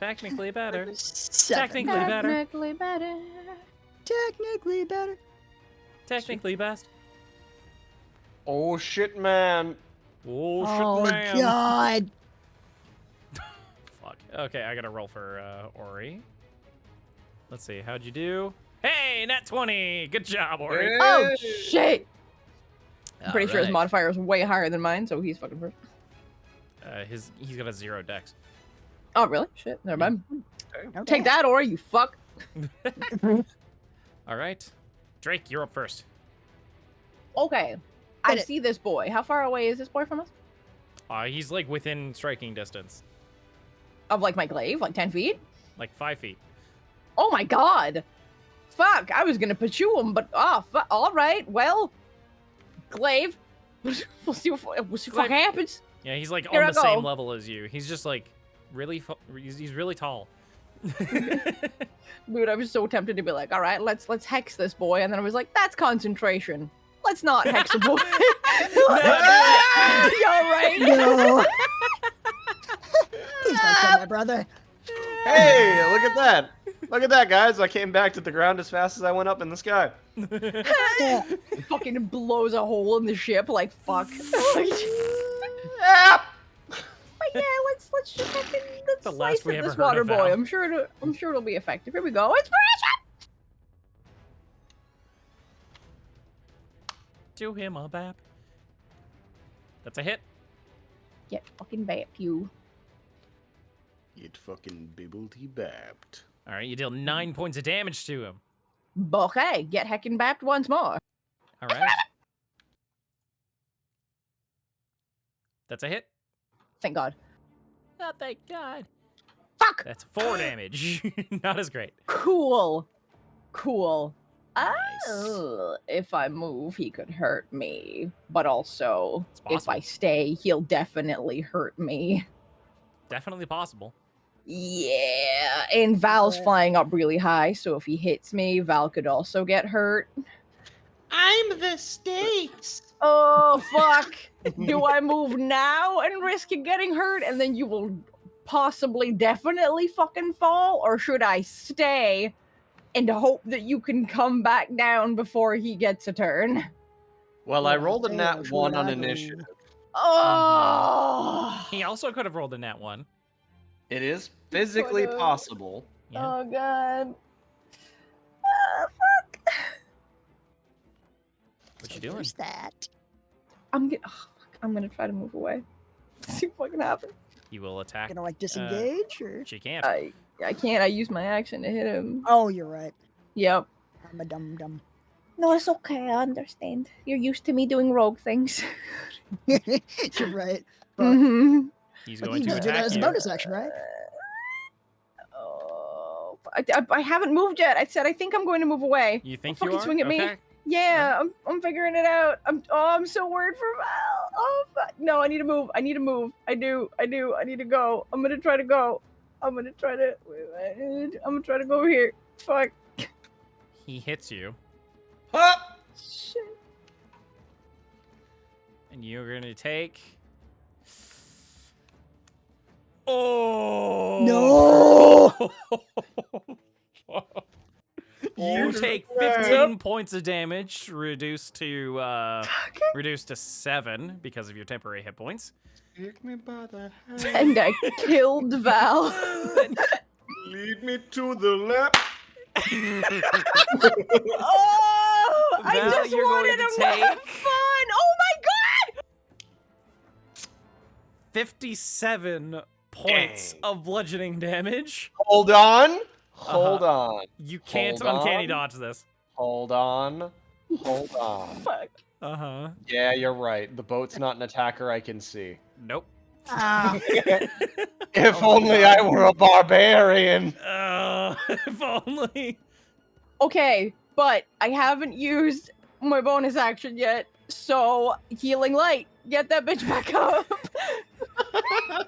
Technically better. 7. Technically better. Technically better. Technically better. Technically best. Oh shit, man. Oh, Oh shit, man. god. Fuck. Okay, I gotta roll for Ori. Let's see. How'd you do? Hey, nat 20. Good job, Ori. Oh shit. I'm pretty sure his Alright. modifier is way higher than mine, so he's fucking first. He's got a 0 dex. Oh really? Shit. Never mind. Okay. Take that, or you fuck. All right, Drake, you're up first. Okay. I Hit it. see this boy. How far away is this boy from us? He's like within striking distance, Of like my glaive, like 10 feet? like 5 feet. Oh my god. Fuck, I was gonna pursue him, but all right. Well, glaive. we'll see what happens. Yeah, he's like Here on I the same go. level as you. He's just like really. He's really tall. Dude, I was so tempted to be like, all right, let's hex this boy, and then I was like, that's concentration. Let's not hex a boy. You're right. No. Please don't kill my brother. Hey, look at that. Look at that, guys. I came back to the ground as fast as I went up in the sky. Yeah. Fucking blows a hole in the ship, like fuck. Ah! But yeah, let's just fucking The slice last we at ever this heard water of boy. Val. I'm sure it'll be effective. Here we go. Inspiration. Do him a bap. That's a hit. Get fucking back, you. Get fucking bibbledy bapped. All right, you deal 9 points of damage to him. Okay, get heckin' bapped once more. All right. That's a hit. Thank God. Oh, thank God. Fuck! That's 4 damage. Not as great. Cool. Nice. If I move, he could hurt me. But also, It's if I possible. stay, he'll definitely hurt me. Definitely possible. Yeah, and Val's Yeah. flying up really high, so if he hits me, Val could also get hurt. I'm the stakes. Oh, fuck. Do I move now and risk getting hurt, and then you will possibly definitely fucking fall? Or should I stay and hope that you can come back down before he gets a turn? Well, I Yeah, rolled a damn, nat which 1 would on I do? initiative. Oh, He also could have rolled a nat 1. It is physically Could've. possible. Yeah. Oh, God. Fuck. What you So doing? there's that. I'm gonna try to move away. See what fucking happens. You will attack. Gonna like disengage or? She can't. I can't. I use my action to hit him. Oh, you're right. Yep. I'm a dum dum. No, it's okay. I understand. You're used to me doing rogue things. You're right. But Mm-hmm. He's but going you to just did that attack as a you. bonus action, right? Oh, I haven't moved yet. I said I think I'm going to move away. You think Don't you fucking are? swing at me. Okay. Yeah, I'm figuring it out. I'm so worried for Val. Oh, fuck. No, I need to move. I do. I need to go. I'm gonna try to go. I'm gonna try to go over here. Fuck. He hits you, Huh! Shit. and you're gonna take. Oh No! You take 15 points of damage, reduced to 7 because of your temporary hit points. Take me by the And I killed Val. Lead me to the left. Oh, I Val, just you're going wanted to him to have take- fun. Oh my god! 57 points Dang. of bludgeoning damage. Hold on. Hold on. You can't Hold uncanny on. dodge this. Hold on. Hold on. Fuck. Uh-huh. Yeah, you're right. The boat's not an attacker I can see. Nope. Ah, If Oh my only God. I were a barbarian. If only. Okay, but I haven't used my bonus action yet, so healing light. Get that bitch back up.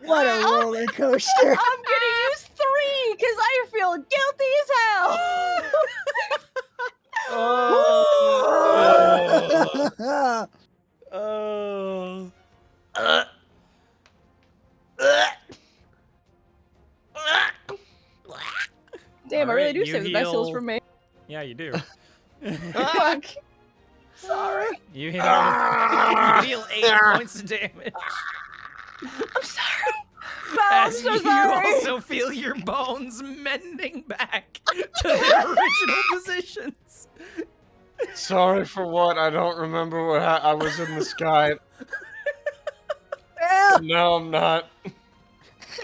what a roller coaster! I'm gonna use 3 because I feel guilty as hell. Oh. Damn, I Alright, really do you save the best heals heal- from me. Yeah, you do. Fuck. Sorry. You heal 8 points of damage. I'm sorry. Val, I'm As so you sorry. also feel your bones mending back to their original positions. Sorry for what? I don't remember what I was in the sky. Val, No, I'm not.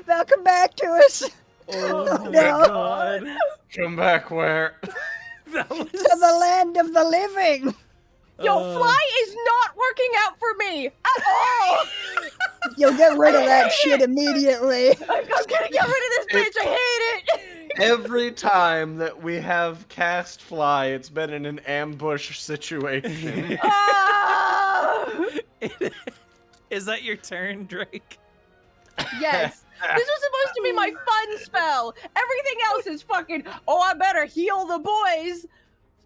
Val, come back to us. Oh my No. god. Come back where? That was... To the land of the living. Yo, fly is not working out for me at all. You'll get rid of that shit immediately. I'm gonna get rid of this bitch. I hate it. Every time that we have cast fly, it's been in an ambush situation. Ah! Is that your turn, Drake? Yes. This was supposed to be my fun spell. Everything else is fucking, oh, I better heal the boys.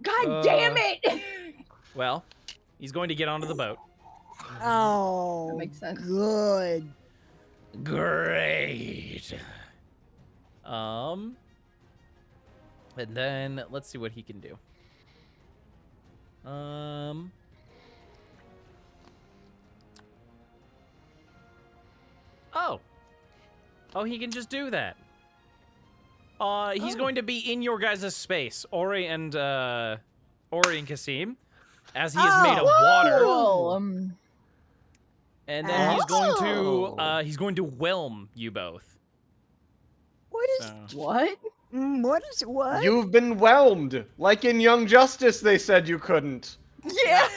God damn it. Well, he's going to get onto the boat. Oh, That makes sense. Good. Great. And then let's see what he can do. Oh, he can just do that. He's going to be in your guys' space, Ori and Kasim, as he is made of water. Cool. And then he's going to whelm you both. What is So. What? what? You've been whelmed. Like in Young Justice, they said you couldn't. Yeah.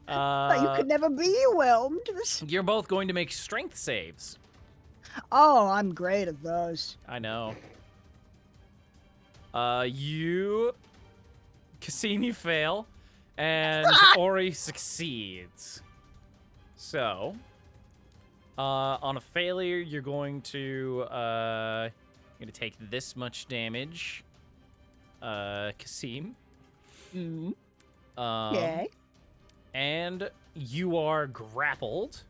But you could never be whelmed. You're both going to make strength saves. Oh, I'm great at those. I know. Cassini fail, and Ori succeeds. So, on a failure, you're going to take this much damage, Cassim. Yay. And you are grappled.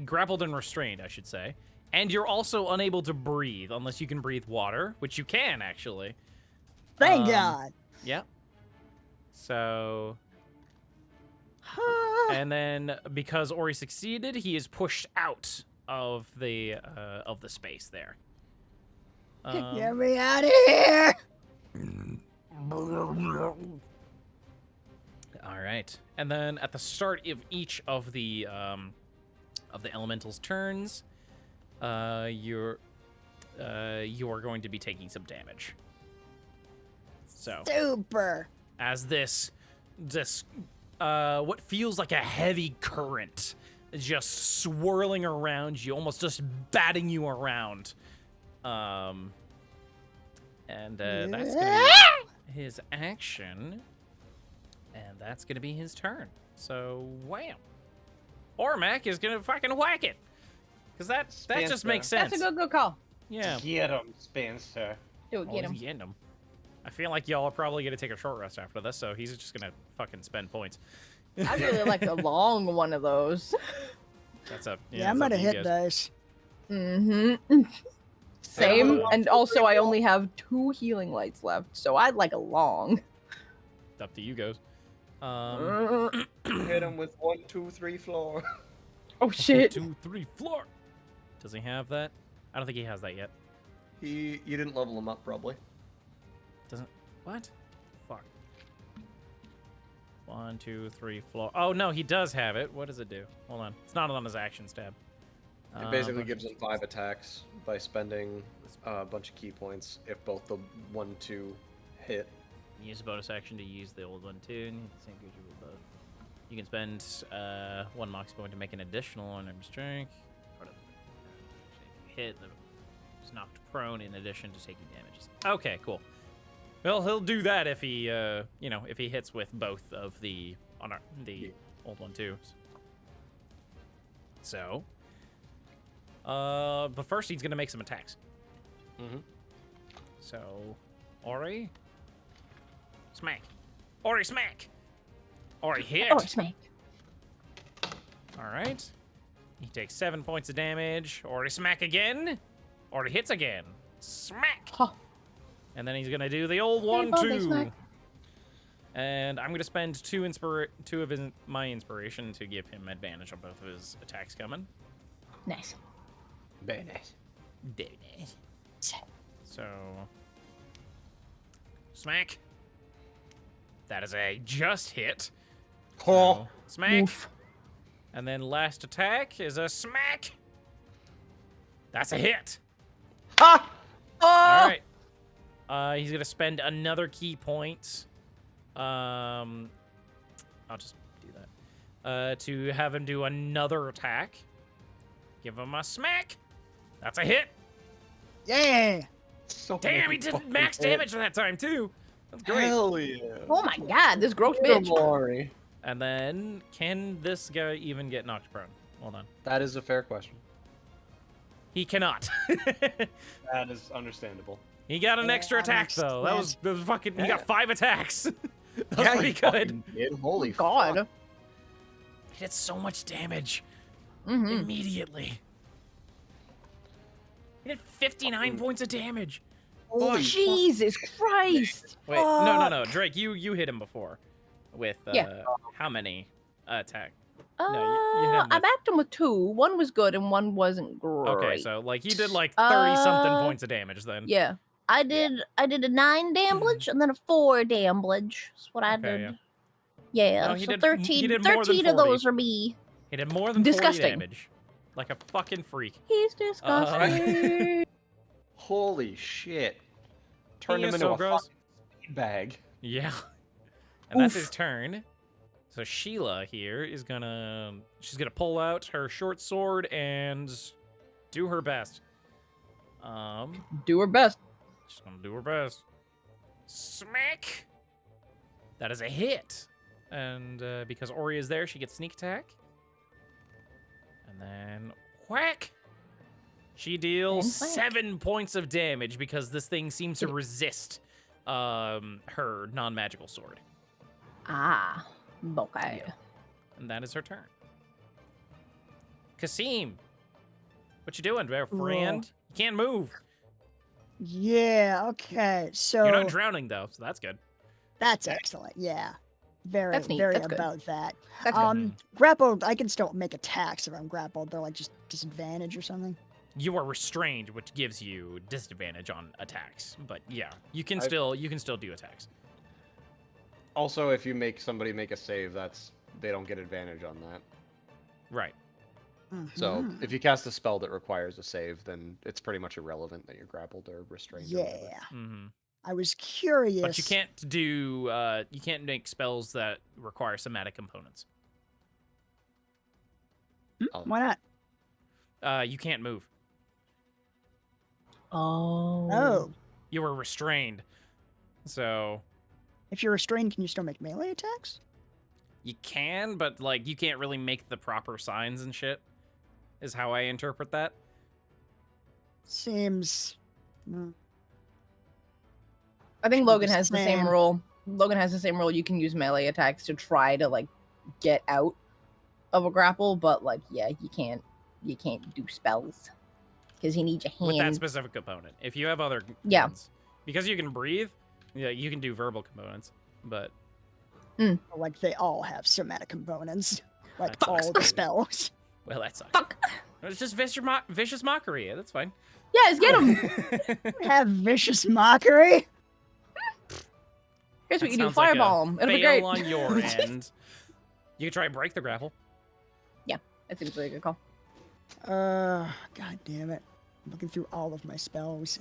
Grappled and restrained, I should say. And you're also unable to breathe, unless you can breathe water, which you can, actually. Thank God. Yeah. So... and then, because Ori succeeded, he is pushed out of the space there. Get me out of here! All right, and then at the start of each of the elementals' turns, you are going to be taking some damage. So Super. as this what feels like a heavy current is just swirling around you, almost just batting you around. And that's gonna be his action, and that's gonna be his turn. So wham, Ormac is gonna fucking whack it, because that just makes sense. That's a good call. Yeah. Get him, Spencer. Do it, get him. He's getting him. I feel like y'all are probably gonna take a short rest after this, so he's just gonna fucking spend points. I really like a long one of those. That's up. Yeah, I'm that's up gonna to you hit guys. dice. Same, and also I only have 2 healing lights left, so I'd like a long. It's up to you guys. Hit him with 1, 2, 3 floor. Oh shit. 1, 2, 3, floor. Does he have that? I don't think he has that yet. You didn't level him up, probably. Doesn't. What? Fuck. 1, 2, 3, floor. Oh no, he does have it. What does it do? Hold on. It's not on his actions tab. It basically gives him 5 attacks by spending a bunch of key points if both the 1, 2 hit. Use a bonus action to use the old one too. And same goes with both. You can spend 1 mox point to make an additional on every strength. Hit, he's knocked prone in addition to taking damages. Okay, cool. Well, he'll do that if he, if he hits with both of the old one too. So, but first he's gonna make some attacks. Mm-hmm. So, Ori, smack. Ori, smack. Ori, hit. Oh, smack. All right. He takes 7 points of damage. Ori, smack again. Ori hits again. Smack. Huh. And then he's gonna do the old one too. And I'm gonna spend two of my inspiration to give him advantage on both of his attacks coming. Nice. Very nice. Very nice. So, smack. That is a just hit. So, smack. Oof. And then last attack is a smack. That's a hit. Ha! All right. He's gonna spend another key point. I'll just do that. To have him do another attack. Give him a smack. That's a hit. Yeah. So Damn, he did max damage that time too. That's great. Hell yeah. Oh my god, this gross bitch. Ori. And then, can this guy even get knocked prone? Hold on. That is a fair question. He cannot. That is understandable. He got an extra attack though. That was fucking. He got 5 attacks. That was pretty good. Holy God. fuck. He did so much damage Mm-hmm. immediately. He did 59 points of damage. Oh, Jesus Christ. Wait, no, Drake, you hit him before with Yeah. how many attack? Uh, you hit him I with- backed him with 2. One was good and one wasn't great. Okay, so like he did like 30 something points of damage then. Yeah. I did a 9 damage and then a 4 damage. That's what I Okay, did. Yeah, No, he so did- 13, he did more than 13 of 40. those are me. He did more than 40 Disgusting. damage. Like a fucking freak. He's disgusting. Holy shit. Turned He him is into so a gross. fucking speed bag. Yeah. And that's Oof. his turn. So Sheila here is she's gonna pull out her short sword and do her best. Do her best. She's gonna do her best. Smack! That is a hit. And because Ori is there, she gets sneak attack. And then whack! She deals And whack. 7 points of damage because this thing seems to resist her non-magical sword. Ah, okay. Yeah. And that is her turn. Kasim, what you doing there, friend? You can't move. Yeah, okay. So You're not drowning though, so that's good. that's excellent. Yeah. Very, That's neat, very that's good. about that. That's good. Grappled, I can still make attacks if I'm grappled. They're like just disadvantage or something. You are restrained, which gives you disadvantage on attacks. But yeah, you can still do attacks. Also, if you make somebody make a save, they don't get advantage on that. Right. So Mhm. if you cast a spell that requires a save, then it's pretty much irrelevant that you're grappled or restrained. Or whatever. Yeah. Mm-hmm. I was curious. But you can't make spells that require somatic components. Why not? You can't move. Oh. You were restrained. So If you're restrained, can you still make melee attacks? you can, but like you can't really make the proper signs and shit. Is how I interpret that. Seems. I think Should be Logan the has the same same. rule. Logan has the same rule. You can use melee attacks to try to like get out of a grapple, but like yeah, you can't do spells because you need your hand. With that specific component. If you have other Yeah. ones, because you can breathe, yeah, you can do verbal components. But Like they all have somatic components. Like That all sucks. the spells. well, that sucks. Fuck. It's just vicious mockery. That's fine. Yes, get him. Have vicious mockery. Here's what you do: Sounds like a fireball him. It'll be fail great. on your end. You can try and break the grapple. That seems like a good call. God damn it! I'm looking through all of my spells.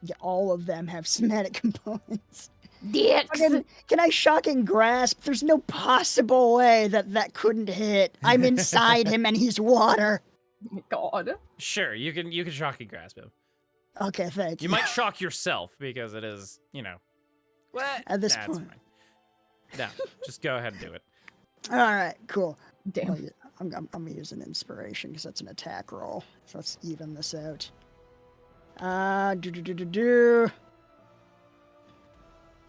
Yeah, all of them have somatic components. Dicks. Fucking, can I shocking grasp? There's no possible way that couldn't hit. I'm inside him and he's water. God. Sure, you can shocking grasp him. Okay, thank you. You might shock yourself because it is, what? At this Nah, point. it's fine. No, just go ahead and do it. All right, cool. Damn. I'm gonna use an inspiration because that's an attack roll. So let's even this out.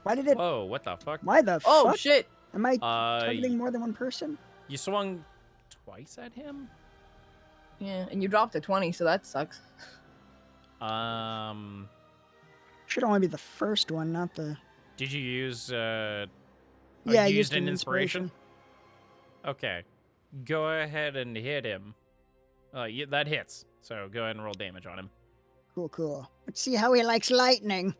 Why did it? Whoa, what the fuck? Why the Oh fuck? shit. Am I targeting more than one person? You swung twice at him? Yeah, and you dropped a 20, so that sucks. Should only be the first one, not the. Did you use Yeah, you I used an inspiration? inspiration. Okay. Go ahead and hit him. Yeah, that hits. So go ahead and roll damage on him. Cool. Let's see how he likes lightning.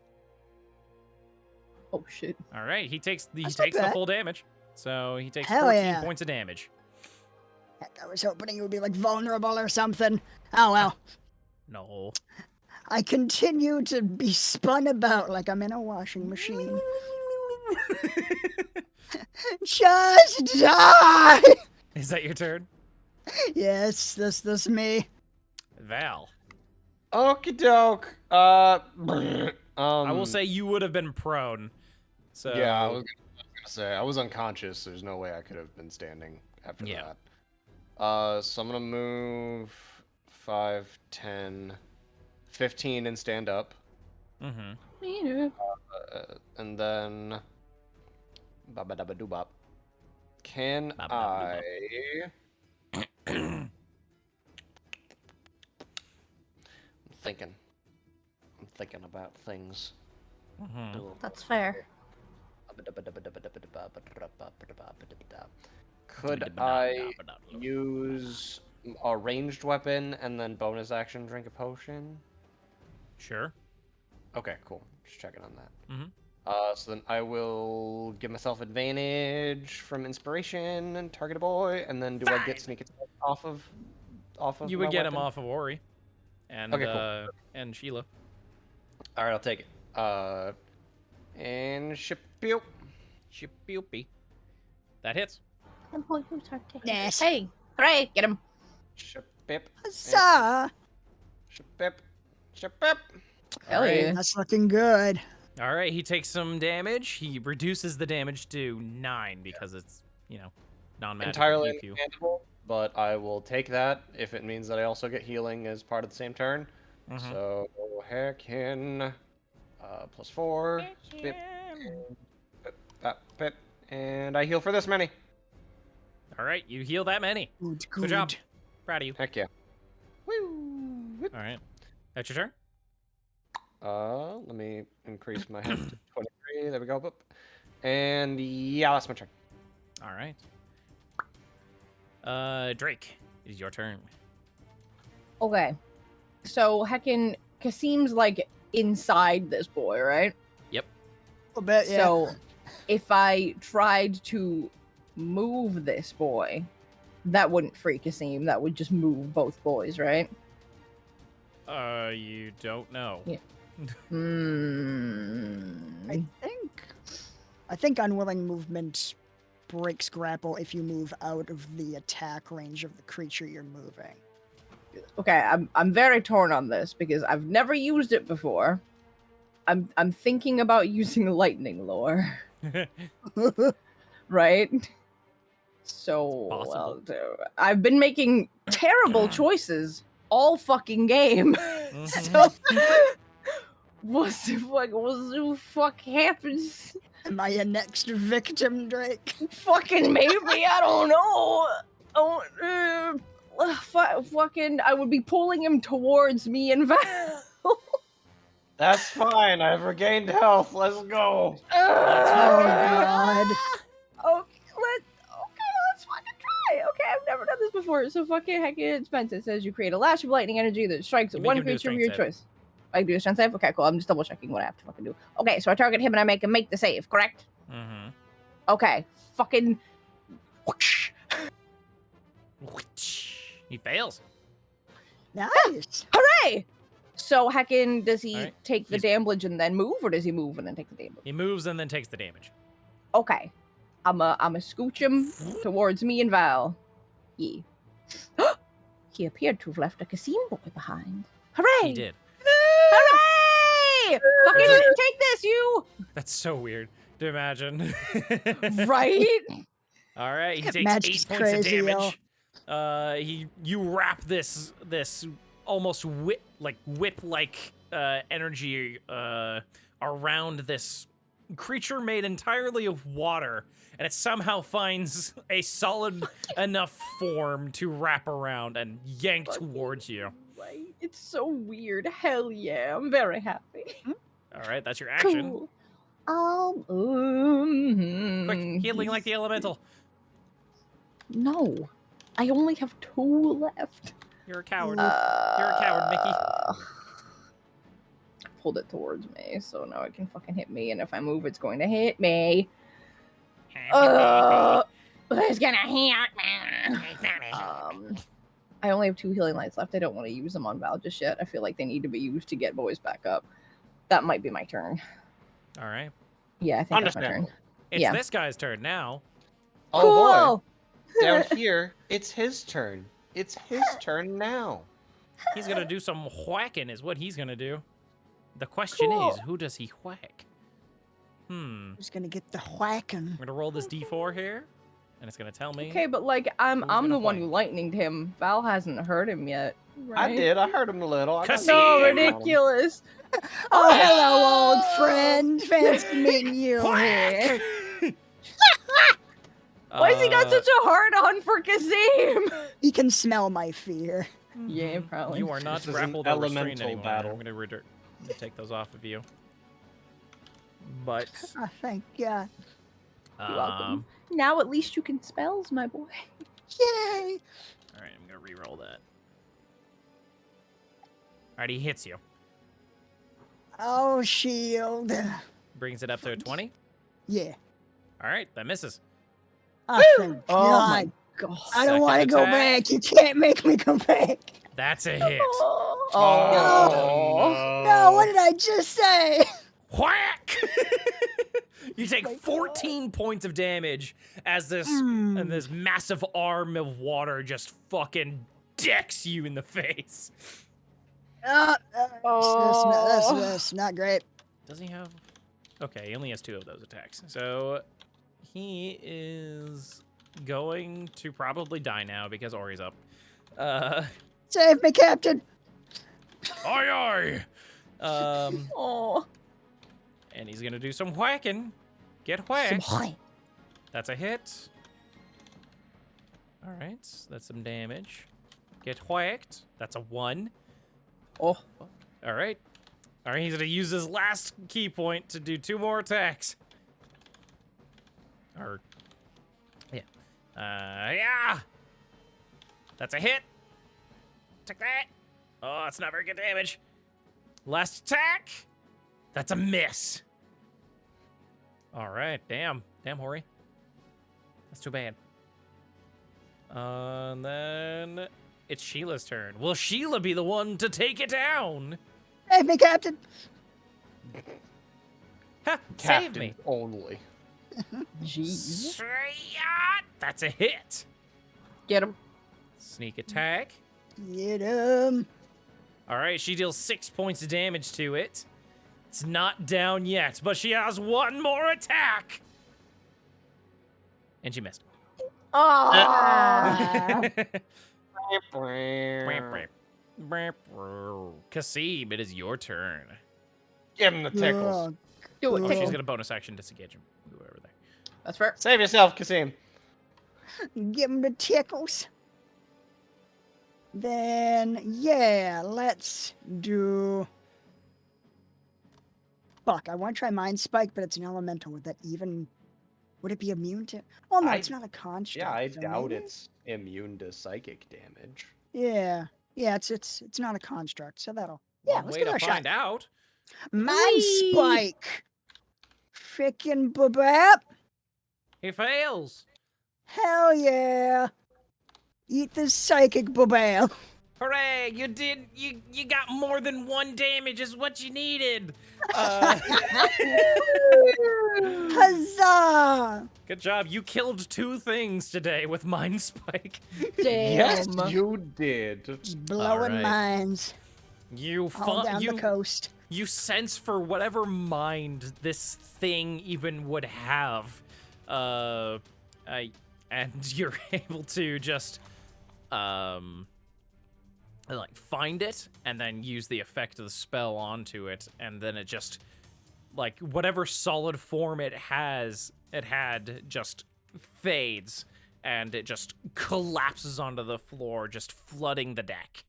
Oh shit. All right, he takes the That's not the bad. full damage. So he takes Hell 14 yeah. points of damage. Heck, I was hoping he would be like vulnerable or something. Oh well. No. I continue to be spun about like I'm in a washing machine. Just die! Is that your turn? Yes, this me. Val. Okie doke. I will say you would have been prone. So Yeah, I was gonna say I was unconscious. There's no way I could have been standing after Yeah. that. So I'm gonna move 5, 10, 15 and stand up, Mm-hmm. and then ba-ba-da-ba-doo-bop. Can Ba-ba-da-ba-doo-bop. I'm thinking about things. Mm-hmm. That's fair. Could I use a ranged weapon and then bonus action drink a potion? Sure. Okay, cool. Just checking on that. Mm-hmm. So then I will give myself advantage from inspiration and target a boy, and then do I get sneak attack off of You would my get him weapon? off of Ori. And Okay, cool. and Sheila. All right, I'll take it. And ship you. Shippy. That hits. Yes. Hey, hooray, get him. Shipip. Huzzah! Shipip. Shipip. Hell Alright. yeah. That's looking good. All right, he takes some damage. He reduces the damage to 9 because it's, non-magical Entirely pew-pew. understandable, but I will take that if it means that I also get healing as part of the same turn. Mhm. So, heckin' +4. Spip, pip, and I heal for this many. All right, you heal that many. Good, Good job. Proud of you. Heck yeah. Woo! All right, that's your turn. Let me increase my health to 23. There we go. Boop. And yeah, that's my turn. All right. Drake, it is your turn. Okay. So heckin' Kasim's like inside this boy, right? A bit, yeah. So if I tried to move this boy, that wouldn't free Kasim. That would just move both boys, right? You don't know. Yeah. I think unwilling movement breaks grapple if you move out of the attack range of the creature you're moving. Okay, I'm very torn on this because I've never used it before. I'm thinking about using lightning lore, right? So Possible. I've been making terrible choices all fucking game. Mhm. So what the fuck happens? Am I your next victim, Drake? Fucking maybe, I don't know. Fucking, I would be pulling him towards me and Val. That's fine. I've regained health. Let's go. Oh god. Let's fucking try. Okay, I've never done this before. So fucking heck it, Spence. It says you create a lash of lightning energy that strikes You make one him do a creature of strength your save. choice. I can do a strength save? Okay, cool. I'm just double checking what I have to fucking do. Okay, so I target him and I make him make the save, correct? Mm-hmm. Okay. Fucking whoosh. He fails. Nice. Hooray! So heckin' does he Alright, take the he's- damage and then move, or does he move and then take the damage? He moves and then takes the damage. Okay. I'm a scooch him towards me and Val. Yeah. He appeared to have left a Kasim boy behind. Hooray! He did. Hooray! Fucking take this, you! That's so weird to imagine. Right? All right, he That takes magic's 8 points crazy, of damage. You wrap this almost whip-like energy around this creature made entirely of water, and it somehow finds a solid enough form to wrap around and yank towards you. Right? It's so weird. Hell yeah. I'm very happy. All right, that's your action. Cool. Quick, healing like the elemental. No. I only have 2 left. You're a coward. You're a coward, Mickey. Pulled it towards me, so now it can fucking hit me, and if I move, it's going to hit me. It's gonna hit me. I only have 2 healing lights left. I don't want to use them on Val just yet. I feel like they need to be used to get boys back up. That might be my turn. All right. Yeah, I think that's my turn. Understandable. It's Yeah. this guy's turn now. Oh Cool. boy. Down here, it's his turn. It's his turn now. He's gonna do some whacking, is what he's gonna do. The question Cool. is, who does he whack? Who's gonna get the whacking? I'm gonna roll this d4 here, and it's gonna tell me. Okay, but like I'm Who's the gonna one whack? who lightninged him. Val hasn't hurt him yet. I Right? did. I heard him a little. I got Cassie. So some on him. ridiculous. Oh, hello, old friend. Fancy meeting you here. Why has he got Uh, such a hard on for Kazim? He can smell my fear. Yeah, probably. You are not This is an grappled or restrained elemental anymore. battle. I'm gonna take those off of you. But Oh, thank God. You're welcome. Now at least you can spells, my boy. Yay! all right, I'm gonna re-roll that. All right, he hits you. Oh, shield. Brings it up to a 20. Yeah. All right, that misses. Oh, thank Oh my God. God. I don't want to Second go attack. back. You can't make me go back. That's a hit. Oh. No, what did I just say? Whack! You take my 14 points of damage as this and this massive arm of water just fucking decks you in the face. That's not great. Does he have? Okay, he only has 2 of those attacks. So he is going to probably die now because Ori's up. Save me, Captain. Aye aye. Oh. And he's gonna do some whacking. Get whacked. That's a hit. All right, that's some damage. Get whacked. That's a 1. Oh. All right. All right, he's gonna use his last key point to do 2 more attacks. Or, yeah. Yeah. That's a hit. Take that. Oh, it's not very good damage. Last attack. That's a miss. All right, damn, Hori. That's too bad. And then it's Sheila's turn. Will Sheila be the one to take it down? Save me, Captain. Ha, save Captain me. only. Jeez. That's a hit. Get him. Sneak attack. Get him. All right, she deals 6 points of damage to it. It's not down yet, but she has 1 more attack. And she missed. Ah. Kasim, it is your turn. Give him the tickles. Oh, Do it. Oh, Cool. she's got a bonus action disengage whoever there. That's fair. Save yourself, Kasim. give him the tickles. Then, yeah, let's do... Fuck, I want to try Mind Spike, but it's an elemental. Would that even... Would it be immune to... Oh, no, it's not a construct. Yeah, I so doubt maybe? it's immune to psychic damage. Yeah. Yeah, it's not a construct, so that'll... Yeah, One let's way give it to a shot. find out. Mind Whee! Spike! Frickin' babap! He fails. Hell yeah! Eat the psychic babap! Hooray! You got more than 1 damage is what you needed. Huzzah! Good job. You killed 2 things today with Mind Spike. Damn. Yes, you did. Just blowing Alright. minds You all down the coast. You sense for whatever mind this thing even would have, and you're able to just, like find it and then use the effect of the spell onto it, and then it just, like whatever solid form it had just fades, and it just collapses onto the floor, just flooding the deck.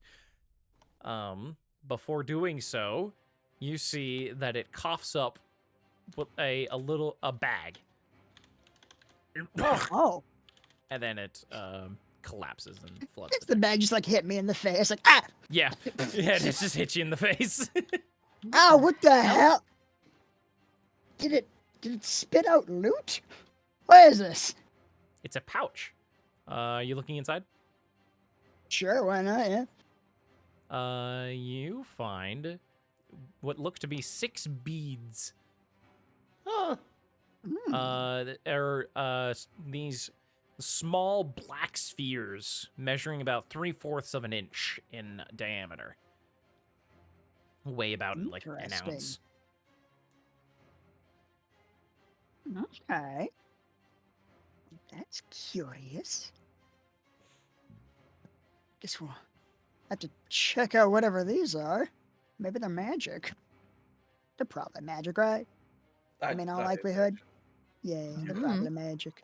Before doing so, you see that it coughs up with a bag. Oh, And then it collapses and floods. the bag just like hit me in the face. Like, ah! Yeah, it just hits you in the face. Ow, what the hell? Did it spit out loot? What is this? It's a pouch. You looking inside? Sure, why not, yeah. You find what look to be 6 beads. Huh. These small black spheres measuring about 3/4 of an inch in diameter. Weigh about like an Interesting. ounce. Okay. That's curious. Guess we'll have to check out whatever these are. Maybe they're magic. They're probably magic, right? I mean, all likelihood. Yeah, they're probably magic.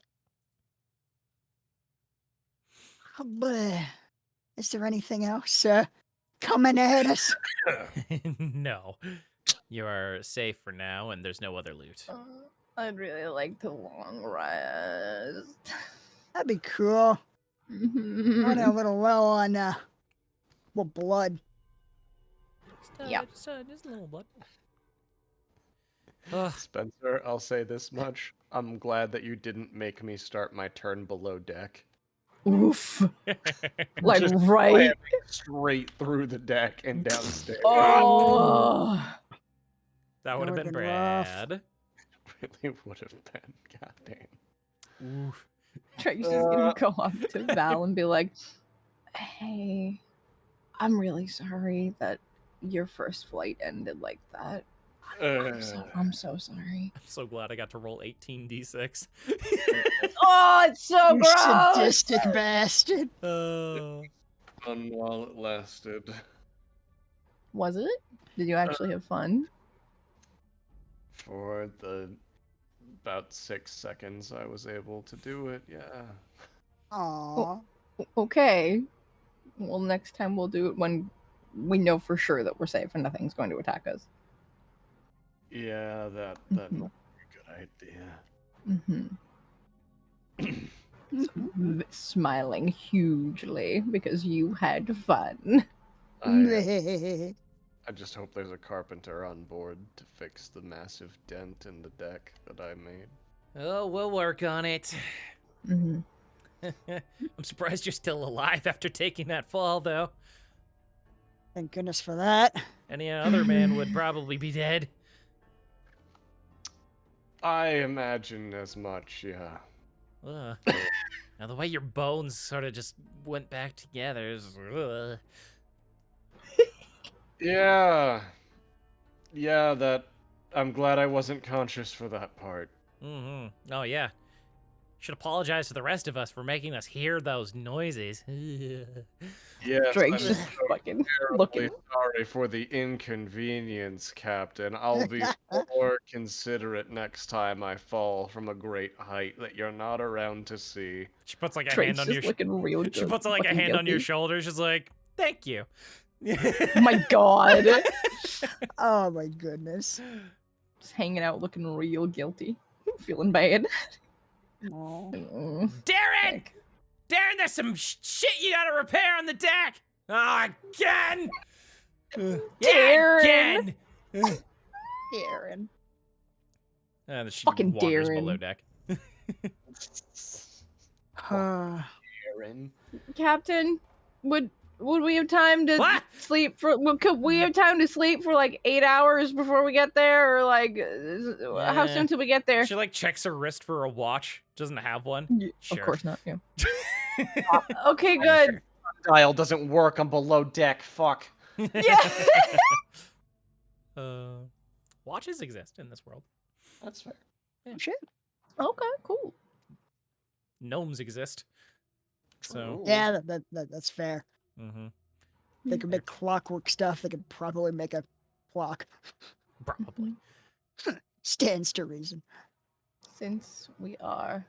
Oh, boy. Is there anything else coming at us? No. You are safe for now, and there's no other loot. I'd really like to long rest. That'd be cool. Running a little low on well, blood. Yep. Just a little blood. Spencer, I'll say this much. I'm glad that you didn't make me start my turn below deck. Oof. Like Just right. slamming straight through the deck and downstairs. Oh. That would have been would've been rough. bad. really would have been. Goddamn. Oof. Trace is gonna go up to Val and be like, "Hey, I'm really sorry that your first flight ended like that. I'm so sorry." I'm so glad I got to roll 18d6. Oh, it's so You gross. sadistic bastard. Fun while it lasted. Was it? Did you actually have fun? For the about 6 seconds I was able to do it, yeah. Aww. Okay. Well, next time we'll do it when we know for sure that we're safe and nothing's going to attack us. Yeah, that might be a good idea. Smiling hugely because you had fun. I just hope there's a carpenter on board to fix the massive dent in the deck that I made. Oh, we'll work on it. I'm surprised you're still alive after taking that fall, though. Thank goodness for that. Any other man would probably be dead. I imagine as much, yeah. Ugh. Now, the way your bones sort of just went back together is... Ugh. Yeah. Yeah, that... I'm glad I wasn't conscious for that part. Mm-hmm. Oh, yeah. Should apologize to the rest of us for making us hear those noises. Yes, Drake's I'm just so fucking terribly looking. sorry for the inconvenience, Captain. I'll be more considerate next time I fall from a great height that you're not around to see. She puts like a Drake's hand on just your... looking real She good. puts like a fucking hand on your guilty. shoulder. She's like, thank you. Oh my god. Oh my goodness. Just hanging out looking real guilty. Feeling bad. Aw. Darren! Darren, there's some shit you gotta repair on the deck! Oh, again! Darren! Again! Darren. And she Fucking wanders Darren. below deck. Aaron. Captain, would we have time to What? sleep for? Could we have time to sleep for like 8 hours before we get there, or like how Yeah. soon till we get there? She like checks her wrist for a watch. Doesn't have one. Of Sure. course not. Yeah. Okay, good. Dial doesn't work on below deck. Fuck. Yeah. Watches exist in this world. That's fair. Shit. Okay, cool. Gnomes exist. So, Yeah, that's fair. mm-hmm. They could make clockwork stuff. They could probably make a clock. Probably. Stands to reason. Since we are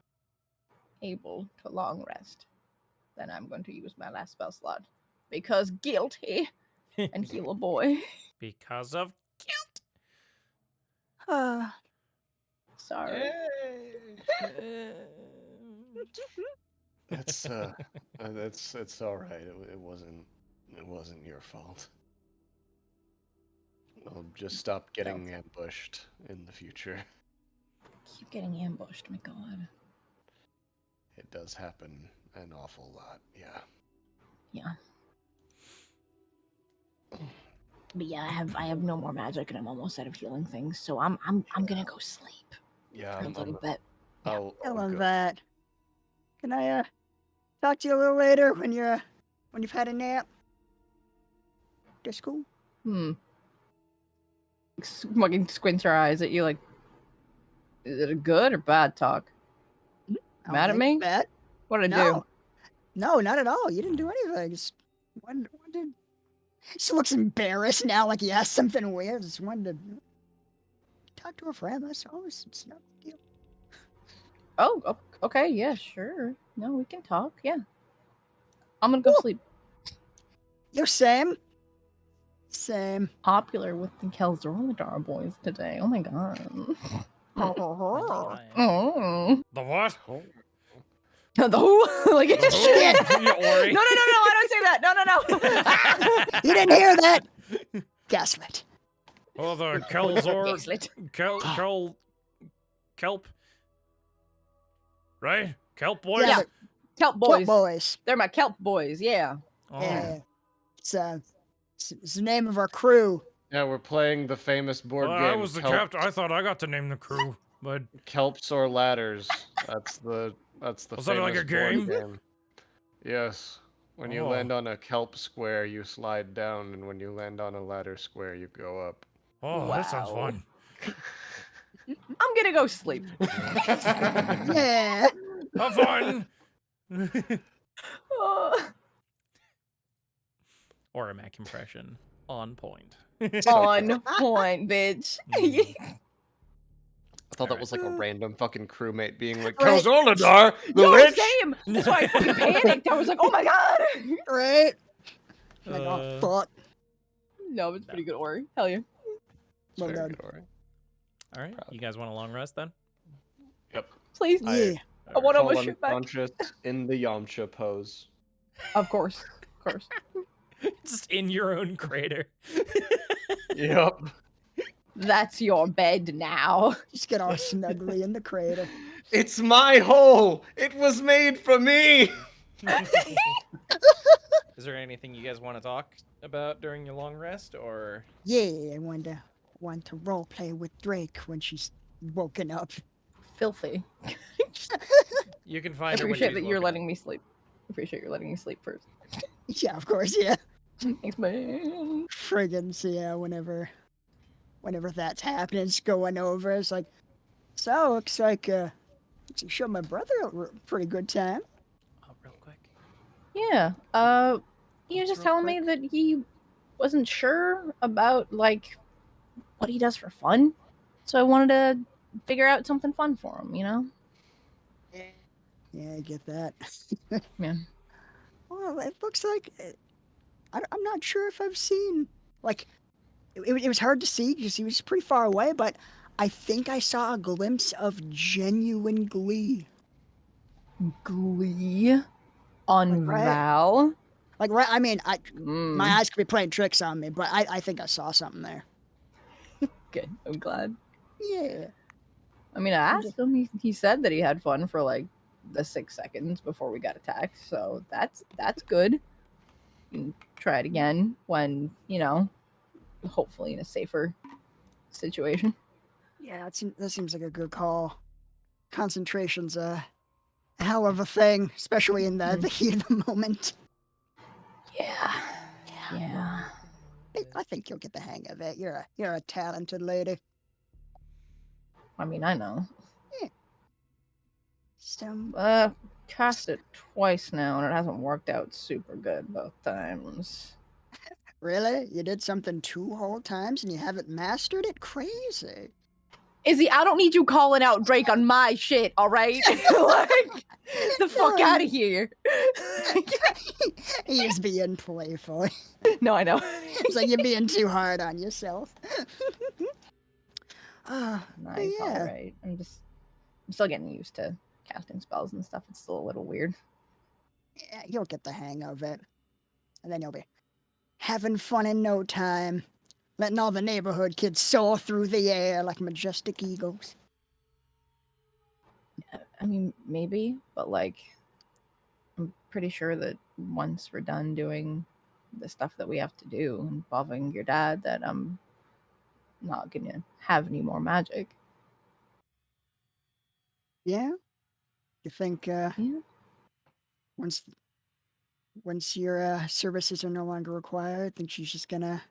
able to long rest, then I'm going to use my last spell slot because guilty and heal a boy. Because of guilt. Sorry. That's it's all right. It wasn't your fault. I'll just stop getting ambushed in the future. Keep getting ambushed, my god. It does happen an awful lot. Yeah. Yeah. But yeah, I have no more magic and I'm almost out of healing things, so I'm gonna go sleep Yeah. for a little bit. I I'll love go. that. Can I talk to you a little later when you've had a nap? That's cool. Fucking squints her eyes at you like, is it a good or bad talk? I don't Mad at think me? it's bad. What did I No. do? No, not at all. You didn't do anything. Just wanted She looks embarrassed now, like he asked something weird. Just wanted to talk to a friend. That's all. It's no big deal. Oh, okay, yeah, sure. No, we can talk. Yeah. I'm gonna go Cool. sleep. You're same. Same. Popular with the Kelzorladar boys today. Oh my god. Oh. Oh. The what? The who? Like Shit. Ori. No, I don't say that. No. You didn't hear that? Gaslit. Oh, the Kelzor. Gaslit. Kelp. Right? Kelp boys? Yeah, Kelp Boys. boys. Boys. They're my kelp boys, yeah. Oh. Yeah. It's the name of our crew. Yeah, we're playing the famous board Well, game. I was the captain. I thought I got to name the crew. But Kelps or ladders. That's the Was that like famous a board game? game. Yes. When you Oh. land on a kelp square, you slide down, and when you land on a ladder square, you go up. Oh, that sounds Wow. fun. I'm gonna go sleep. Yeah. Have fun. Or a Mac impression. On point. On point, bitch. I thought that was like a random fucking crewmate being like, Right. Calzoladar, the Yo, Lich! same. That's why I fucking panicked. I was like, oh my god. Right? Like, oh, fuck. No, it's pretty good, Ori. Hell yeah. It's Well very done. good, Ori. All right, you guys want a long rest then? Yep. Please. Yeah. I want all my Fall shit back. unconscious in the Yamcha pose. Of course. Of course. Just in your own crater. Yep. That's your bed now. Just get all snugly in the crater. It's my hole! It was made for me! Is there anything you guys want to talk about during your long rest, or? Yeah, I want to role play with Drake when she's woken up. Filthy. You can I find her when appreciate she's that you're woken letting me sleep. I appreciate you're letting me sleep first. Yeah, of course, yeah. Thanks, man. Friggin', so yeah, whenever that's happening, it's going over. It's like, so looks like you showed my brother a pretty good time. Oh, real quick. Yeah. He was just real telling me that he wasn't sure about like what he does for fun. So I wanted to figure out something fun for him, you know? Yeah, I get that. Yeah. Well, it looks like I'm not sure if I've seen like it was hard to see because he was pretty far away, but I think I saw a glimpse of genuine glee. Glee on Right. Val. Like, right? I mean, Mm, my eyes could be playing tricks on me, but I think I saw something there. good. I'm glad. Yeah. I mean, I asked him. He said that he had fun for like the 6 seconds before we got attacked. So that's good. You can try it again when, you know, hopefully in a safer situation. Yeah, that seems like a good call. Concentration's a hell of a thing, especially in the heat of the moment. Yeah. Yeah. I think you'll get the hang of it. You're a talented lady. I mean, I know. So, Cast it twice now, and it hasn't worked out super good both times. really? You did something 2 whole times and you haven't mastered it? Crazy. Izzy, I don't need you calling out Drake on my shit, all right? Like, the fuck No. out of here. He's being playful. No, I know. It's like you're being too hard on yourself. Nice, yeah. all right. I'm still getting used to casting spells and stuff. It's still a little weird. Yeah, you'll get the hang of it. And then you'll be having fun in no time. Letting all the neighborhood kids soar through the air like majestic eagles. I mean, maybe, but like, I'm pretty sure that once we're done doing the stuff that we have to do involving your dad, that I'm not gonna have any more magic. Yeah? You think Yeah. once your services are no longer required, think she's just gonna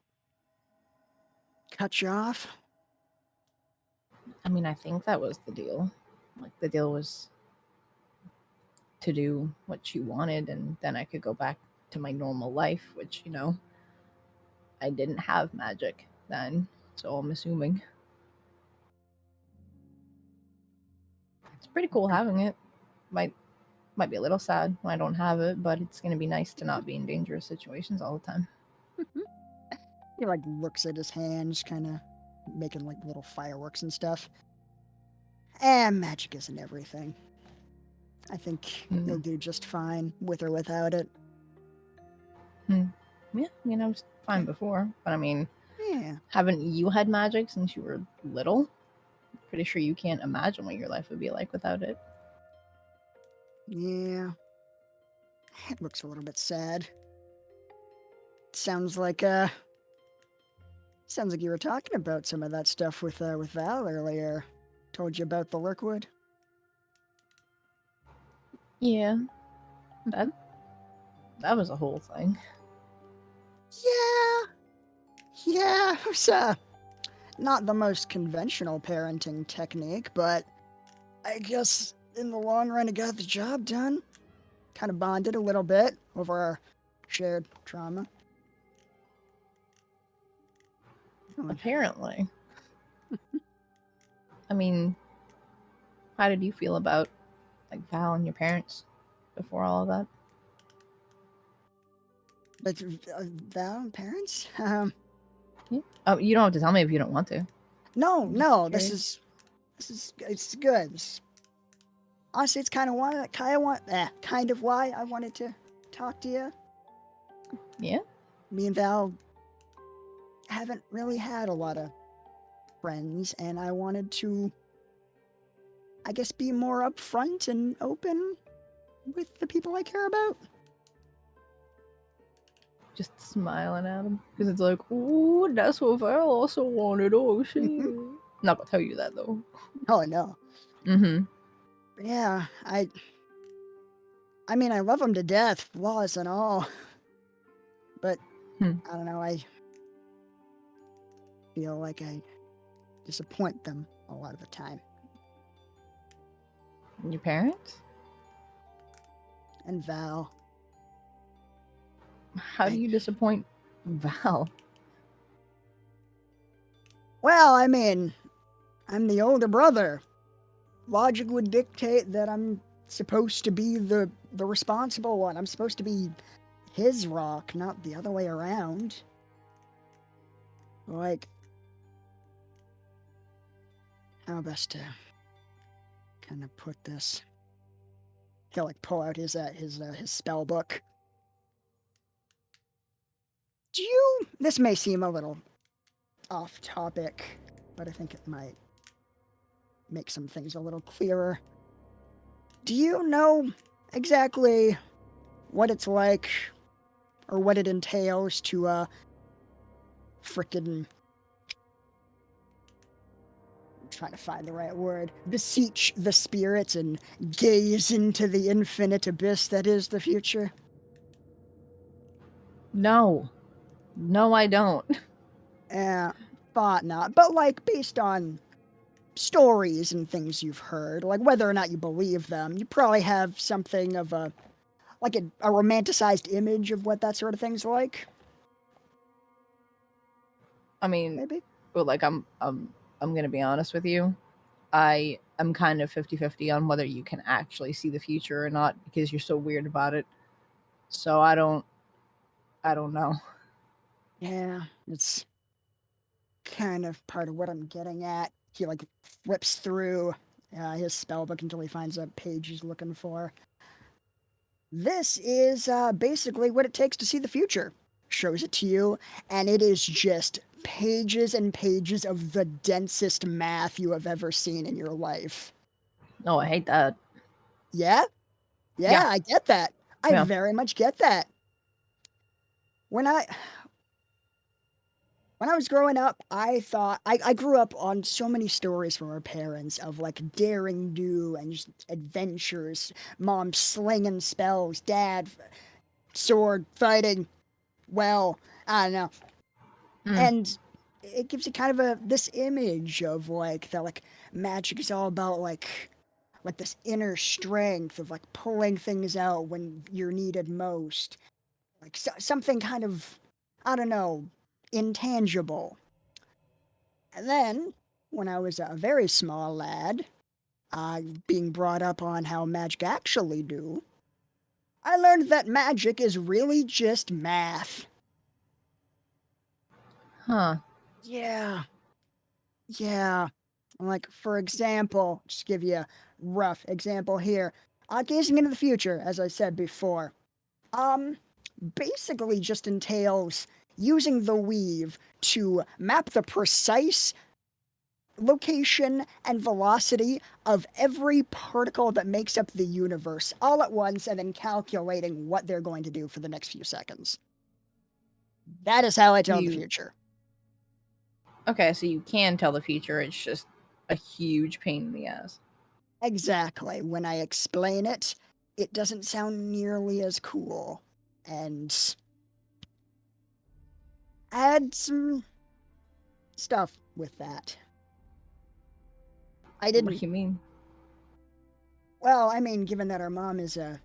cut you off? I mean, I think that was the deal. Like, the deal was to do what she wanted, and then I could go back to my normal life, which, you know, I didn't have magic then, so I'm assuming. It's pretty cool having it. Might be a little sad when I don't have it, but it's gonna be nice to not be in dangerous situations all the time. He like looks at his hands, kind of making like little fireworks and stuff. Magic isn't everything. I think you'll do just fine with or without it. Yeah, I mean, I was fine before, but I mean, Yeah. haven't you had magic since you were little? Pretty sure you can't imagine what your life would be like without it. Yeah. It looks a little bit sad. Sounds like you were talking about some of that stuff with Val earlier. told you about the Lurkwood? Yeah. That was a whole thing. Yeah, it was not the most conventional parenting technique, but I guess in the long run it got the job done. Kind of bonded a little bit over our shared trauma. Apparently. I mean, how did you feel about like Val and your parents before all of that? But Val and parents? Oh, you don't have to tell me if you don't want to. No, Just this is it's good. Honestly, it's kind of why I wanted to talk to you. Yeah. Me and Val haven't really had a lot of friends, and I wanted to, I guess, be more upfront and open with the people I care about. Just smiling at him because it's like, ooh, that's what Val also wanted. Oh shit. Not gonna tell you that though. Oh no. Mm-hmm. Yeah, I mean, I love him to death, flaws and all. But I don't know. I feel like I disappoint them a lot of the time. Your parents? And Val. How do you disappoint Val? Well, I mean, I'm the older brother. Logic would dictate that I'm supposed to be the responsible one. I'm supposed to be his rock, not the other way around. Like, how best to kind of put this? He'll like pull out his spell book. This may seem a little off topic, but I think it might make some things a little clearer. Do you know exactly what it's like or what it entails to frickin', I'm trying to find the right word, beseech the spirits and gaze into the infinite abyss that is the future? No, I don't. Thought not. But like based on stories and things you've heard, like whether or not you believe them, you probably have something of a romanticized image of what that sort of thing's like. I mean, Maybe. well, like I'm gonna be honest with you. I am kind of 50-50 on whether you can actually see the future or not because you're so weird about it. So I don't know. Yeah, it's kind of part of what I'm getting at. He like flips through his spellbook until he finds a page he's looking for. This is basically what it takes to see the future. Shows it to you, and it is just pages and pages of the densest math you have ever seen in your life. No, I hate that. Yeah, I get that. I very much get that. When I was growing up, I thought I grew up on so many stories from our parents of like daring do and just adventures. Mom slinging spells, dad sword fighting. Well, I don't know. And it gives you kind of this image of like that like magic is all about like this inner strength of like pulling things out when you're needed most. Like something kind of, I don't know, intangible. And then, when I was a very small lad, being brought up on how magic actually do, I learned that magic is really just math. Huh. Yeah. Like, for example, just give you a rough example here. Gazing into the future, as I said before, basically just entails using the weave to map the precise location and velocity of every particle that makes up the universe all at once and then calculating what they're going to do for the next few seconds. That is how I tell the future. Okay, so you can tell the future. It's just a huge pain in the ass. Exactly. When I explain it, it doesn't sound nearly as cool. And add some stuff with that. I What didn't. do you mean? Well, I mean, given that our mom is a,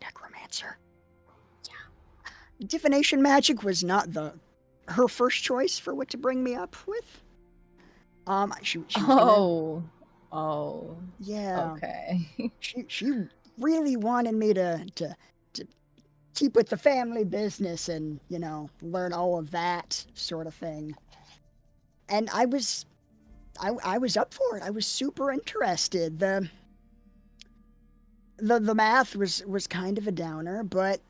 necromancer. Yeah. Divination magic was not her first choice for what to bring me up with. She was gonna, Oh. yeah. Okay. She really wanted me to keep with the family business and, learn all of that sort of thing. And I was up for it. I was super interested. The math was kind of a downer, but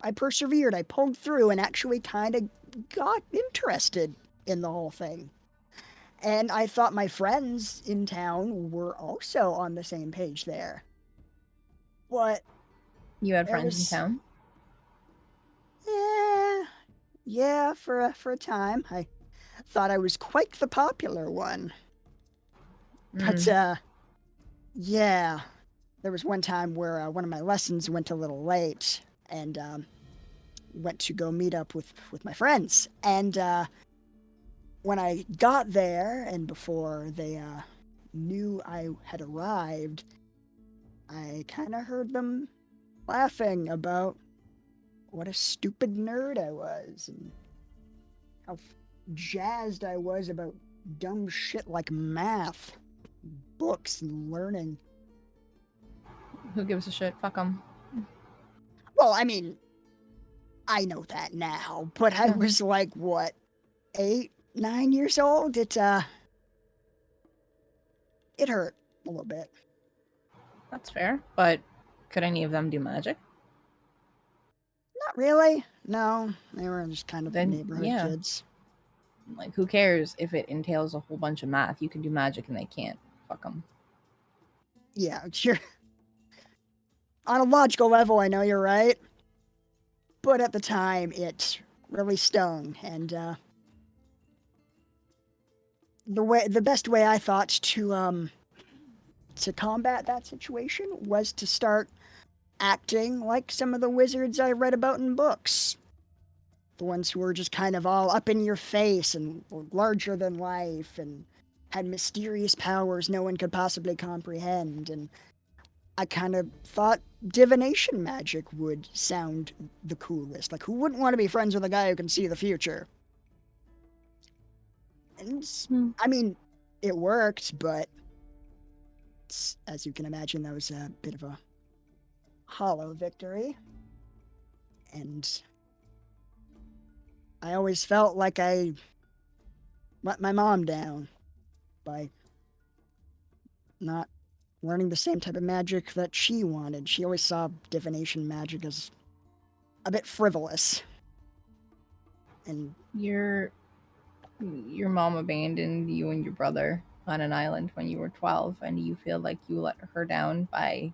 I persevered. I pulled through and actually kind of got interested in the whole thing. And I thought my friends in town were also on the same page there. But You had friends in town? Yeah, for a time. I thought I was quite the popular one. But, yeah. There was one time where one of my lessons went a little late, and went to go meet up with my friends. And when I got there, and before they knew I had arrived, I kind of heard them laughing about what a stupid nerd I was, and how jazzed I was about dumb shit like math, books, and learning. Who gives a shit? Fuck them. Well, I mean, I know that now, but I was like, what, 8, 9 years old? It hurt a little bit. That's fair, but could any of them do magic? Not really. No, they were just kind of Then, neighborhood yeah. kids. Like, who cares if it entails a whole bunch of math? You can do magic and they can't. Fuck them. Yeah, sure. On a logical level, I know you're right. But at the time, it really stung. And the best way I thought to combat that situation was to start acting like some of the wizards I read about in books. The ones who were just kind of all up in your face and larger than life and had mysterious powers no one could possibly comprehend. And I kind of thought divination magic would sound the coolest. Like, who wouldn't want to be friends with a guy who can see the future? And, I mean, it worked, but as you can imagine, that was a bit of a hollow victory. And I always felt like I let my mom down by not learning the same type of magic that she wanted. She always saw divination magic as a bit frivolous. And your mom abandoned you and your brother on an island when you were 12, and you feel like you let her down by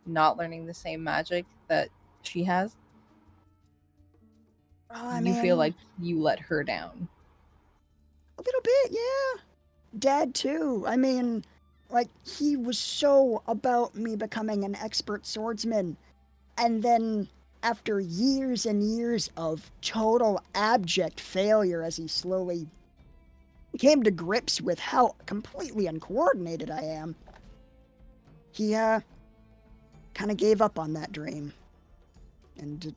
not learning the same magic that she has? You feel like you let her down? A little bit, yeah. Dad, too. I mean, like, he was so about me becoming an expert swordsman. And then, after years and years of total abject failure as he slowly came to grips with how completely uncoordinated I am, he kind of gave up on that dream. And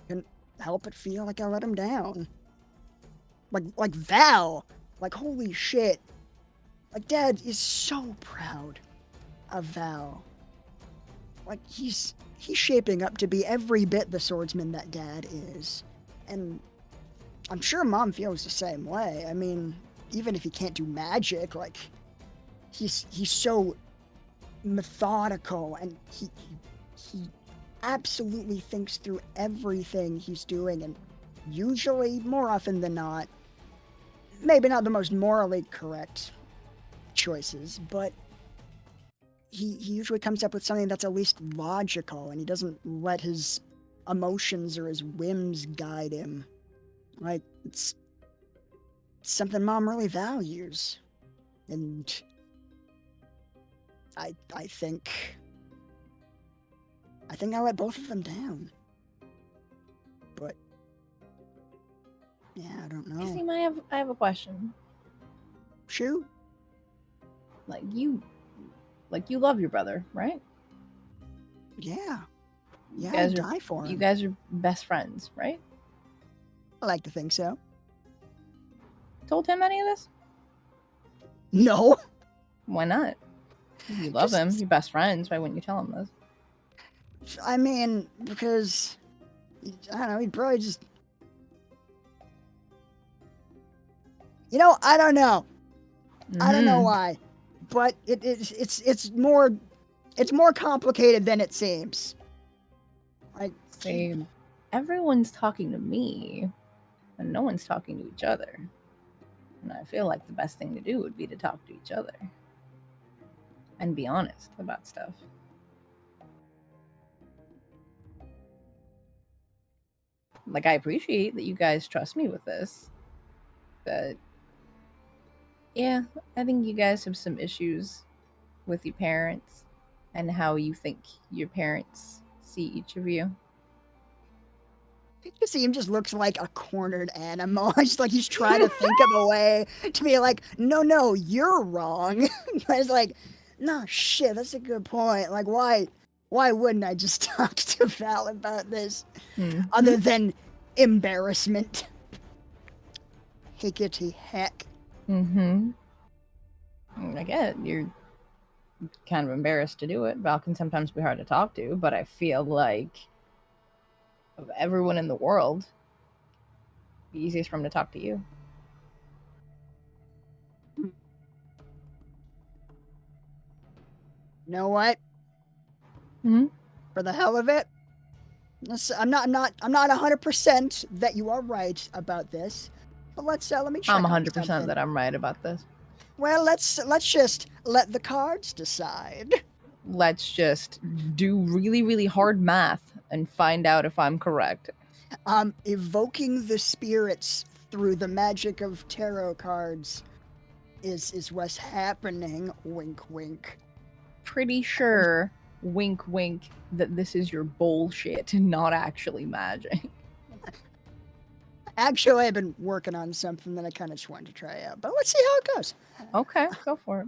couldn't help but feel like I let him down. Like Val. Like, holy shit. Like, Dad is so proud of Val. Like, he's shaping up to be every bit the swordsman that Dad is. And I'm sure Mom feels the same way. I mean, even if he can't do magic, like, he's so methodical, and he absolutely thinks through everything he's doing, and usually, more often than not, maybe not the most morally correct choices, but he usually comes up with something that's at least logical, and he doesn't let his emotions or his whims guide him. Like, something Mom really values. And I think I let both of them down. But yeah, I don't know. Kasim, I have a question. Shoot. Like you love your brother, right? Yeah. Yeah, guys I'd are- die for him. You guys are best friends, right? I like to think so. Told him any of this? No. Why not? You love him. You're best friends. Why wouldn't you tell him this? I mean, because I don't know, he'd probably just. I don't know. I don't know Mhm. why, but it's more complicated than it seems. Like, See, everyone's talking to me, and no one's talking to each other. And I feel like the best thing to do would be to talk to each other and be honest about stuff. Like, I appreciate that you guys trust me with this, but yeah, I think you guys have some issues with your parents and how you think your parents see each of you. Kasim just looks like a cornered animal. Just like he's trying to think of a way to be like, no, you're wrong. It's like, no, shit, that's a good point. Like, why wouldn't I just talk to Val about this? Other than embarrassment. Hickety heck. Mm-hmm. I get it. You're kind of embarrassed to do it. Val can sometimes be hard to talk to, but I feel like of everyone in the world, the easiest for him to talk to you. You know what? Hmm? For the hell of it, I'm not 100% that you are right about this, but let me check. I'm on 100% something. that I'm right about this. Well, let's just let the cards decide. Let's just do really, really hard math and find out if I'm correct. Evoking the spirits through the magic of tarot cards is what's happening. Wink, wink. Pretty sure, wink, wink, that this is your bullshit, not actually magic. Actually, I've been working on something that I kind of just wanted to try out, but let's see how it goes. Okay, go for it.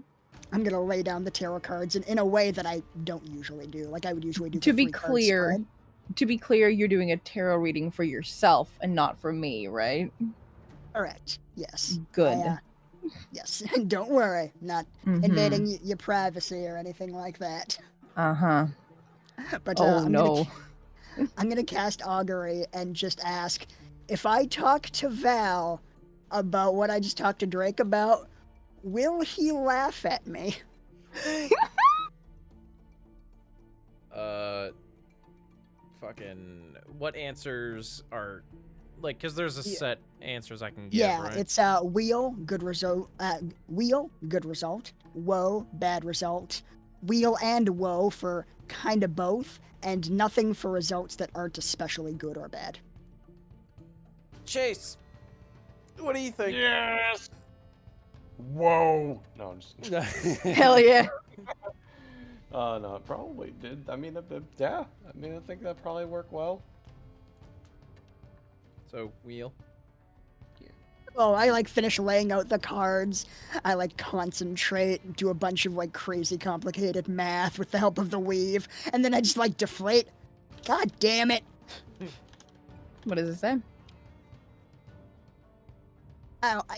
I'm gonna lay down the tarot cards in a way that I don't usually do. Like I would usually do. To the be 3-card clear, spread. you're doing a tarot reading for yourself and not for me, right? Correct. Yes. Good. Yes. Don't worry. Not invading your privacy or anything like that. Uh-huh. But Oh, no. I'm gonna cast augury and just ask if I talk to Val about what I just talked to Drake about. Will he laugh at me? Fucking what answers are like, because there's a set answers I can give, Yeah, right? it's wheel, good result, wheel, good result, woe, bad result, wheel and woe for kind of both, and nothing for results that aren't especially good or bad. Chase, what do you think? Yes. Whoa. No, I'm just. Hell yeah. No, it probably did. I mean, yeah. I mean, I think that probably worked well. So, wheel. Oh, I like finish laying out the cards. I like concentrate, do a bunch of like crazy complicated math with the help of the weave, and then I just like deflate. God damn it. What does it say?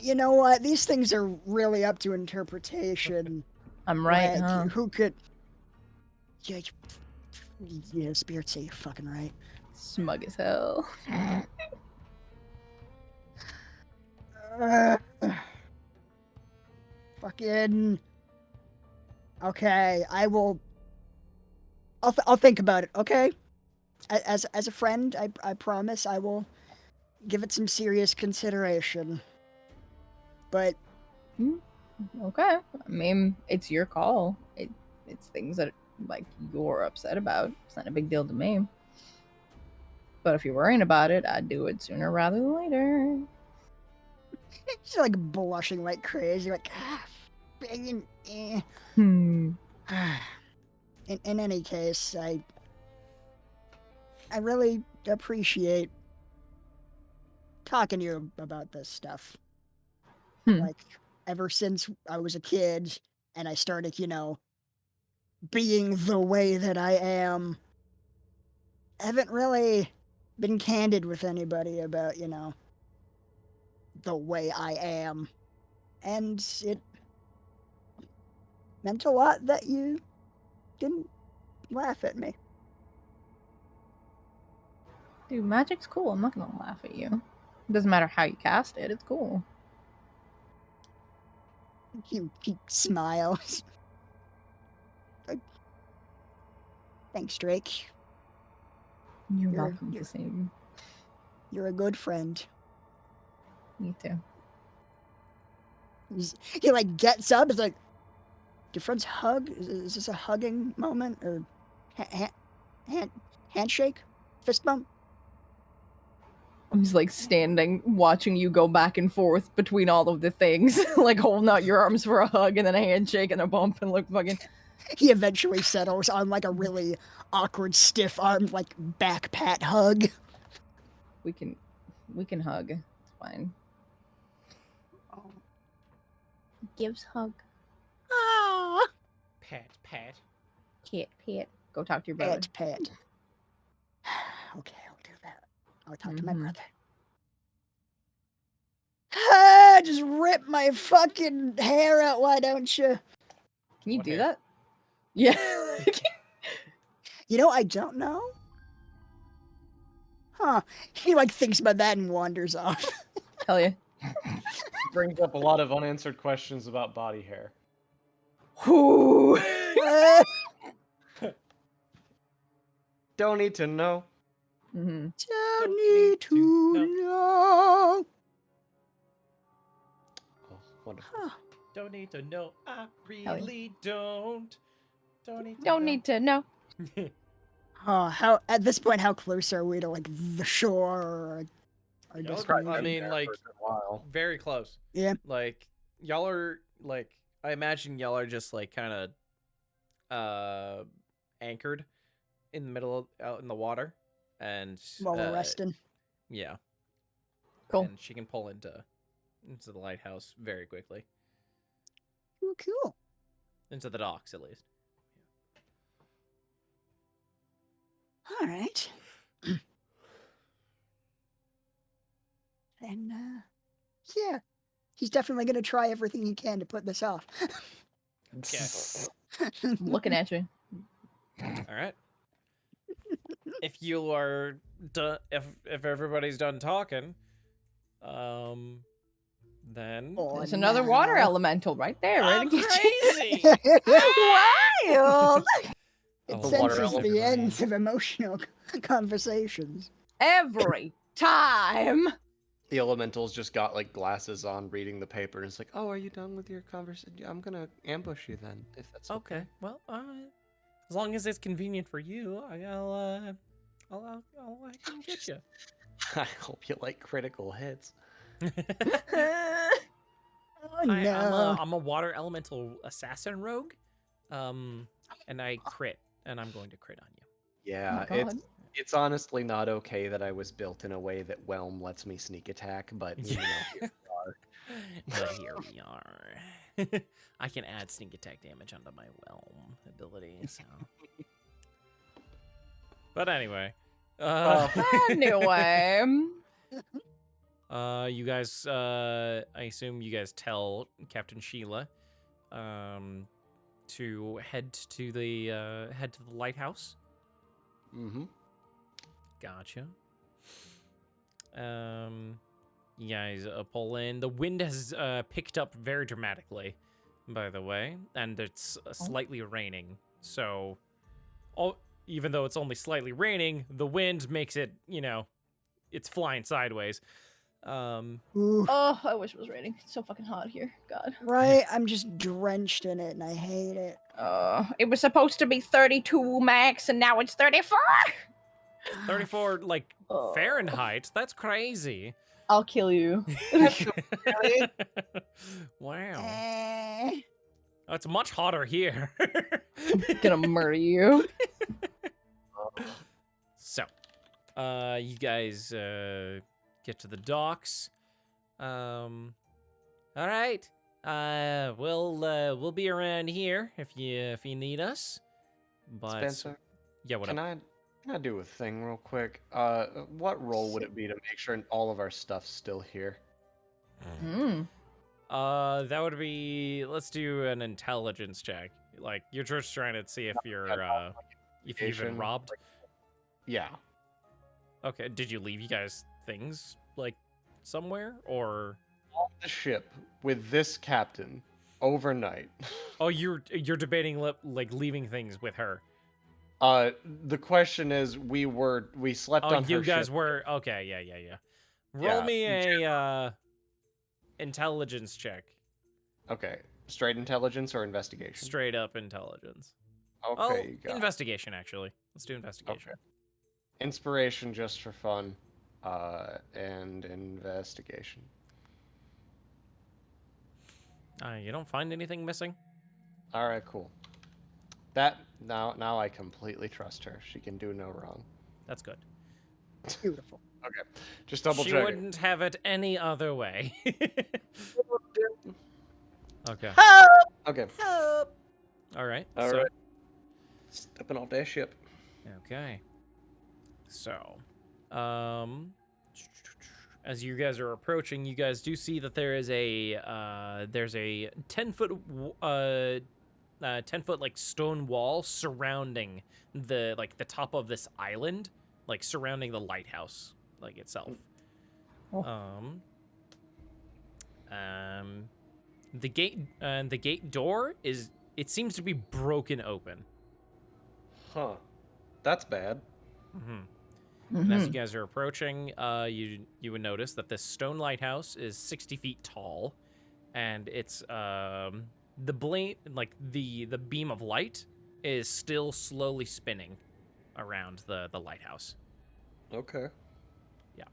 You know what? These things are really up to interpretation. I'm right, like, huh? Who could? Yeah, spirits say you're fucking right. Smug as hell. Fucking. Okay, I will. I'll think about it. Okay, as a friend, I promise I will give it some serious consideration. But Okay. I mean, it's your call. It's things that like you're upset about. It's not a big deal to me. But if you're worrying about it, I'd do it sooner rather than later. She's like blushing like crazy, like banging. Hmm. In any case, I really appreciate talking to you about this stuff. Like, ever since I was a kid and I started, being the way that I am, I haven't really been candid with anybody about, the way I am. And it meant a lot that you didn't laugh at me. Dude, magic's cool. I'm not gonna laugh at you. It doesn't matter how you cast it. It's cool. He smiles. Thanks, Drake. You're You're- welcome to sing. You're a good friend. Me too. He like gets up. It's like, do friends hug? Is this a hugging moment or handshake, fist bump? I'm just like standing, watching you go back and forth between all of the things, like holding out your arms for a hug and then a handshake and a bump and look fucking. He eventually settles on like a really awkward, stiff arm, like back pat hug. We can hug. It's fine. Gives hug. Ah, Pat, pat. Pet. Go talk to your brother. pat. Okay, I'll do that. I'll talk to my brother. Just rip my fucking hair out, why don't you? Can you What do hair? that? Yeah. I don't know. Huh. He like thinks about that and wanders off. Hell yeah. Brings up a lot of unanswered questions about body hair. Whoo. Don't need to know. Mm-hmm. Don't need to know. Oh, wonderful. Huh. Don't need to know. I Hell yeah. really don't. Don't need to Don't know. need to know. How at this point, how close are we to like the shore or Y'all just are- maybe- I mean, There like, for a good while. very close. Yeah. Like, y'all are, like, I imagine y'all are just, like, kind of, anchored in the middle of, out in the water. And, while we're resting. yeah. Cool. And she can pull into the lighthouse very quickly. Cool. Into the docks, at least. All right. And yeah, he's definitely gonna try everything he can to put this off. I'm looking at you. All right. If you are done, if everybody's done talking, then Oh, There's another water no. elemental right there. I'm Ready to get crazy. wild. It The senses water the element. ends of emotional conversations. Every time. The elementals just got like glasses on, reading the paper, and it's like, "Oh, are you done with your conversation? I'm gonna ambush you then, if that's Okay. Well, as long as it's convenient for you, I can get you. I hope you like critical hits. Oh Hi, no. I'm a water elemental assassin rogue, and I crit, and I'm going to crit on you. Yeah, Oh my God. it's honestly not okay that I was built in a way that Whelm lets me sneak attack, but you know, here we are. But here we are. I can add sneak attack damage onto my Whelm ability, so. But anyway, Anyway. you guys, I assume you guys tell Captain Sheila, to head to the lighthouse. Mm-hmm. Gotcha. You guys pull in. The wind has picked up very dramatically, by the way, and it's slightly raining. So, even though it's only slightly raining, the wind makes it, it's flying sideways. Ooh, Oh, I wish it was raining. It's so fucking hot here. God. right, I'm just drenched in it and I hate it. It was supposed to be 32 max and now it's 34. 34 like Oh. Fahrenheit. That's crazy. I'll kill you. Wow. Eh. Oh, it's much hotter here. Gonna murder you. So, you guys get to the docks. All right. We'll be around here if you need us. But Spencer, yeah, what can up? I do a thing real quick? What role would it be to make sure all of our stuff's still here? Mm. That would be. Let's do an intelligence check. Like you're just trying to see if you're if you've been Investigation, robbed. Yeah. Okay. Did you leave you guys things like somewhere or? On the ship with this captain overnight. Oh, you're debating like leaving things with her. The question is, we slept Oh, on her you guys ship. were okay. Yeah. Roll Yeah, me a intelligence check. Okay, straight intelligence or investigation? Straight up intelligence. Okay, Oh, you got it. investigation actually. Let's do investigation. Okay. Inspiration just for fun, and investigation. You don't find anything missing? All right, cool. That now I completely trust her. She can do no wrong. That's good. Beautiful. Okay, just double She checking. wouldn't have it any other way. Okay. Okay. All right. All so, right. Stepping off that ship. Okay. So, as you guys are approaching, you guys do see that there is there's a 10-foot 10-foot like stone wall surrounding the top of this island, like surrounding the lighthouse like itself. Oh. The gate door it seems to be broken open. Huh. That's bad. And as you guys are approaching, you would notice that this stone lighthouse is 60 feet tall, and it's the beam of light is still slowly spinning around the lighthouse. Okay. Yeah.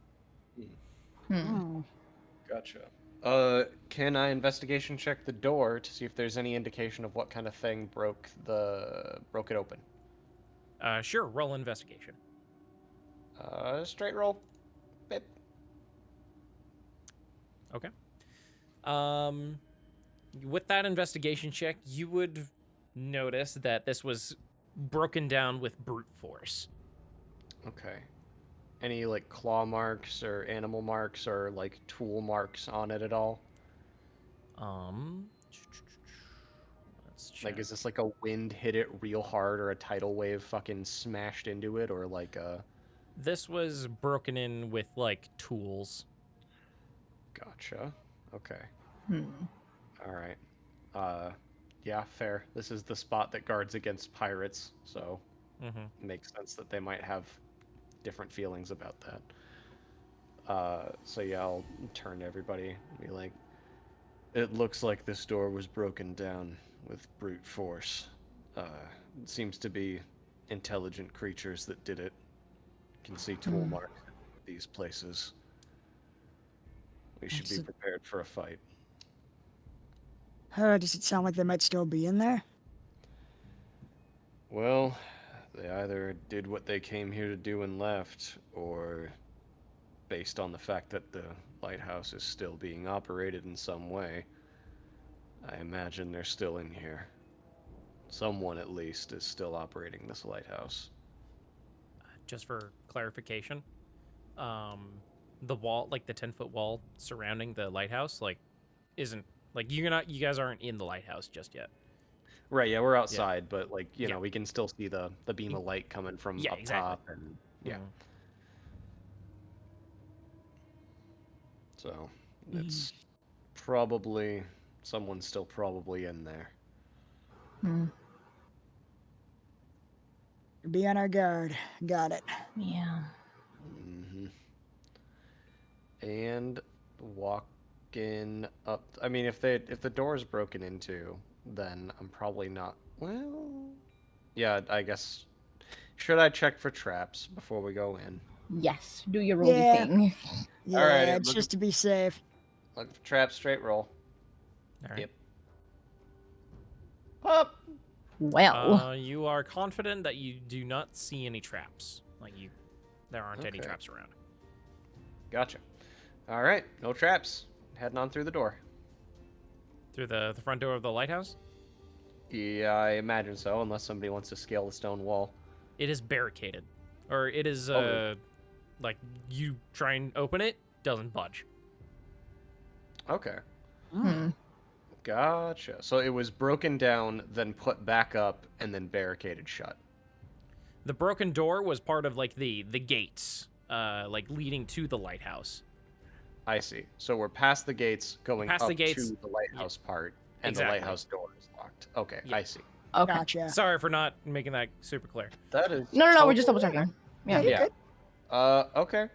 Oh. Gotcha. Can I investigation check the door to see if there's any indication of what kind of thing broke it open? Sure. Roll investigation. Straight roll. Bip. Okay. With that investigation check, you would notice that this was broken down with brute force. Okay. Any like claw marks or animal marks or like tool marks on it at all? Let's check. Like, is this like a wind hit it real hard or a tidal wave fucking smashed into it or like a... This was broken in with like tools. Gotcha. Okay. All right. Yeah, fair. This is the spot that guards against pirates, so it makes sense that they might have different feelings about that. So yeah, I'll turn to everybody and be like, it looks like this door was broken down with brute force. It seems to be intelligent creatures that did it. Can see tool marks in these places. We should be prepared for a fight. Does it sound like they might still be in there? Well, they either did what they came here to do and left, or based on the fact that the lighthouse is still being operated in some way, I imagine they're still in here. Someone, at least, is still operating this lighthouse. Just for clarification, the wall, like the 10-foot wall surrounding the lighthouse, like isn't like you guys aren't in the lighthouse just yet. Right, yeah, we're outside, but like, you know, we can still see the beam of light coming from up top and So, it's probably someone's still probably in there. Be on our guard. Got it. Yeah. And walking up. I mean, if the door is broken into, then I'm probably not. Well, yeah, I guess Should I check for traps before we go in? Yes, do your rolly Yeah. thing. Yeah, Alrighty, just to be safe. Look for traps, straight roll. All right. Yep. Up. Well, You are confident that you do not see any traps. There aren't any Okay. traps around. Gotcha. All right, no traps. Heading on through the door. Through the front door of the lighthouse? Yeah, I imagine so, unless somebody wants to scale the stone wall. It is barricaded. Or it is, Oh. like, you try and open it, doesn't budge. Okay. hmm. Gotcha. So it was broken down, then put back up, and then barricaded shut. The broken door was part of, like, the gates, like, leading to the lighthouse. I see. So we're past the gates, going Past up the gates. to the lighthouse part, and Exactly. the lighthouse door is locked. Okay, Yeah. I see. Okay. Gotcha. Sorry for not making that super clear. That is. No, we're just double totally- checking. Yeah. You're Yeah. good. Okay.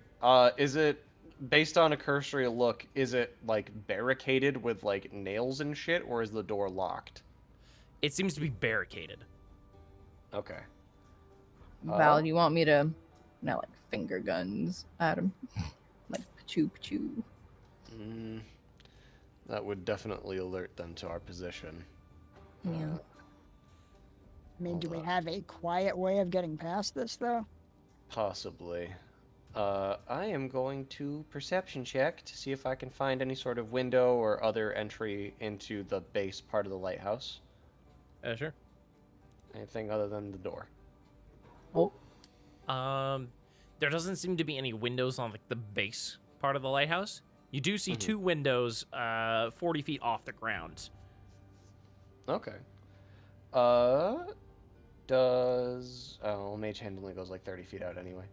Is it based on a cursory look? Is it like barricaded with like nails and shit, or is the door locked? It seems to be barricaded. Okay. Val, do you want me to, like finger guns at him, like pachoo pachoo? That would definitely alert them to our position. Yeah. I mean, do we Hold on. have a quiet way of getting past this, though? Possibly. I am going to perception check to see if I can find any sort of window or other entry into the base part of the lighthouse. Sure. Anything other than the door. There doesn't seem to be any windows on, like, the base part of the lighthouse. You do see two windows, 40 feet off the ground. Okay. Mage hand only goes like 30 feet out anyway.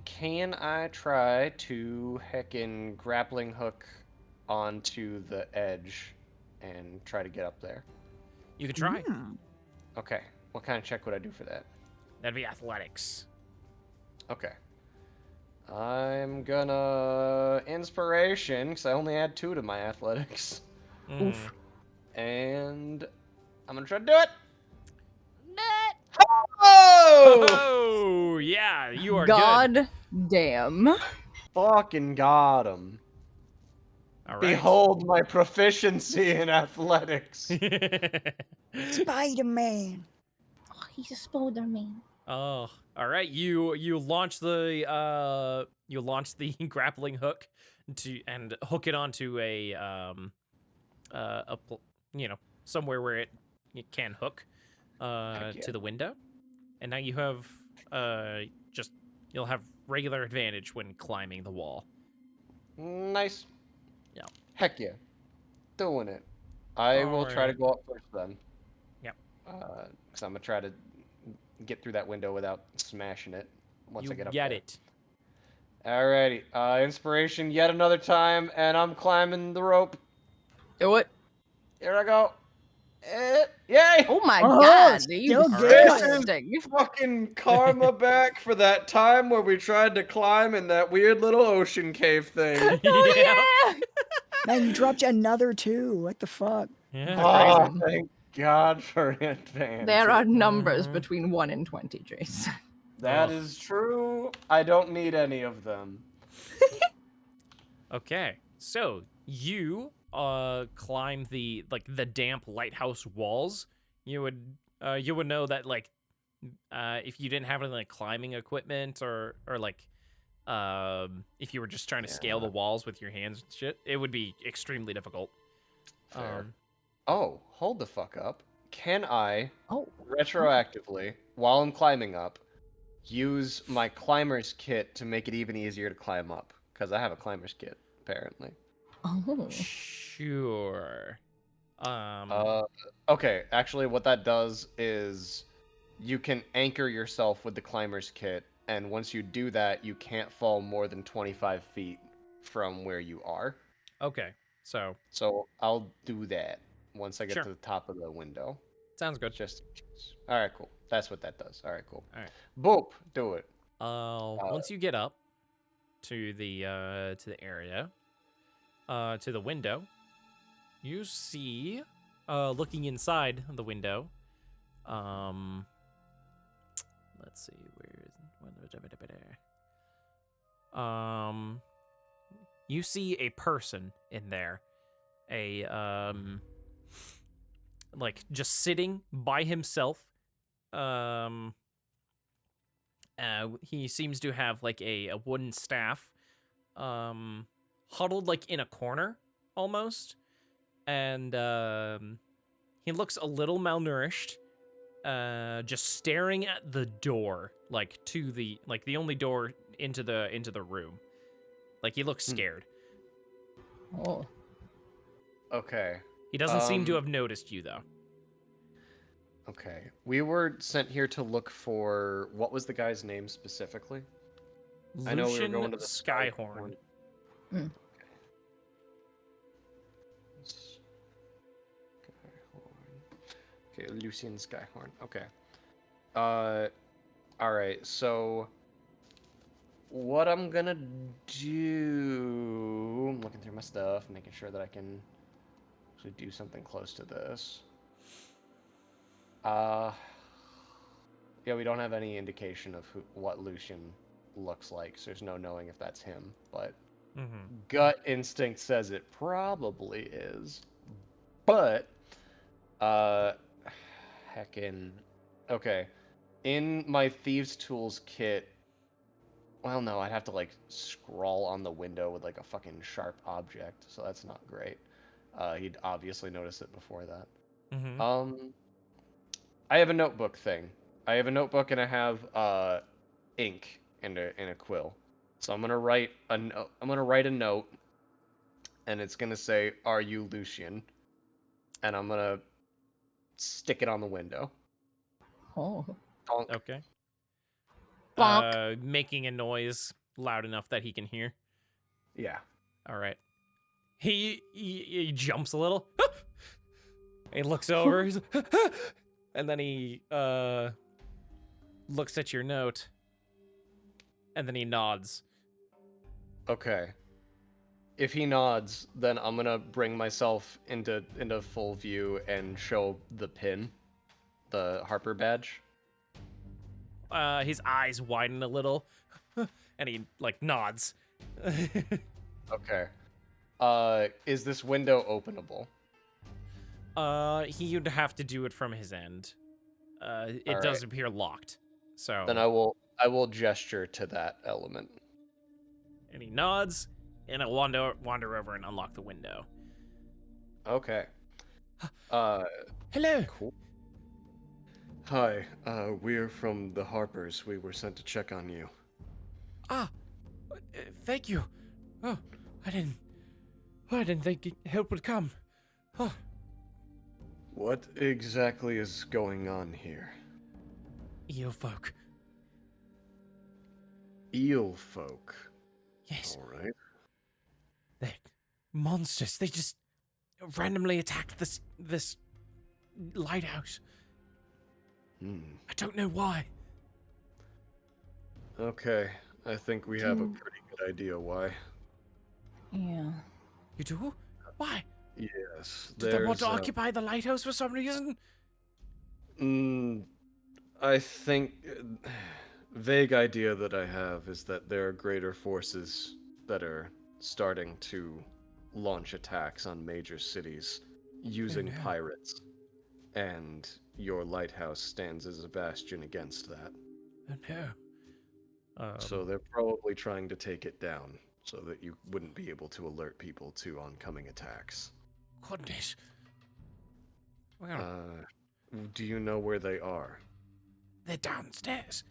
Can I try to heckin' grappling hook onto the edge and try to get up there? You could try. Okay. What kind of check would I do for that? That'd be athletics. Okay. I'm gonna inspiration, because I only had 2 to my athletics. Oof. And I'm gonna try to do it. Oh! Oh, yeah, you are good. God damn. Fucking got him. All right. Behold my proficiency in athletics. Spider-Man. Oh, he's a Spider-Man. Oh, all right. You launch the grappling hook and hook it onto somewhere where it can hook yeah. to the window, and now you have you'll have regular advantage when climbing the wall. Nice. Yeah. Heck yeah. Doing it. I will try to Alright. go up first then. Yep. Because I'm gonna try to get through that window without smashing it once You I get up get there. it. Alrighty. Inspiration yet another time, and I'm climbing the rope. Do it. Here I go. Yay! Oh my Oh, god, still you good. disgusting. Fucking karma back for that time where we tried to climb in that weird little ocean cave thing. Oh Man, you dropped another 2. What the fuck? Yeah. Oh, crazy. thank God for advance. yeah! There are numbers Mhm. between 1 and 20, Jace. That Ugh. is true. I don't need any of them. Okay, so you climb the damp lighthouse walls. You would know that if you didn't have any like climbing equipment or if you were just trying to scale the walls with your hands and shit, it would be extremely difficult. Fair. Oh, hold the fuck up. Can I Oh. retroactively, while I'm climbing up, use my climber's kit to make it even easier to climb up? Because I have a climber's kit, apparently. Oh. Sure. Okay, actually what that does is you can anchor yourself with the climber's kit, and once you do that, you can't fall more than 25 feet from where you are. Okay, so So I'll do that once I get Sure. to the top of the window. sounds good. Just all right, cool. That's what that does. All right, cool. All right. Boop, do it. Once you get up to the area, to the window, you see, looking inside the window, Let's see, where is you see a person in there. Like just sitting by himself. He seems to have like a wooden staff, huddled like in a corner almost, and he looks a little malnourished, just staring at the door, like to the only door into the room. Like he looks scared. Oh. Okay. He doesn't seem to have noticed you though. Okay. We were sent here to look for, what was the guy's name specifically? I know we were going to the Skyhorn. Hmm. Okay, Lucian Skyhorn. Okay. Alright, so what I'm gonna do, I'm looking through my stuff, making sure that I can actually do something close to this. Yeah, we don't have any indication of what Lucian looks like, so there's no knowing if that's him, but gut instinct says it probably is. But, heckin', okay. In my Thieves' Tools kit, well, no, I'd have to, like, scrawl on the window with, like, a fucking sharp object, so that's not great. He'd obviously noticed it before that. I have a notebook thing. I have a notebook and I have ink and a quill. So I'm gonna write a note, and it's gonna say, "Are you Lucian?" And I'm gonna stick it on the window. Oh. Donk. Okay. Bonk. Making a noise loud enough that he can hear. Yeah. All right. He jumps a little. He looks over. He's and then he looks at your note. And then he nods. Okay. If he nods, then I'm gonna bring myself into full view and show the pin, the Harper badge. His eyes widen a little, and he like nods. Okay. Is this window openable? He'd have to do it from his end. It does appear locked. So Then I will gesture to that element. And he nods, and I'll wander over and unlock the window. Okay. Hello. Cool. Hi, we're from the Harpers. We were sent to check on you. Thank you. Oh, I didn't think help would come. Oh. What exactly is going on here? Eel folk. Eel folk. Yes. All right. They're monsters. They just randomly attacked this lighthouse. I don't know why. Okay, I think we have a pretty good idea why. Yeah. You do? Why? Yes, Did they want to occupy the lighthouse for some reason? I think vague idea that I have is that there are greater forces that are starting to launch attacks on major cities using pirates, and your lighthouse stands as a bastion against that. Oh no. So they're probably trying to take it down so that you wouldn't be able to alert people to oncoming attacks. Goodness. Well, Do you know where they are? they're downstairs.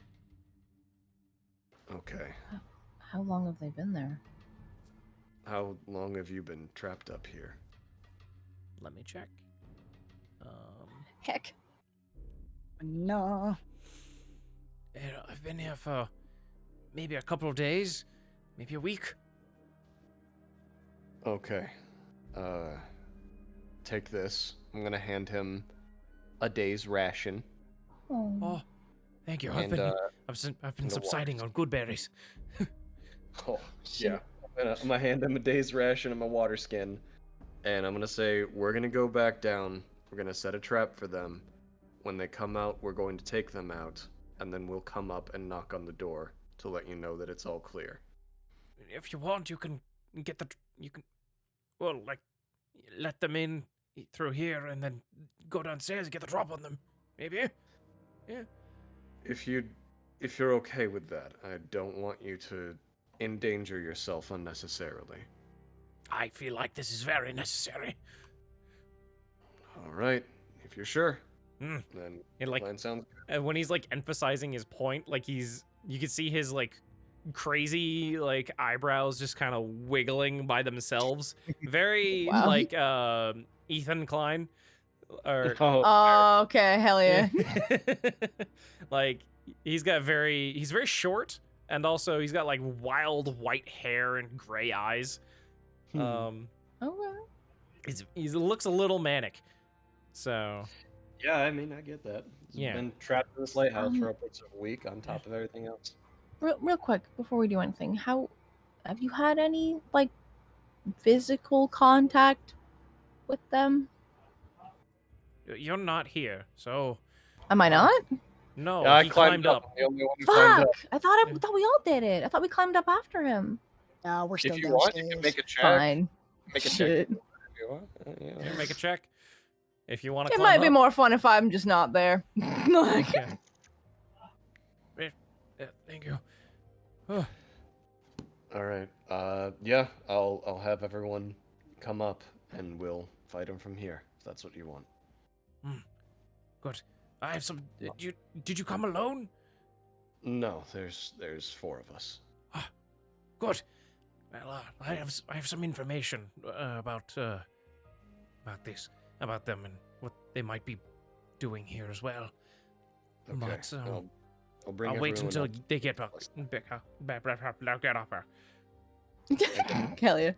Okay. How long have they been there? How long have you been trapped up here? Let me check. Heck. No. I've been here for maybe a couple of days, maybe a week. Okay. Take this. I'm gonna hand him a day's ration. Oh, thank you. I've been subsiding on good berries. Oh, yeah. I'm gonna hand him a day's ration and my water skin, and I'm gonna say, we're gonna go back down. We're gonna set a trap for them. When they come out, we're going to take them out. and then we'll come up and knock on the door to let you know that it's all clear. If you want, you can well, like, let them in through here and then go downstairs and get the drop on them. Maybe? Yeah. If you're okay with that, I don't want you to endanger yourself unnecessarily. I feel like this is very necessary. All right, if you're sure, Mm. then And like, plan sounds good. and when he's like emphasizing his point, like you can see his like crazy like eyebrows just kind of wiggling by themselves. Very Wow. like Ethan Klein or Oh, okay, hell yeah. like he's very short, and also he's got like wild white hair and gray eyes. Okay. He looks a little manic. So Yeah, I mean, I get that. He's Yeah. been trapped in this lighthouse for upwards of a week on top of everything else. Real quick, before we do anything, have you had any like physical contact with them? you're not here, so Am I not? no, Yeah, I he climbed up. I'm the only one who climbed Fuck! up. I thought we all did it. I thought we climbed up after him. No, we're still If you want, downstairs. you can make a check. Fine. Make a Shit. check if you want. Yeah. Here, make a check. If you want to It climb might be up. more fun if I'm just not there. Like, Yeah. Yeah, thank you. Oh, All right. Yeah, I'll have everyone come up and we'll fight him from here. If that's what you want. good. I have some. Did you come alone? No, there's 4 of us. Good. Well, I have some information about this, about them, and what they might be doing here as well. Okay. But I'll bring I'll wait everyone until up. they get back. Get up here. hell yeah.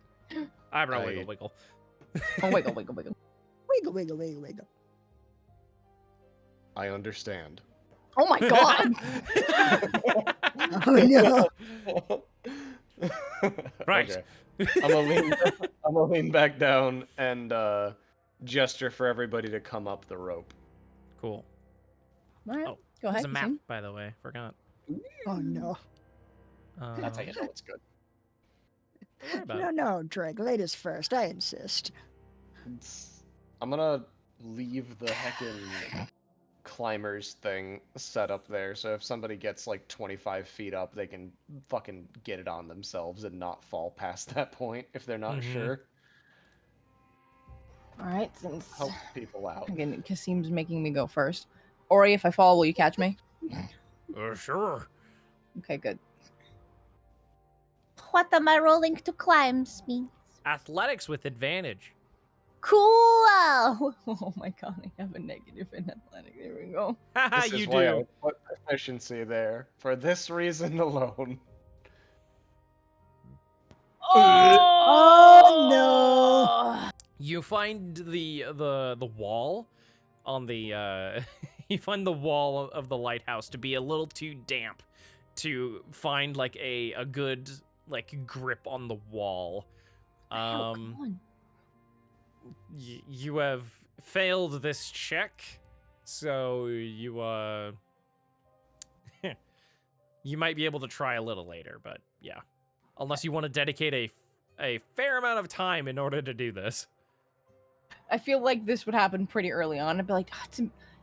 Eyebrow I- wiggle wiggle. Oh, wiggle, wiggle, wiggle. Wiggle, wiggle, wiggle, wiggle. I understand. Oh my god. Oh no. Right. Okay. I'm gonna lean back down and gesture for everybody to come up the rope. Cool. All right. Oh, Go ahead. There's a map, Kasim. by the way. Forgot. Oh no. That's how you know it's good. Don't worry about No, it. no, Drake. Ladies first. I insist. I'm gonna leave the heckin' climbers thing set up there, so if somebody gets like 25 feet up, they can fucking get it on themselves and not fall past that point if they're not Mhm. sure. All right. Since Help people out. again, Kasim's making me go first. Ori, if I fall, will you catch me? Sure. Okay, good. What am I rolling to climb, means? Athletics with advantage. Cool! Oh my god, I have a negative in athletic. There we go. Haha, This is you why I do. put efficiency there for this reason alone. Oh, no. You find the wall on the you find the wall of the lighthouse to be a little too damp to find like a good like grip on the wall. Oh, come on. You have failed this check, so you you might be able to try a little later, but yeah, unless you want to dedicate a fair amount of time in order to do this. I feel like this would happen pretty early on. I'd be like, "Ah,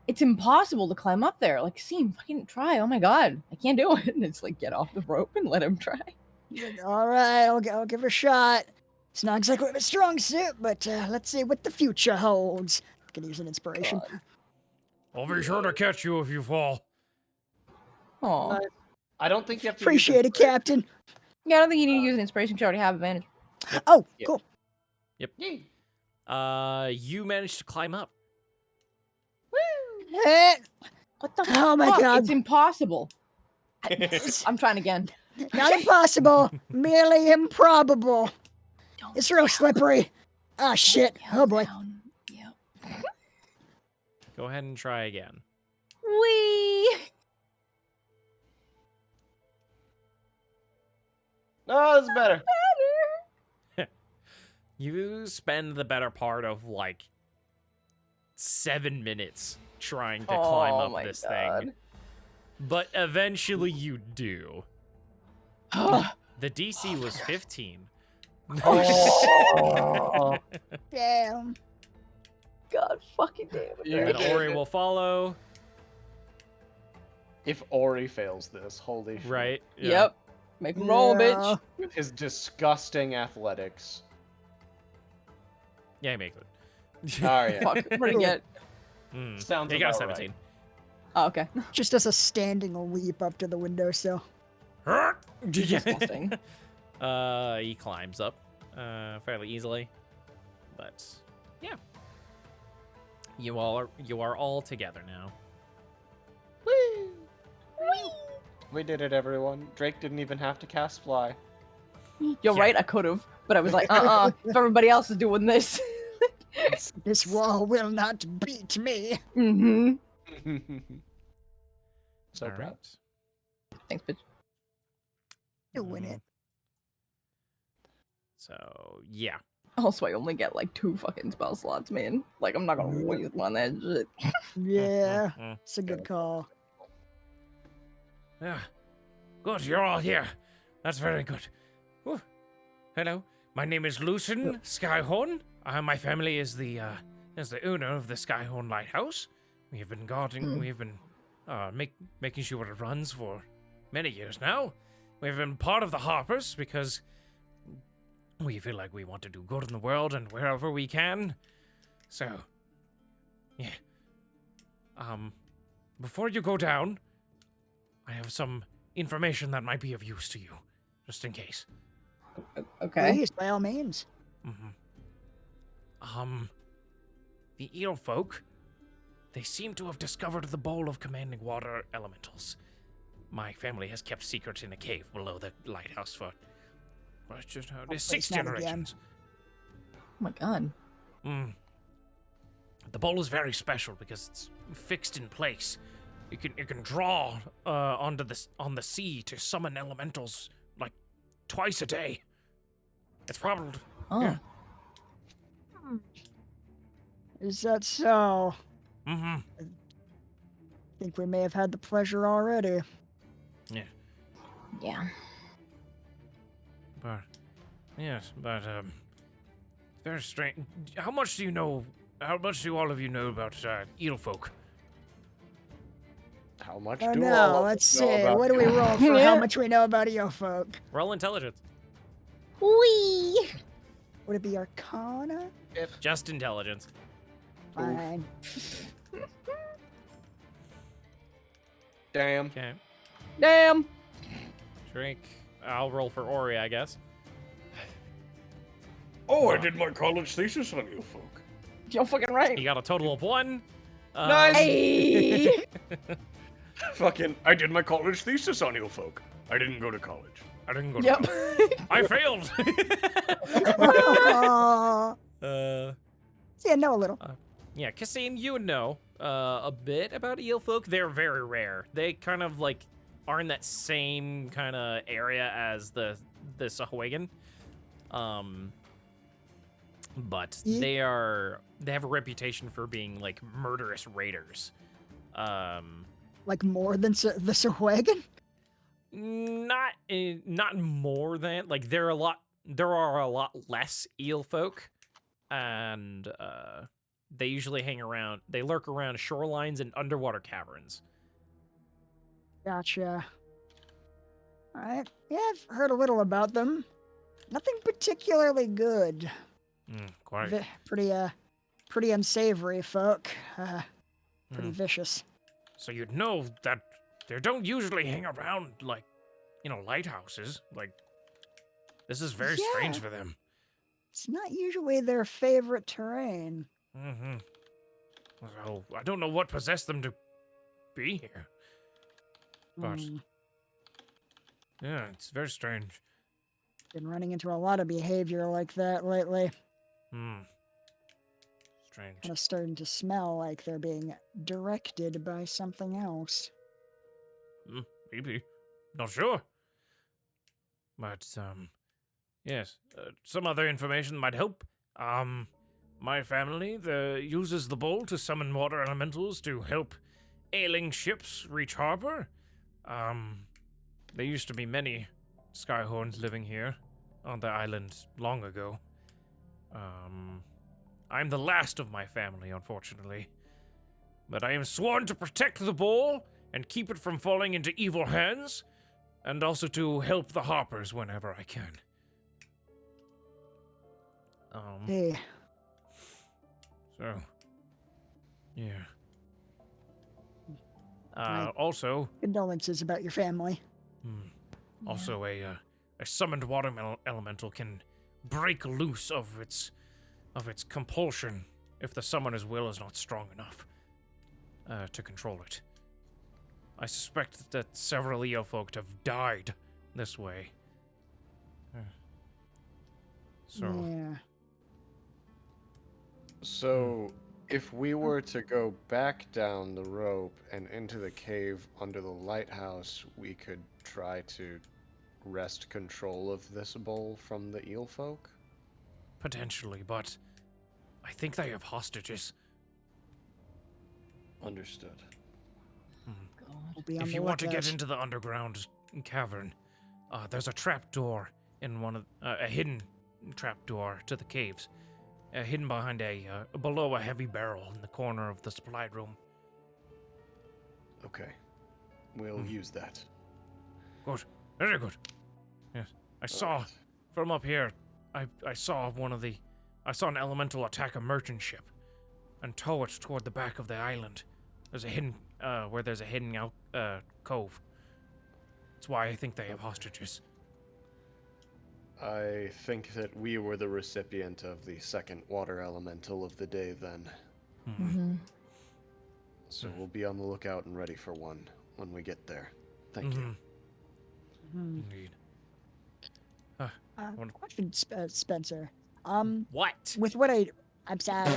it's impossible to climb up there. Like, Kasim, fucking try. Oh my god, I can't do it. And it's like, get off the rope and let him try. He's like, all right, I'll give it a shot. It's not exactly a strong suit, but let's see what the future holds. I can use an inspiration. I'll be sure to catch you if you fall. Oh, Nice. I don't think you have to. Appreciate it, Captain. yeah. I don't think you need to use an inspiration. 'Cause you already have advantage. Oh, Yeah. cool. You managed to climb up. Eh, What the? Oh my fuck? God. It's impossible. it's I'm trying again. not impossible, merely improbable. Don't It's real slippery. Ah, shit. Oh boy. Yep. Go ahead and try again. Wee! No, that's better. You spend the better part of like 7 minutes trying to climb Oh up my this God. thing. but eventually you do. The DC was 15. Oh. Damn. God fucking damn it. You And did Ori it. will follow. If Ori fails this, holy shit. Right. Yeah. Yep. Make him roll, Yeah. bitch. With his disgusting athletics. Yeah, he makes it. Oh, yeah. Fuck. What do you get? Sounds He got a about right. 17. Oh, okay. Just does a standing leap up to the windowsill. Disgusting. He climbs up fairly easily, but yeah, you are all together now. We did it, everyone. Drake didn't even have to cast fly. You're Yeah. right, I could have, but I was like, if everybody else is doing this. This wall will not beat me. Mm-hmm. So All proud. right. Thanks, bitch. Doing it. So yeah, Also, I only get like 2 fucking spell slots, man. Like, I'm not gonna waste one of that shit. Yeah, Mm. it's a good call. Yeah. Good, you're all here. That's very good. Whew. Hello, my name is Lucien Skyhorn. My family is the owner of the Skyhorn Lighthouse. We have been guarding. We have been making sure it runs for many years now. We have been part of the Harpers because we feel like we want to do good in the world and wherever we can. So, yeah. Before you go down, I have some information that might be of use to you, just in case. Okay. Please, by all means. The eel folk, they seem to have discovered the bowl of commanding water elementals. My family has kept secret in a cave below the lighthouse for just Hopefully 6 it's not again. generations. Oh my god. The bowl is very special because it's fixed in place. You can draw on the sea to summon elementals like twice a day. It's probably Oh. Yeah. Is that so? Mm-hmm. I think we may have had the pleasure already. Yeah. Yeah. But it's very strange. How much do you know? How much do all of you know about eel folk? How much Oh do no, all of let's us know see. about What do we you? roll for how much we know about eel folk? Roll intelligence. Wee. Would it be Arcana? Just intelligence. Fine. Damn. Okay. Damn. Drink. I'll roll for Ori, I guess. Oh, I did my college thesis on you folk. You're fucking right. He got a total of 1. Nice. Hey. Fucking, I did my college thesis on you folk. I didn't go to college. I didn't go to Yep. college. I failed. Aw. Yeah, know a little. Yeah, Kasim, you would know a bit about eel folk. They're very rare. They kind of like are in that same kind of area as the Sahuagin. But they have a reputation for being like murderous raiders. Like more than the Sahuagin? Not more than, like there are a lot less eel folk, and they usually they lurk around shorelines and underwater caverns. Gotcha. Alright. Yeah, I've heard a little about them. Nothing particularly good. Quite. Pretty unsavory folk. Pretty Mm. vicious. So you'd know that they don't usually hang around like, lighthouses. Like, this is very strange Yeah. for them. It's not usually their favorite terrain. Mm-hmm. So I don't know what possessed them to be here. But Hmm, yeah, it's very strange. been running into a lot of behavior like that lately. Strange. Kind of starting to smell like they're being directed by something else. Maybe. Not sure. But, yes. Some other information might help. My family uses the bowl to summon water elementals to help ailing ships reach harbor. There used to be many Skyhorns living here on the island long ago. I'm the last of my family, unfortunately. But I am sworn to protect the bowl and keep it from falling into evil hands, and also to help the Harpers whenever I can. Hey, So, yeah. Right. Also, condolences about your family. also a summoned water elemental can break loose of its compulsion if the summoner's will is not strong enough to control it. I suspect that several EO folk have died this way. So, Yeah. So, if we were to go back down the rope and into the cave under the lighthouse, we could try to wrest control of this bowl from the eel folk? potentially, but I think they have hostages. Understood. We'll be on If the you want to get lookout. into the underground cavern, there's a trap door in one of a hidden trap door to the caves, hidden behind below a heavy barrel in the corner of the supply room. Okay. We'll use that. Good, very good. Yes, I saw from up here. I saw an elemental attack a merchant ship, and tow it toward the back of the island. There's a hidden cove. That's why I think they have hostages. I think that we were the recipient of the second water elemental of the day then. So we'll be on the lookout and ready for one when we get there. Thank you. Indeed. Question, Spencer. What? With what I'm sorry.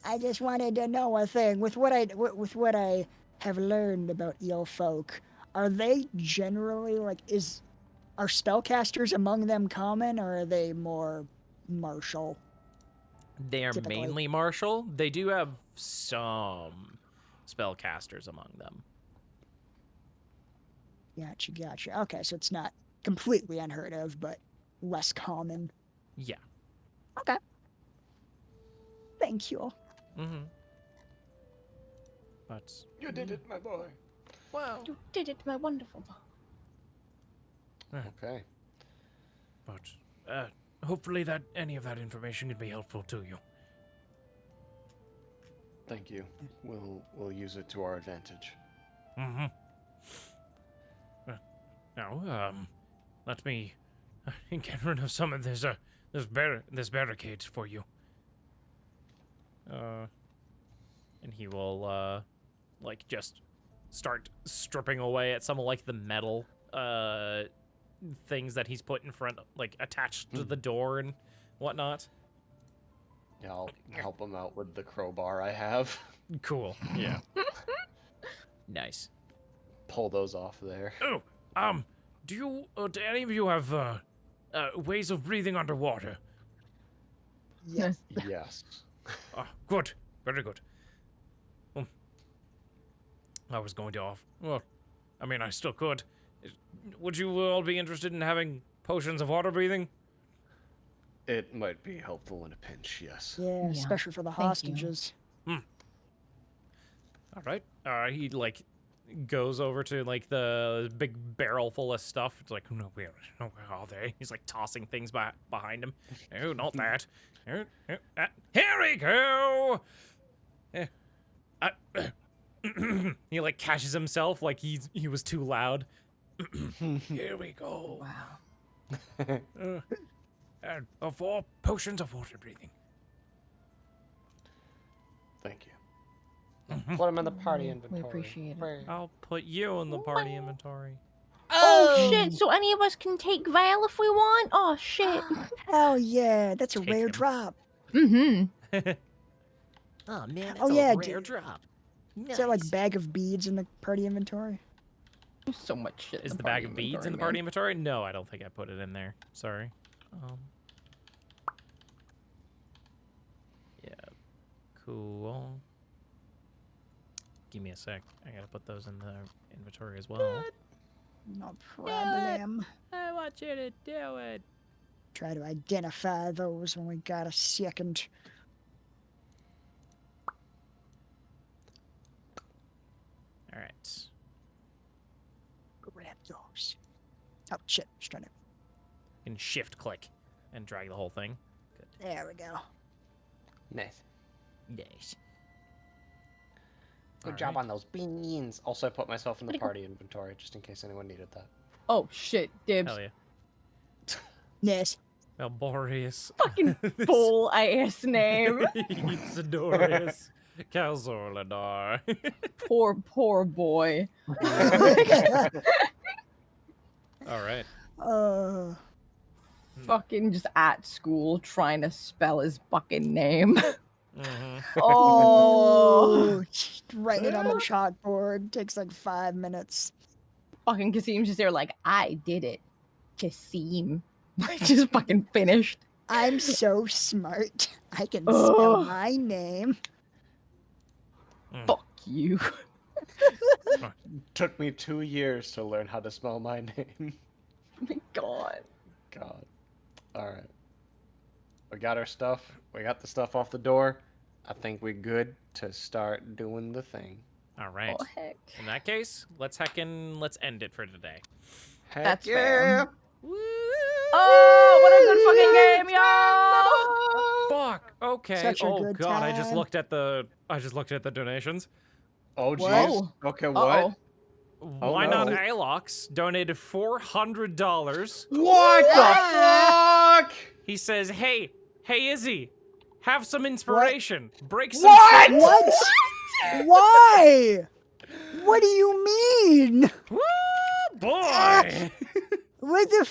I just wanted to know a thing. With what I have learned about eel folk, are they generally are spellcasters among them common, or are they more martial? They're Typically. mainly martial. They do have some spellcasters among them. Gotcha. Okay, so it's not completely unheard of, but less common. Yeah. Okay. Thank you. But You did it, my boy. well, You did it, my wonderful boy. Okay. but hopefully that any of that information can be helpful to you. Thank you. We'll use it to our advantage. Now, let me get rid of some of this barricade for you. And he will just start stripping away at some of the metal things that he's put in front, attached to the door and whatnot. Yeah, I'll help him out with the crowbar I have. Cool. Yeah. Nice. Pull those off there. Oh, do any of you have ways of breathing underwater? Yes. Yes. Good. Very good. I was going to I still could. Would you all be interested in having potions of water breathing? It might be helpful in a pinch, yes. Yeah, especially for the Thank you. hostages. All right. He goes over to the big barrel full of stuff. It's where are they? He's tossing things behind him. No, not that. Here we go. He catches himself he was too loud. Here we go. Wow. And 4 potions of water breathing. Thank you. Put them in the party We inventory. appreciate it. I'll put you in the party inventory. Oh, shit, so any of us can take Val if we want? Oh shit. Hell yeah, that's a Take rare him. drop. Oh man, Oh, yeah, drop. Is that bag of beads in the party inventory? So much shit. Is in the party bag of beads in inventory, the party inventory? No, I don't think I put it in there. Sorry. Yeah. Cool. give me a sec. I gotta put those in the inventory as well. No problem. I want you to do it. Try to identify those when we got a second. All right. Grab those. Oh shit! I was trying to. You can shift click and drag the whole thing. There we go. Nice. Nice. Good All job right. on those beans. Also, I put myself in the party inventory just in case anyone needed that. Oh shit, dibs. Hell yeah. Yes. Alborius. Fucking full ass name. Isidorus. Calzoladar. Poor boy. All right. Fucking just at school trying to spell his fucking name. Mhm. Oh, Just writing it on the chalkboard takes like 5 minutes. fucking Kasim's just there like, I did it. Kasim. Just fucking finished. I'm so smart. I can spell Ugh. my name. Fuck you. Took me 2 years to learn how to spell my name. Oh my god. God. Alright. We got our stuff. We got the stuff off the door. I think we're good to start doing the thing. All right. Oh heck. In that case, let's end it for today. Heck That's yeah! fair. Woo! Oh, what a good fucking game, y'all! Fuck. Okay. Such a Oh good god, I just time. looked at the donations. Oh What? jeez. Okay, what? Uh-oh. Oh, Why not no. Alox donated $400. What the fuck? He says, "Hey Izzy, have some inspiration. Break some What? shit." What? Why? What do you mean? Woo, boy. What the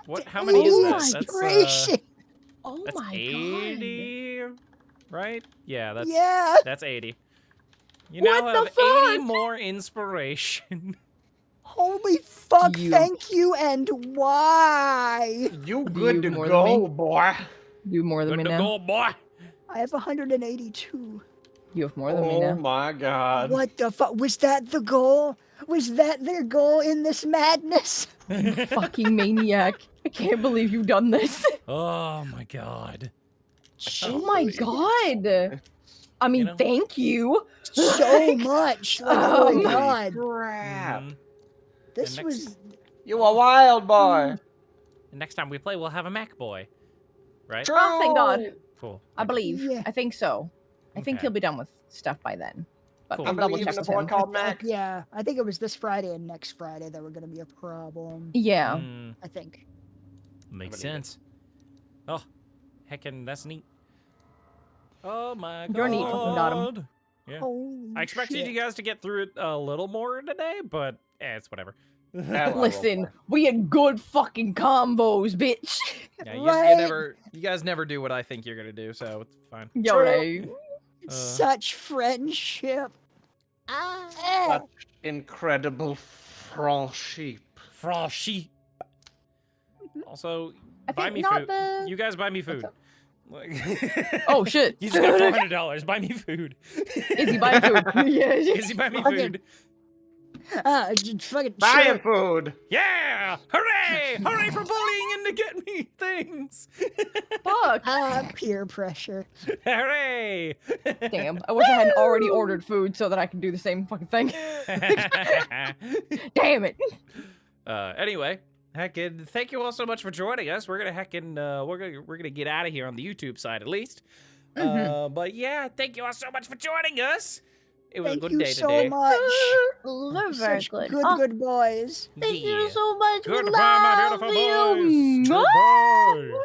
What? How many is Oh that? my That's gracious. Oh that's my 80, right? Yeah, Yeah. that's 80. You What now the have 80 fuck? more inspiration. Holy fuck, You- thank you, and why? You good to more than go, me? boy. god. Do more than Good me to now. go, boy. I have 182. You have more than me Oh now. my god. What the fuck? Was that the goal? Was that their goal in this madness? Fucking maniac. I can't believe you've done this. Oh my god. Oh my god. I mean, know? thank you. So much. Like, oh Holy my god. Crap. Mhm. This next- was. You a wild boy. And next time we play, we'll have a Mac boy. Right? True. Oh, thank God. Cool. I believe. Yeah. I think so. I think Okay. he'll be done with stuff by then. But Cool. I'll I'm double believing check a with boy him. called Mac. Yeah, I think it was this Friday and next Friday that were going to be a problem. Yeah. Mm, I think. makes believe it. sense. Oh, heckin', that's neat. Oh my god. You're neat, fucking Dottom. Yeah. Holy I expected shit. you guys to get through it a little more today, but it's whatever. Yeah, well, Listen, we had good fucking combos, bitch. Yeah, you Right. guys never do what I think you're gonna do, so it's fine. Yo, True. right. Such friendship. Such incredible friendship. Froshy. Also, I buy think me not food. the- You guys buy me food. up? Like- Oh shit. You just got $400. Buy me food. Izzy, buy food. Yeah. Izzy, buy me Fucking- food. Just fucking Buying sure. food. Yeah! Hooray! Hooray for bullying and to get me things! Fuck. Peer pressure. Hooray! Damn. I wish I hadn't already ordered food so that I could do the same fucking thing. Damn it. Anyway, heckin', thank you all so much for joining us. We're gonna we're gonna get out of here on the YouTube side at least. But yeah, thank you all so much for joining us. It was Thank a good you day so today. much. They're very Such good. good, Oh, good boys. thank Yeah. you so much. We Goodbye, my love beautiful you. boys. Mwah! Goodbye.